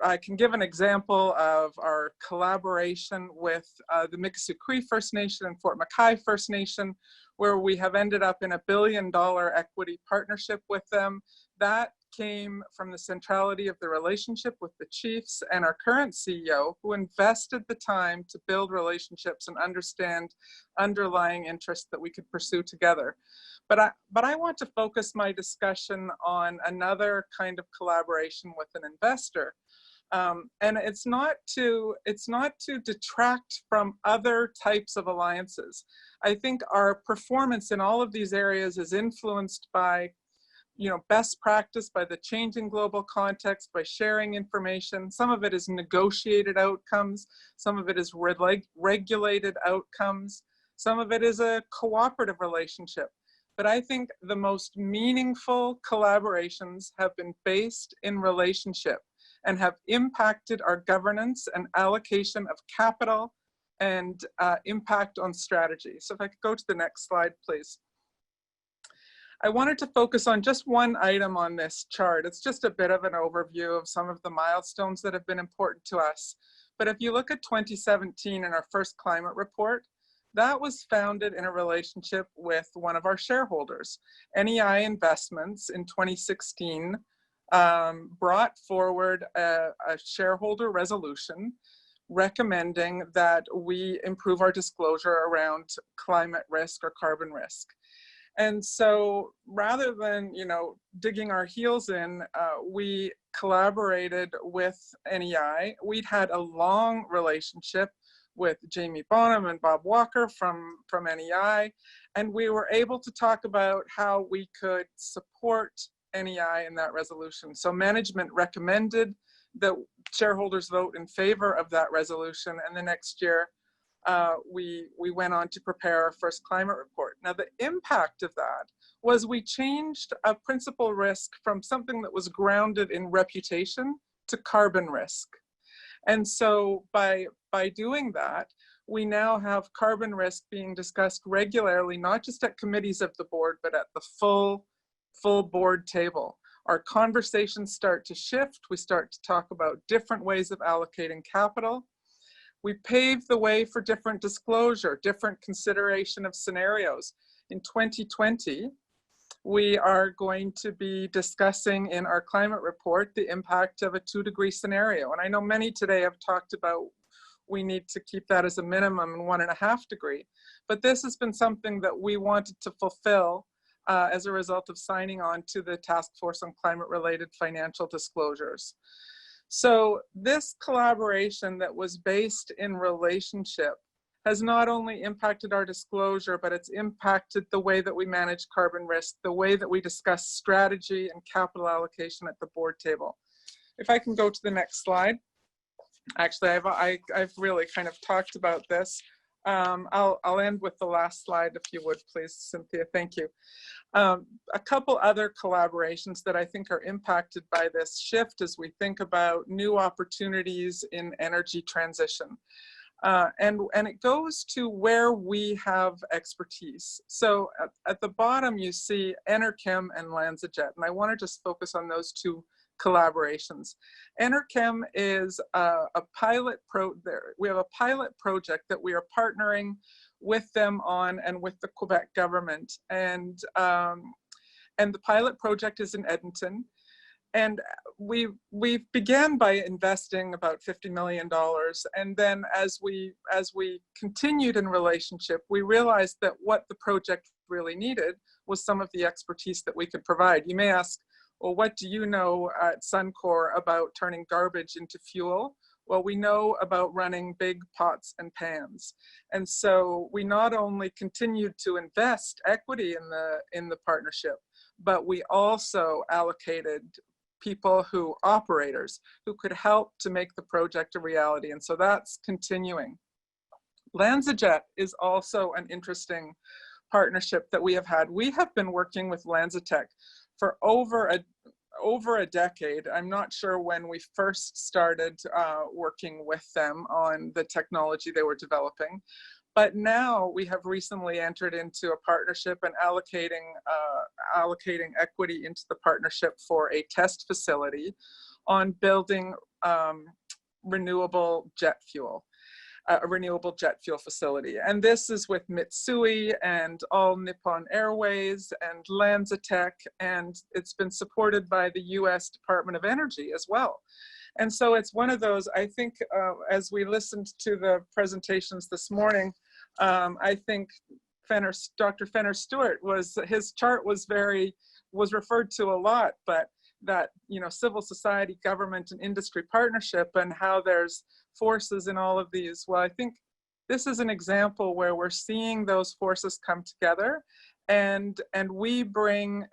I can give an example of our collaboration with the Mikisew Cree First Nation and Fort McKay First Nation, where we have ended up in $1 billion equity partnership with them. That came from the centrality of the relationship with the chiefs and our current CEO, who invested the time to build relationships and understand underlying interests that we could pursue together. But I want to focus my discussion on another kind of collaboration with an investor. And it's not to detract from other types of alliances. I think our performance in all of these areas is influenced by best practice, by the changing global context, by sharing information. Some of it is negotiated outcomes. Some of it is regulated outcomes. Some of it is a cooperative relationship. But I think the most meaningful collaborations have been based in relationship and have impacted our governance and allocation of capital and impact on strategy. So if I could go to the next slide, please. I wanted to focus on just one item on this chart. It's just a bit of an overview of some of the milestones that have been important to us. But if you look at 2017 in our first climate report, that was founded in a relationship with one of our shareholders. NEI Investments in 2016 brought forward a shareholder resolution recommending that we improve our disclosure around climate risk or carbon risk. And so rather than, digging our heels in, we collaborated with NEI. We'd had a long relationship with Jamie Bonham and Bob Walker from NEI, and we were able to talk about how we could support NEI in that resolution. So management recommended that shareholders vote in favor of that resolution, and the next year we went on to prepare our first climate report. Now the impact of that was we changed a principal risk from something that was grounded in reputation to carbon risk. And so by doing that, we now have carbon risk being discussed regularly, not just at committees of the board, but at the full board table. Our conversations start to shift. We start to talk about different ways of allocating capital. We pave the way for different disclosure, different consideration of scenarios. In 2020, we are going to be discussing in our climate report the impact of a 2-degree scenario. And I know many today have talked about we need to keep that as a minimum and 1.5 degree. But this has been something that we wanted to fulfill as a result of signing on to the Task Force on Climate-Related Financial Disclosures. So this collaboration that was based in relationship has not only impacted our disclosure, but it's impacted the way that we manage carbon risk, the way that we discuss strategy and capital allocation at the board table. If I can go to the next slide. Actually, I've really kind of talked about this. I'll end with the last slide, if you would, please, Cynthia. Thank you. A couple other collaborations that I think are impacted by this shift as we think about new opportunities in energy transition. And it goes to where we have expertise. So at the bottom, you see Enerchem and LanzaJet, and I want to just focus on those two collaborations. Enerchem is a pilot we have a pilot project that we are partnering with them on and with the Quebec government. And the pilot project is in Edmonton. And we began by investing about $50 million. And then as we continued in relationship, we realized that what the project really needed was some of the expertise that we could provide. You may ask, well, what do you know at Suncor about turning garbage into fuel? Well, we know about running big pots and pans. And so we not only continued to invest equity in the partnership, but we also allocated operators who could help to make the project a reality. And so that's continuing. LanzaJet is also an interesting partnership that we have had. We have been working with Lanzatech for over a decade. I'm not sure when we first started working with them on the technology they were developing, but now we have recently entered into a partnership and allocating equity into the partnership for a test facility on building renewable jet fuel. A renewable jet fuel facility. And this is with Mitsui and All Nippon Airways and Lanzatech, and it's been supported by the US Department of Energy as well. And so it's one of those, I think, as we listened to the presentations this morning, I think Dr. Fenner-Stewart his chart was referred to a lot, but that, civil society, government, and industry partnership, and how there's forces in all of these. Well, I think this is an example where we're seeing those forces come together, and we bring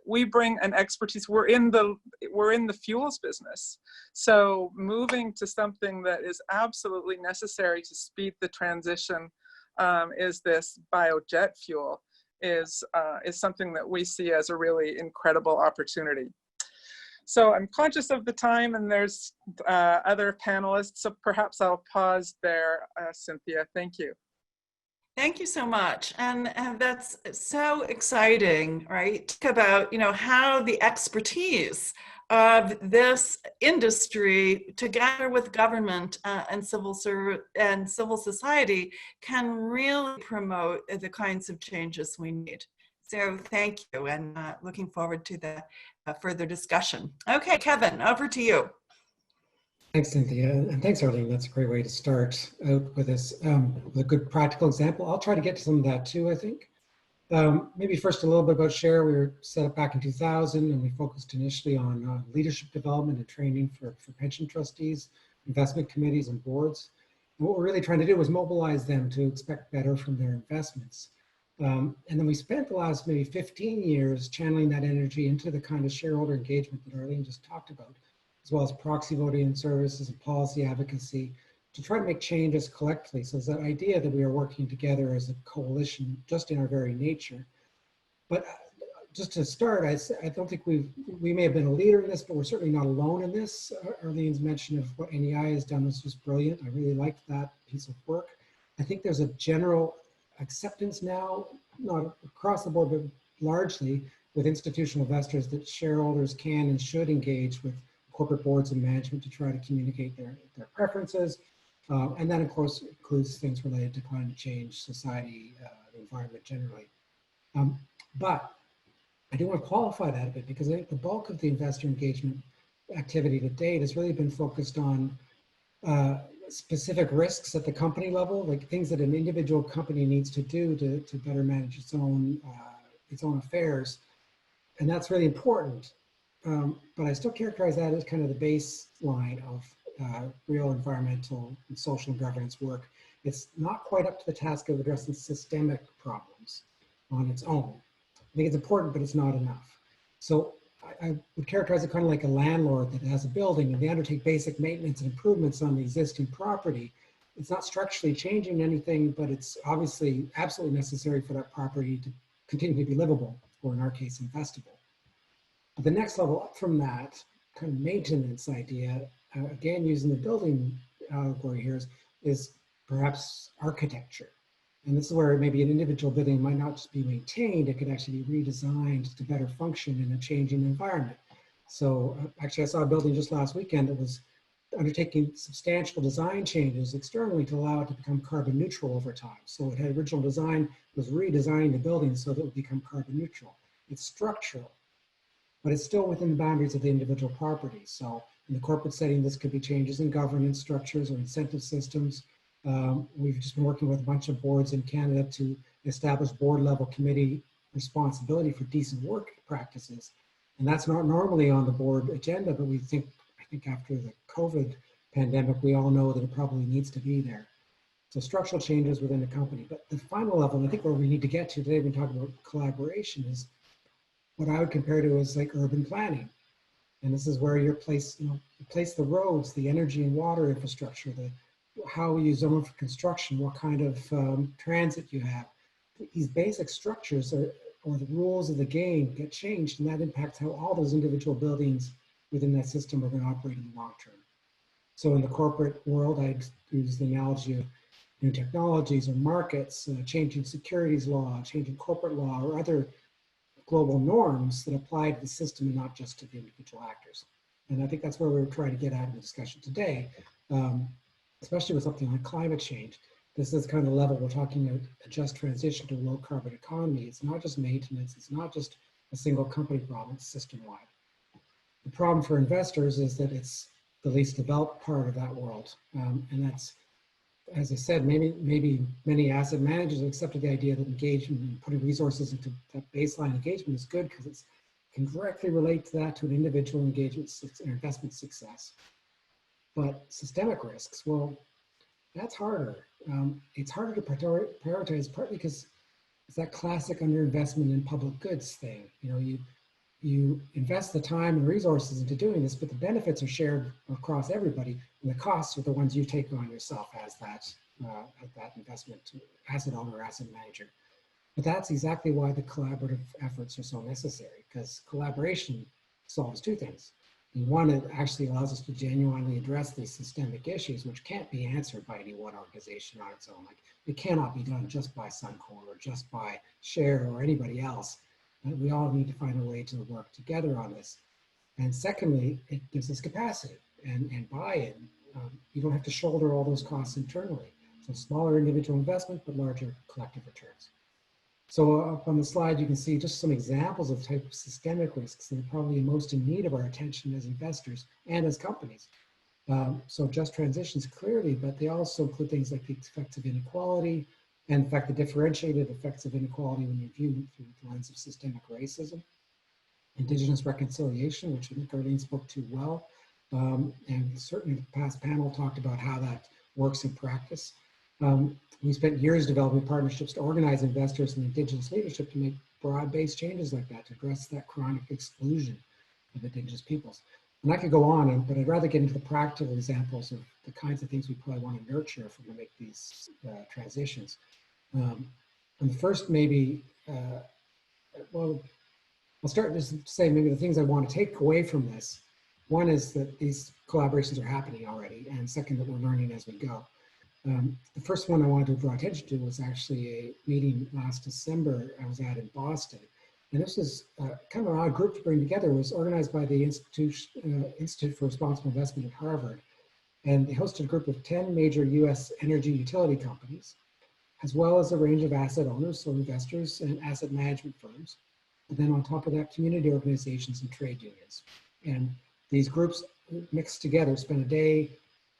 an expertise. We're in the fuels business, so moving to something that is absolutely necessary to speed the transition is this biojet fuel is something that we see as a really incredible opportunity. So I'm conscious of the time, and there's other panelists, so perhaps I'll pause there, Cynthia. Thank you. Thank you so much. And that's so exciting, right? Talk about, how the expertise of this industry together with government and civil society can really promote the kinds of changes we need. So thank you, and looking forward to the further discussion. Okay, Kevin, over to you. Thanks, Cynthia, and thanks, Arlene. That's a great way to start out with this, with a good practical example. I'll try to get to some of that too, I think. Maybe first a little bit about SHARE. We were set up back in 2000, and we focused initially on leadership development and training for pension trustees, investment committees, and boards. And what we're really trying to do is mobilize them to expect better from their investments. And then we spent the last maybe 15 years channeling that energy into the kind of shareholder engagement that Arlene just talked about, as well as proxy voting services and policy advocacy, to try to make changes collectively. So it's that idea that we are working together as a coalition just in our very nature. But just to start, I don't think we may have been a leader in this, but we're certainly not alone in this. Arlene's mention of what NEI has done was just brilliant. I really liked that piece of work. I think there's a general acceptance now, not across the board, but largely with institutional investors, that shareholders can and should engage with corporate boards and management to try to communicate their preferences. And that, of course, includes things related to climate change, society, the environment generally. But I do want to qualify that a bit, because I think the bulk of the investor engagement activity to date has really been focused on specific risks at the company level, like things that an individual company needs to do to better manage its own affairs. And that's really important. But I still characterize that as kind of the baseline of real environmental and social governance work. It's not quite up to the task of addressing systemic problems on its own. I think it's important, but it's not enough. So I would characterize it kind of like a landlord that has a building, and they undertake basic maintenance and improvements on the existing property. It's not structurally changing anything, but it's obviously absolutely necessary for that property to continue to be livable, or in our case, investable. But the next level up from that kind of maintenance idea, again, using the building allegory here, is perhaps architecture. And this is where maybe an individual building might not just be maintained, it could actually be redesigned to better function in a changing environment. So actually, I saw a building just last weekend that was undertaking substantial design changes externally to allow it to become carbon neutral over time. So it had original design, was redesigning the building so that it would become carbon neutral. It's structural, but it's still within the boundaries of the individual property. So in the corporate setting, this could be changes in governance structures or incentive systems. We've just been working with a bunch of boards in Canada to establish board level committee responsibility for decent work practices. And that's not normally on the board agenda, but I think after the COVID pandemic, we all know that it probably needs to be there. So structural changes within the company. But the final level, and I think where we need to get to today, we've been talking about collaboration, is what I would compare to as like urban planning. And this is where you place the roads, the energy and water infrastructure, how you zone for construction, what kind of transit you have, these basic structures or the rules of the game get changed, and that impacts how all those individual buildings within that system are going to operate in the long term. So in the corporate world, I'd use the analogy of new technologies or markets, changing securities law, changing corporate law, or other global norms that apply to the system and not just to the individual actors. And I think that's where we're trying to get at in the discussion today, especially with something like climate change. This is kind of the level we're talking about, a just transition to a low carbon economy. It's not just maintenance, it's not just a single company problem, it's system-wide. The problem for investors is that it's the least developed part of that world. And that's, as I said, maybe many asset managers have accepted the idea that engagement and putting resources into that baseline engagement is good because it can directly relate to that, to an individual engagement or investment success. But systemic risks, well, that's harder. It's harder to prioritize, partly because it's that classic underinvestment in public goods thing. You know, you invest the time and resources into doing this, but the benefits are shared across everybody, and the costs are the ones you take on yourself as that investment asset owner, asset manager. But that's exactly why the collaborative efforts are so necessary, because collaboration solves two things. And one, it actually allows us to genuinely address these systemic issues, which can't be answered by any one organization on its own. Like, it cannot be done just by Suncor or just by Share or anybody else. We all need to find a way to work together on this. And secondly, it gives us capacity and buy-in. You don't have to shoulder all those costs internally. So smaller individual investment, but larger collective returns. So up on the slide, you can see just some examples of the type of systemic risks that are probably most in need of our attention as investors and as companies. So just transitions clearly, but they also include things like the effects of inequality, and in fact, the differentiated effects of inequality when you view through the lens of systemic racism, Indigenous reconciliation, which I think Arlene spoke to well, and certainly the past panel talked about how that works in practice. We spent years developing partnerships to organize investors and Indigenous leadership to make broad-based changes like that, to address that chronic exclusion of Indigenous peoples. And I could go on, but I'd rather get into the practical examples of the kinds of things we probably want to nurture if we're going to make these transitions. And the first maybe, well, I'll start just to say maybe the things I want to take away from this. One is that these collaborations are happening already, and second, that we're learning as we go. The first one I wanted to draw attention to was actually a meeting last December I was at in Boston. And this was kind of an odd group to bring together. It was organized by the Institute for Responsible Investment at Harvard. And they hosted a group of 10 major US energy utility companies, as well as a range of asset owners, so investors and asset management firms. And then on top of that, community organizations and trade unions. And these groups mixed together, spent a day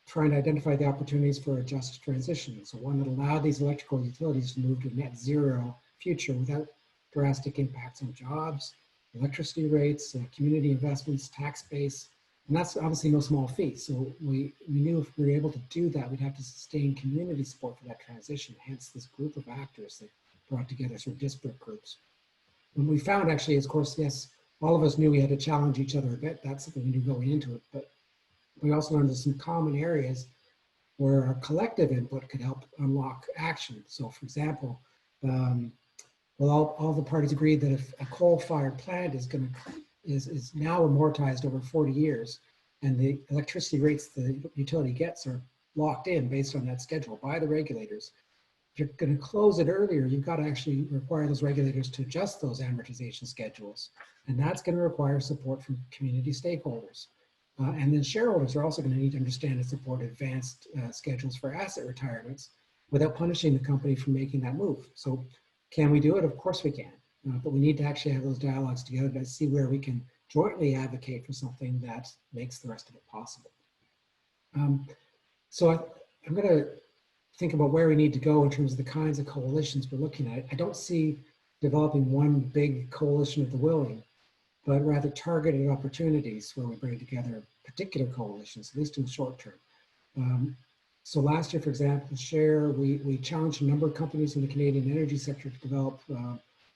trying to identify the opportunities for a just transition. So one that allowed these electrical utilities to move to a net zero future without drastic impacts on jobs, electricity rates, community investments, tax base. And that's obviously no small feat. So we knew if we were able to do that, we'd have to sustain community support for that transition, hence this group of actors that brought together sort of disparate groups. And we found actually, of course, yes, all of us knew we had to challenge each other a bit. That's something we knew going into it. But we also learned there's some common areas where our collective input could help unlock action. So for example, well, all the parties agreed that if a coal-fired plant is now amortized over 40 years, and the electricity rates the utility gets are locked in based on that schedule by the regulators, if you're going to close it earlier, you've got to actually require those regulators to adjust those amortization schedules. And that's going to require support from community stakeholders. And then shareholders are also going to need to understand and support advanced schedules for asset retirements without punishing the company for making that move. So can we do it? Of course we can. But we need to actually have those dialogues together to see where we can jointly advocate for something that makes the rest of it possible. So I'm going to think about where we need to go in terms of the kinds of coalitions we're looking at. I don't see developing one big coalition of the willing, but rather targeted opportunities where we bring together particular coalitions, at least in the short term. So last year, for example, Share, we challenged a number of companies in the Canadian energy sector to develop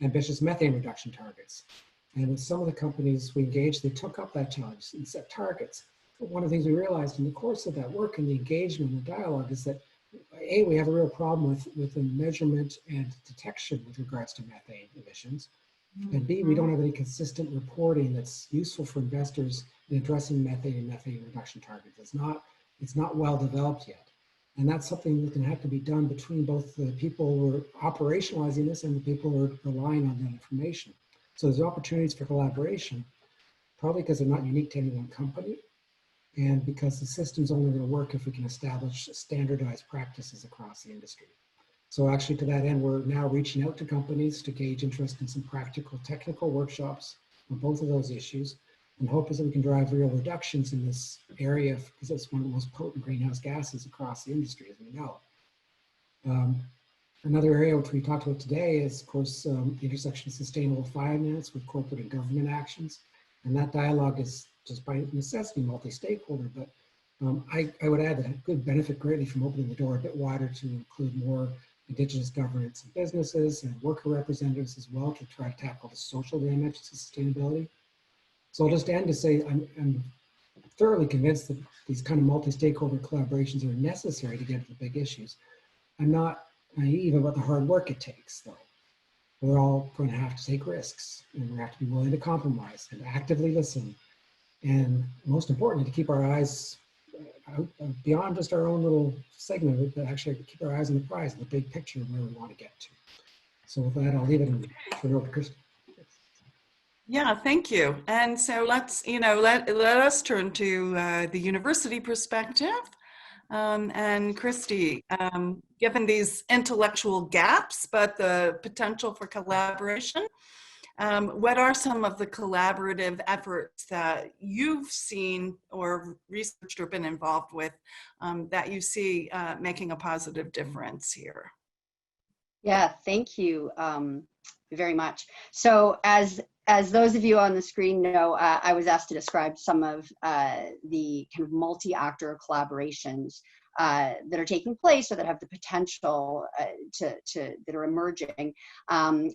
ambitious methane reduction targets. And with some of the companies we engaged, they took up that challenge and set targets. But one of the things we realized in the course of that work and the engagement and the dialogue is that we have a real problem with the measurement and detection with regards to methane emissions. And B, we don't have any consistent reporting that's useful for investors in addressing methane and methane reduction targets. It's not well developed yet. And that's something that's going to have to be done between both the people who are operationalizing this and the people who are relying on that information. So there's opportunities for collaboration, probably because they're not unique to any one company, and because the system's only going to work if we can establish standardized practices across the industry. So actually, to that end, we're now reaching out to companies to gauge interest in some practical technical workshops on both of those issues, and hope is that we can drive real reductions in this area, because it's one of the most potent greenhouse gases across the industry, as we know. Another area which we talked about today is, of course, the intersection of sustainable finance with corporate and government actions. And that dialogue is just by necessity multi-stakeholder, but I would add that it could benefit greatly from opening the door a bit wider to include more Indigenous governments and businesses and worker representatives as well, to try to tackle the social dimensions of sustainability. So I'll just end to say I'm thoroughly convinced that these kind of multi-stakeholder collaborations are necessary to get at the big issues. I'm not naive about the hard work it takes, though. We're all going to have to take risks, and we have to be willing to compromise and actively listen. And most importantly, to keep our eyes beyond just our own little segment of it, but actually keep our eyes on the prize, the big picture of where we want to get to. So with that, I'll leave it and turn it over to Christy. Yeah, thank you. And so let's, let us turn to the university perspective. And Christy, given these intellectual gaps, but the potential for collaboration, what are some of the collaborative efforts that you've seen or researched or been involved with that you see making a positive difference here? Yeah, thank you very much. So as those of you on the screen know, I was asked to describe some of the kind of multi-actor collaborations that are taking place or that have the potential that are emerging,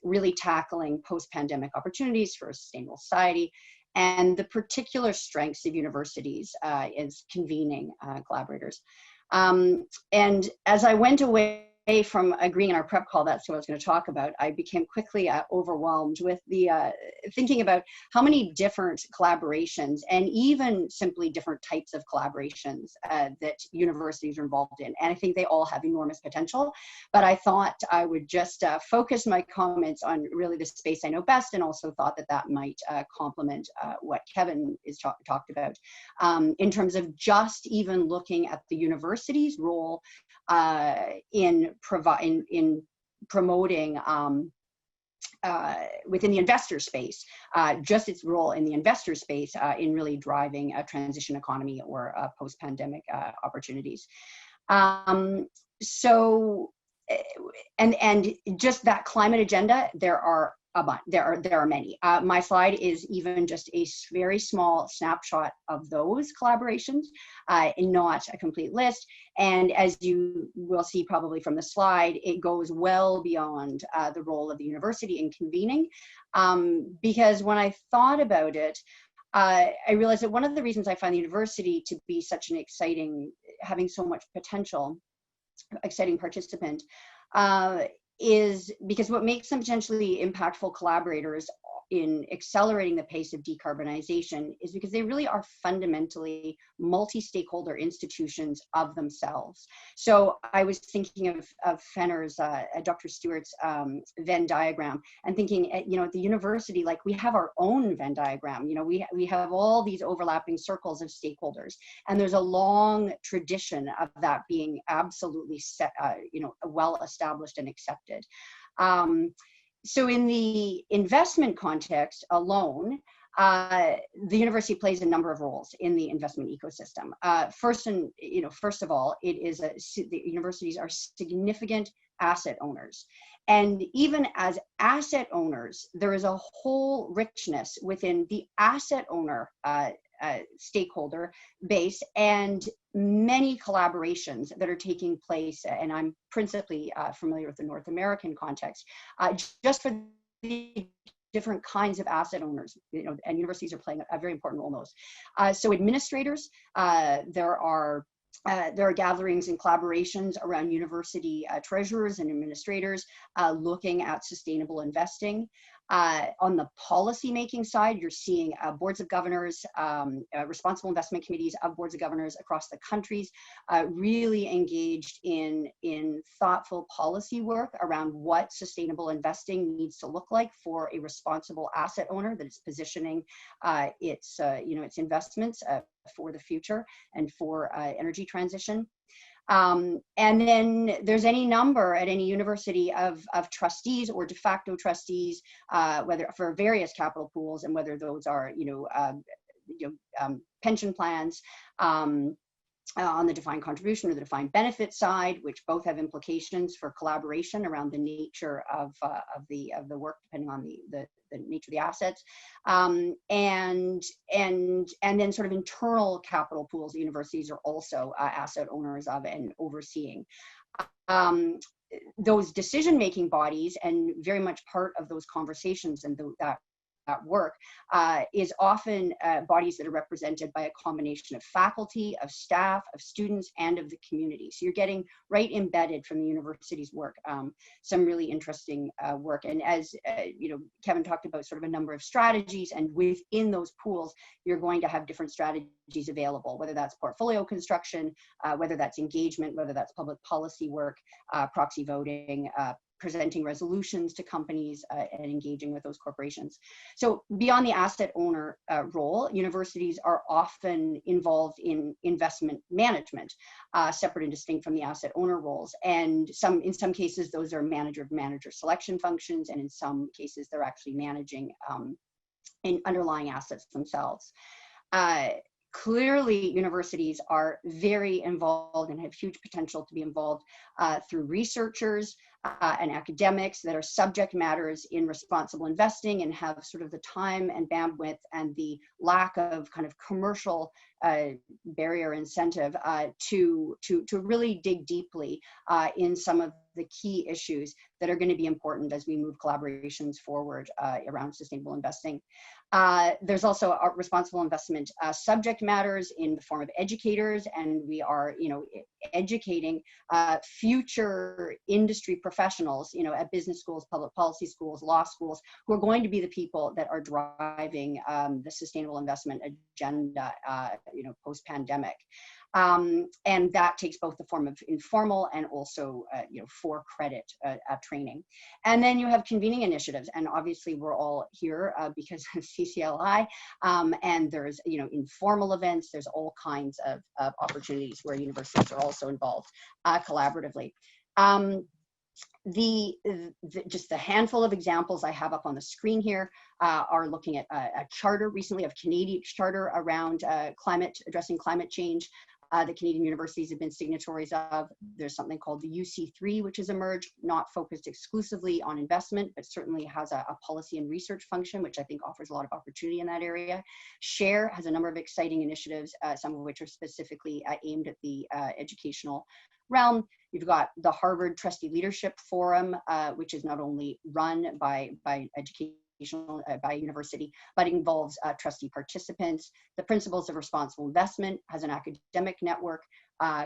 really tackling post-pandemic opportunities for a sustainable society, and the particular strengths of universities is convening collaborators. And as I went away from agreeing in our prep call, that's what I was going to talk about, I became quickly overwhelmed with the thinking about how many different collaborations and even simply different types of collaborations that universities are involved in. And I think they all have enormous potential, but I thought I would just focus my comments on really the space I know best, and also thought that that might complement what Kevin is talked about in terms of just even looking at the university's role in promoting within the investor space, just its role in the investor space in really driving a transition economy or post-pandemic opportunities. So, and just that climate agenda, there are many. My slide is even just a very small snapshot of those collaborations, and not a complete list. And as you will see probably from the slide, it goes well beyond the role of the university in convening. Because when I thought about it, I realized that one of the reasons I find the university to be such an exciting, having so much potential, exciting participant, is because what makes them potentially impactful collaborators in accelerating the pace of decarbonization is because they really are fundamentally multi-stakeholder institutions of themselves. So I was thinking of Fenner's, Dr. Stewart's Venn diagram, and thinking, at the university, like, we have our own Venn diagram. We have all these overlapping circles of stakeholders, and there's a long tradition of that being absolutely set, well established and accepted. So in the investment context alone, the university plays a number of roles in the investment ecosystem. First of all, the universities are significant asset owners. And even as asset owners, there is a whole richness within the asset owner stakeholder base, and many collaborations that are taking place, and I'm principally familiar with the North American context, just for the different kinds of asset owners, and universities are playing a very important role in those. So administrators, there are there are gatherings and collaborations around university treasurers and administrators looking at sustainable investing. On the policy-making side, you're seeing boards of governors, responsible investment committees of boards of governors across the countries really engaged in thoughtful policy work around what sustainable investing needs to look like for a responsible asset owner that is positioning its investments for the future and for energy transition. And then there's any number at any university of trustees or de facto trustees, whether for various capital pools, and whether those are, pension plans, on the defined contribution or the defined benefit side, which both have implications for collaboration around the nature of the work, depending on the nature of the assets, and then sort of internal capital pools the universities are also asset owners of and overseeing. Those decision-making bodies, and very much part of those conversations and that work is often bodies that are represented by a combination of faculty, of staff, of students, and of the community. So you're getting right embedded from the university's work, some really interesting work. And as Kevin talked about sort of a number of strategies, and within those pools, you're going to have different strategies available, whether that's portfolio construction, whether that's engagement, whether that's public policy work, proxy voting, presenting resolutions to companies and engaging with those corporations. So beyond the asset owner role, universities are often involved in investment management, separate and distinct from the asset owner roles. And in some cases, those are manager selection functions, and in some cases, they're actually managing in underlying assets themselves. Clearly, universities are very involved and have huge potential to be involved through researchers and academics that are subject matters in responsible investing and have sort of the time and bandwidth and the lack of kind of commercial barrier incentive to really dig deeply in some of the key issues that are going to be important as we move collaborations forward around sustainable investing. There's also responsible investment subject matters in the form of educators, and we are, educating future industry professionals, at business schools, public policy schools, law schools, who are going to be the people that are driving the sustainable investment agenda, post-pandemic. And that takes both the form of informal and also, for credit training. And then you have convening initiatives, and obviously we're all here because of CCLI, and there's, informal events, there's all kinds of opportunities where universities are also involved collaboratively. Just the handful of examples I have up on the screen here are looking at a charter recently of Canadian charter around addressing climate change. The Canadian universities have been signatories of. There's something called the UC3, which has emerged, not focused exclusively on investment, but certainly has a policy and research function, which I think offers a lot of opportunity in that area. SHARE has a number of exciting initiatives, some of which are specifically aimed at the educational realm. You've got the Harvard Trustee Leadership Forum, which is not only run by university, but involves trustee participants. The Principles of Responsible Investment has an academic network.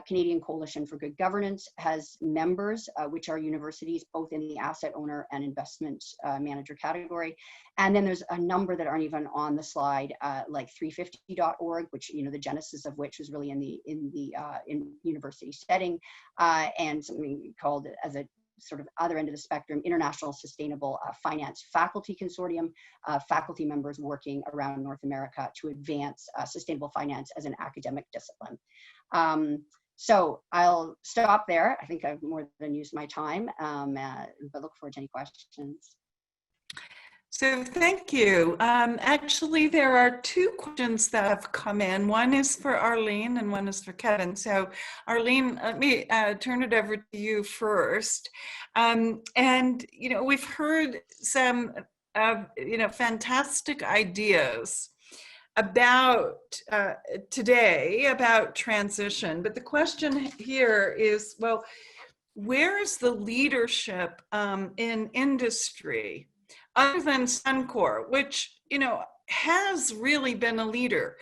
Canadian Coalition for Good Governance has members, which are universities, both in the asset owner and investment manager category. And then there's a number that aren't even on the slide, like 350.org, which, the genesis of which is really in university setting, and something called, as a sort of other end of the spectrum, International Sustainable Finance Faculty Consortium, faculty members working around North America to advance sustainable finance as an academic discipline. So I'll stop there. I think I've more than used my time, but look forward to any questions. So thank you. Actually, there are two questions that have come in. One is for Arlene and one is for Kevin. So Arlene, let me turn it over to you first. And, we've heard some, fantastic ideas about today about transition. But the question here is, well, where is the leadership in industry? Other than Suncor, which, has really been a leader,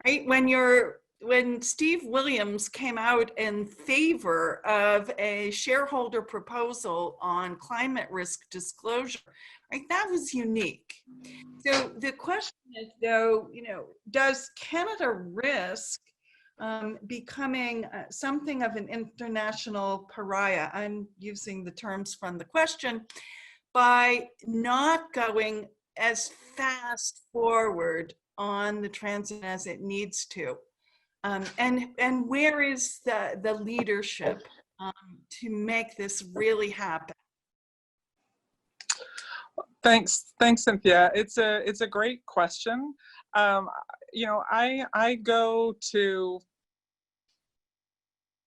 right? When you're when Steve Williams came out in favor of a shareholder proposal on climate risk disclosure, right? That was unique. So the question is, though, does Canada risk becoming something of an international pariah? I'm using the terms from the question, by not going as fast forward on the transit as it needs to. And where is the leadership to make this really happen? Thanks, Cynthia. It's a great question. I go to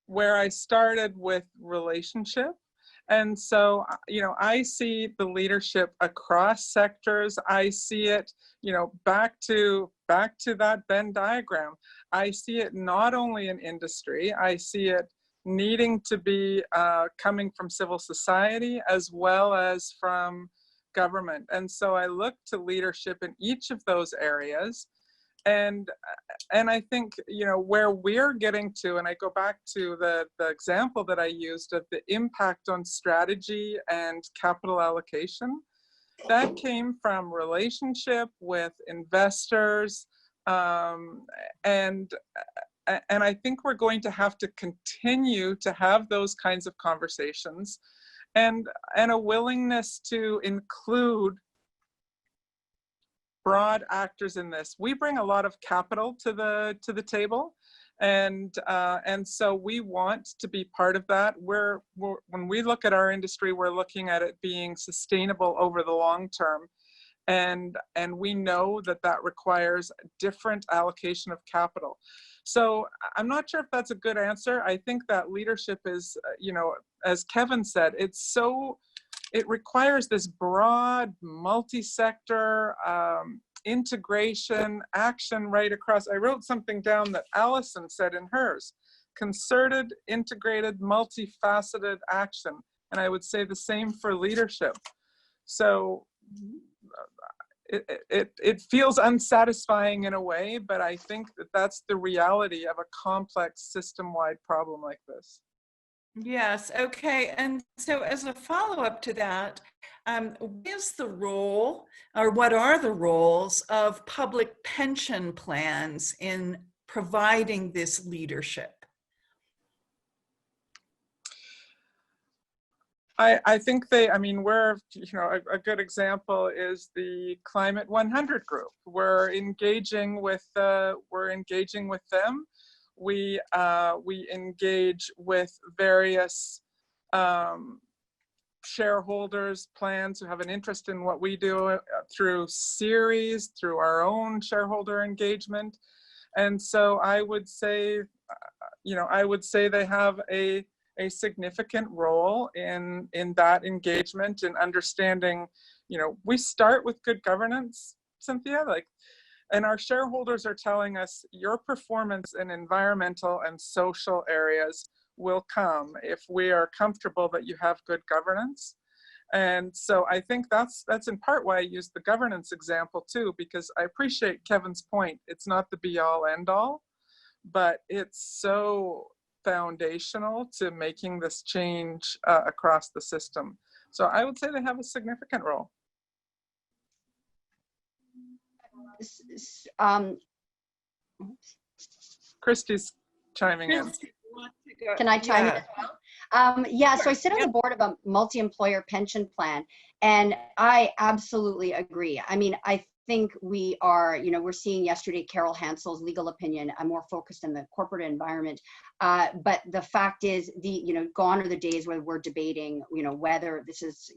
where I started with relationship. And so, I see the leadership across sectors. I see it, back to that Venn diagram. I see it not only in industry, I see it needing to be coming from civil society as well as from government. And so I look to leadership in each of those areas. And I think, where we're getting to, and I go back to the example that I used of the impact on strategy and capital allocation, that came from relationship with investors. And I think we're going to have to continue to have those kinds of conversations and a willingness to include broad actors in this. We bring a lot of capital to the table, and so we want to be part of that. When we look at our industry, we're looking at it being sustainable over the long term, and we know that requires different allocation of capital. So I'm not sure if that's a good answer. I think that leadership is, as Kevin said, it requires this broad, multi-sector integration, action right across. I wrote something down that Alison said in hers: concerted, integrated, multifaceted action. And I would say the same for leadership. So it feels unsatisfying in a way, but I think that's the reality of a complex system-wide problem like this. Yes, okay. And so as a follow-up to that, what is the role, or what are the roles of public pension plans in providing this leadership? I think we're, a good example is the Climate 100 group. We're engaging with them. We engage with various shareholders, plans who have an interest in what we do through series, through our own shareholder engagement. And so I would say, they have a significant role in that engagement and understanding, we start with good governance, Cynthia, and our shareholders are telling us your performance in environmental and social areas will come if we are comfortable that you have good governance. And so I think that's in part why I used the governance example too, because I appreciate Kevin's point. It's not the be all end all, but it's so foundational to making this change across the system. So I would say they have a significant role. Christy's chiming in. Can I chime in as well? Yeah, so I sit on the board of a multi-employer pension plan, and I absolutely agree. I mean, I think we are, we're seeing yesterday Carol Hansel's legal opinion, more focused in the corporate environment. But the fact is, gone are the days where we're debating, whether this is,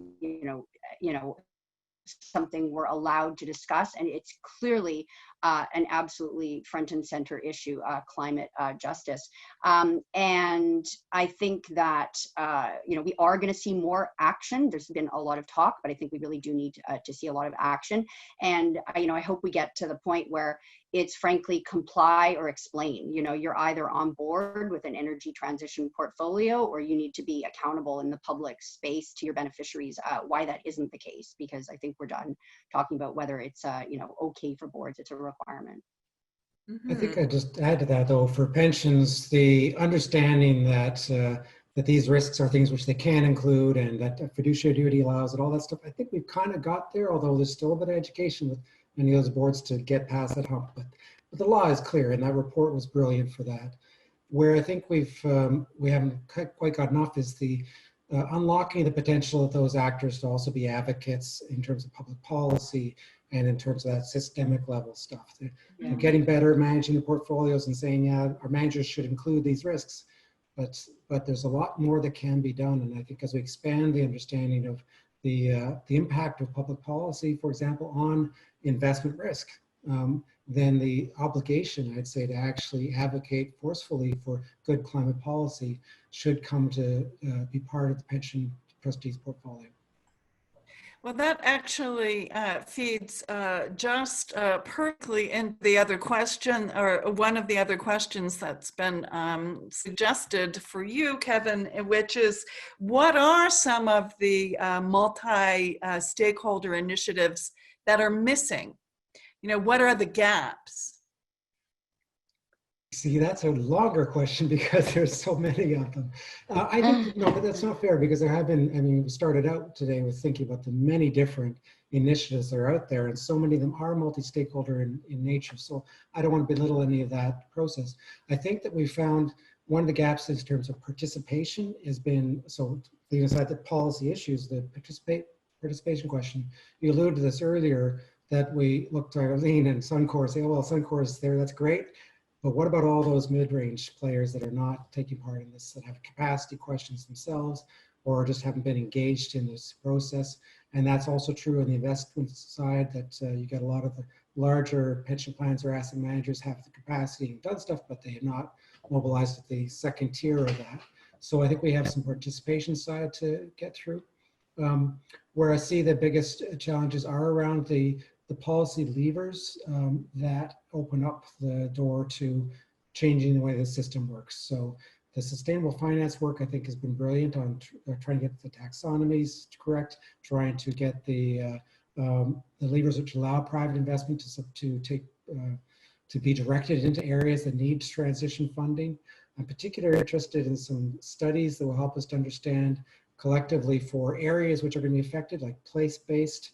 something we're allowed to discuss, and it's clearly an absolutely front and center issue, climate justice. And I think that we are going to see more action. There's been a lot of talk, but I think we really do need to see a lot of action. And I hope we get to the point where it's frankly comply or explain. You're either on board with an energy transition portfolio, or you need to be accountable in the public space to your beneficiaries why that isn't the case, because I think we're done talking about whether it's okay for boards. It's a requirement. I think I just add to that though, for pensions, the understanding that that these risks are things which they can include and that fiduciary duty allows it, all that stuff. I think we've kind of got there, although there's still a bit of education with many of those boards to get past that hump. But the law is clear, and that report was brilliant for that. Where I think we haven't quite got enough is the unlocking the potential of those actors to also be advocates in terms of public policy and in terms of that systemic level stuff. They're getting better at managing the portfolios and saying, yeah, our managers should include these risks, but there's a lot more that can be done. And I think as we expand the understanding of the impact of public policy, for example, on investment risk, then the obligation, I'd say, to actually advocate forcefully for good climate policy should come to be part of the pension trustees' portfolio. Well, that actually feeds just perfectly into the other question, or one of the other questions that's been suggested for you, Kevin, which is, what are some of the multi-stakeholder initiatives that are missing? You know, what are the gaps? See, that's a longer question because there's so many of them. I think, no, but that's not fair because there have been, I mean, we started out today with thinking about the many different initiatives that are out there, and so many of them are multi-stakeholder in nature. So I don't want to belittle any of that process. I think that we found one of the gaps in terms of participation has been, so leaving aside the policy issues, the participation question, you alluded to this earlier, that we looked at Arlene and Suncor, say, oh, well, Suncor is there, that's great. But what about all those mid-range players that are not taking part in this, that have capacity questions themselves, or just haven't been engaged in this process? And that's also true on the investment side, that you get a lot of the larger pension plans or asset managers have the capacity and done stuff, but they have not mobilized at the second tier of that. So I think we have some participation side to get through. Where I see the biggest challenges are around the policy levers that open up the door to changing the way the system works. So the sustainable finance work, I think, has been brilliant on trying to get the taxonomies correct, trying to get the levers which allow private investment to be directed into areas that need transition funding. I'm particularly interested in some studies that will help us to understand collectively for areas which are going to be affected, like place-based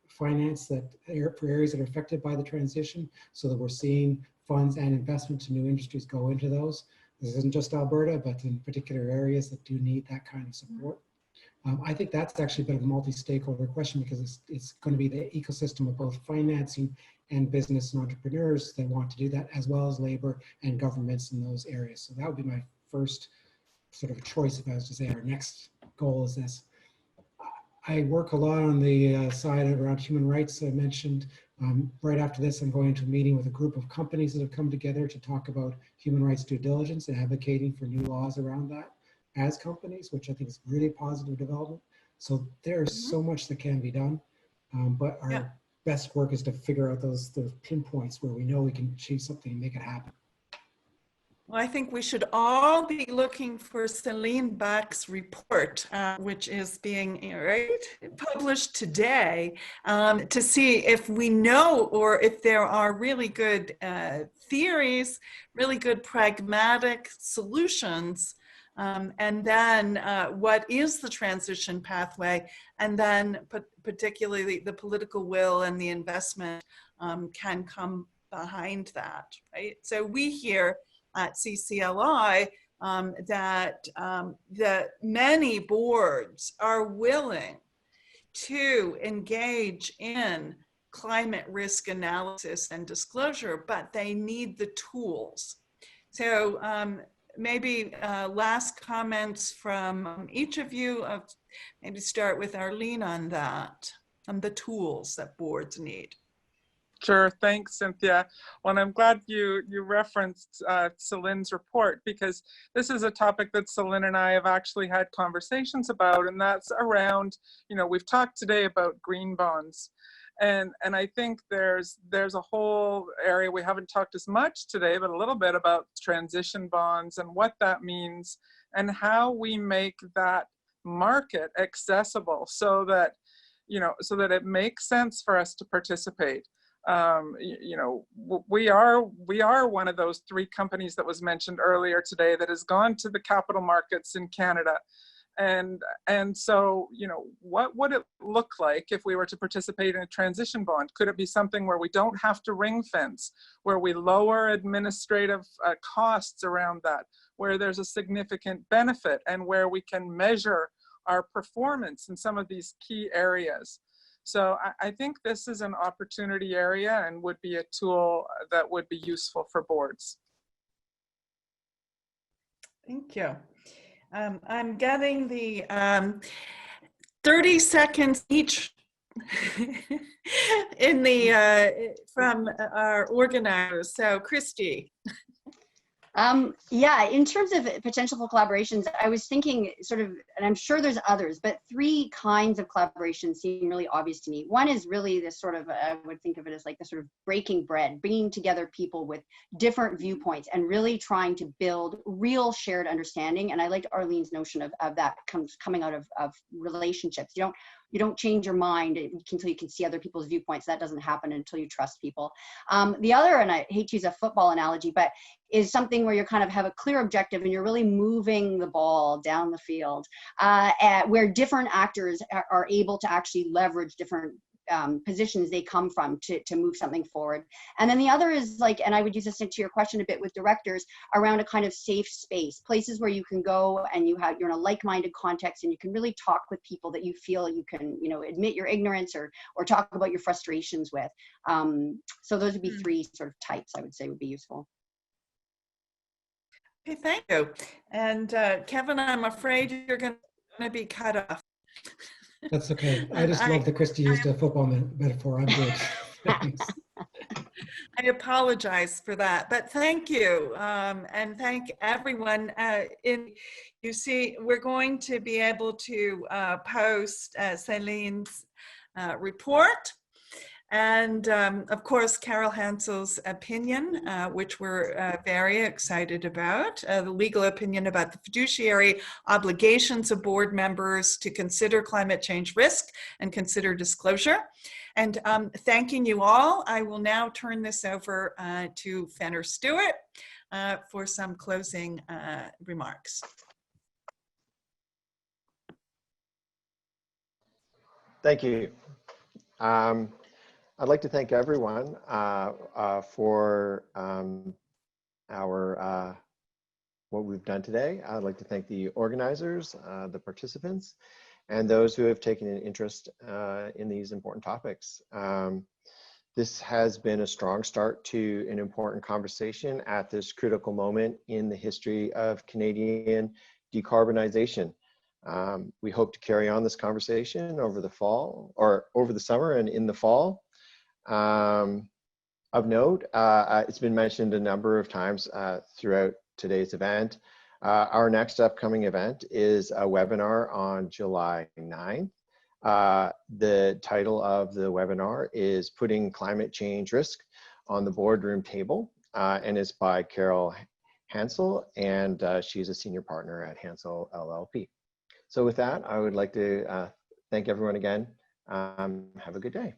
finance for areas that are affected by the transition, so that we're seeing funds and investment to new industries go into those. This isn't just Alberta, but in particular areas that do need that kind of support. I think that's actually a bit of a multi-stakeholder question because it's going to be the ecosystem of both financing and business and entrepreneurs that want to do that, as well as labor and governments in those areas. So that would be my first sort of choice if I was to say our next goal is this. I work a lot on the side around human rights. I mentioned right after this, I'm going to a meeting with a group of companies that have come together to talk about human rights due diligence and advocating for new laws around that as companies, which I think is really positive development. So there's so much that can be done, but our best work is to figure out those pinpoints where we know we can achieve something and make it happen. Well, I think we should all be looking for Céline Bach's report, which is being published today, to see if we know or if there are really good theories, really good pragmatic solutions, and then what is the transition pathway, and then particularly the political will and the investment can come behind that, right? So we hear at CCLI that many boards are willing to engage in climate risk analysis and disclosure, but they need the tools. So maybe last comments from each of you. Maybe start with Arlene on that, on the tools that boards need. Sure, thanks, Cynthia. Well, I'm glad you referenced Céline's report, because this is a topic that Céline and I have actually had conversations about, and that's around, you know, we've talked today about green bonds, and I think there's a whole area we haven't talked as much today, but a little bit about transition bonds and what that means and how we make that market accessible so that, you know, so that it makes sense for us to participate. You know, we are one of those 3 companies that was mentioned earlier today that has gone to the capital markets in Canada. And so, you know, what would it look like if we were to participate in a transition bond? Could it be something where we don't have to ring fence, where we lower administrative costs around that, where there's a significant benefit, and where we can measure our performance in some of these key areas? So I think this is an opportunity area and would be a tool that would be useful for boards. Thank you. I'm getting the 30 seconds each in the from our organizers. So Christy. Yeah, in terms of potential for collaborations, I was thinking sort of, and I'm sure there's others, but 3 kinds of collaborations seem really obvious to me. One is really this sort of, I would think of it as like the sort of breaking bread, bringing together people with different viewpoints and really trying to build real shared understanding. And I liked Arlene's notion of that coming out of relationships. You don't change your mind until you can see other people's viewpoints. That doesn't happen until you trust people. The other, and I hate to use a football analogy, but is something where you kind of have a clear objective and you're really moving the ball down the field, where different actors are able to actually leverage different positions they come from to move something forward. And then the other is like, and I would use this to your question a bit with directors, around a kind of safe space, places where you can go and you're in a like-minded context and you can really talk with people that you feel you can, you know, admit your ignorance or talk about your frustrations with. So those would be 3 sort of types I would say would be useful. Okay, thank you. And Kevin, I'm afraid you're going to be cut off. That's okay. I just love that Christy used a football metaphor. I'm good. Thanks. I apologize for that, but thank you. And thank everyone. You see, we're going to be able to post Céline's report. And of course, Carol Hansel's opinion, which we're very excited about, the legal opinion about the fiduciary obligations of board members to consider climate change risk and consider disclosure. And thanking you all, I will now turn this over to Fenner Stewart for some closing remarks. Thank you. I'd like to thank everyone for what we've done today. I'd like to thank the organizers, the participants, and those who have taken an interest in these important topics. This has been a strong start to an important conversation at this critical moment in the history of Canadian decarbonization. We hope to carry on this conversation over the fall, or over the summer and in the fall. Of note, it's been mentioned a number of times throughout today's event. Our next upcoming event is a webinar on July 9th. The title of the webinar is Putting Climate Change Risk on the Boardroom Table, and is by Carol Hansel, and she's a senior partner at Hansel LLP. So with that, I would like to thank everyone again. Have a good day.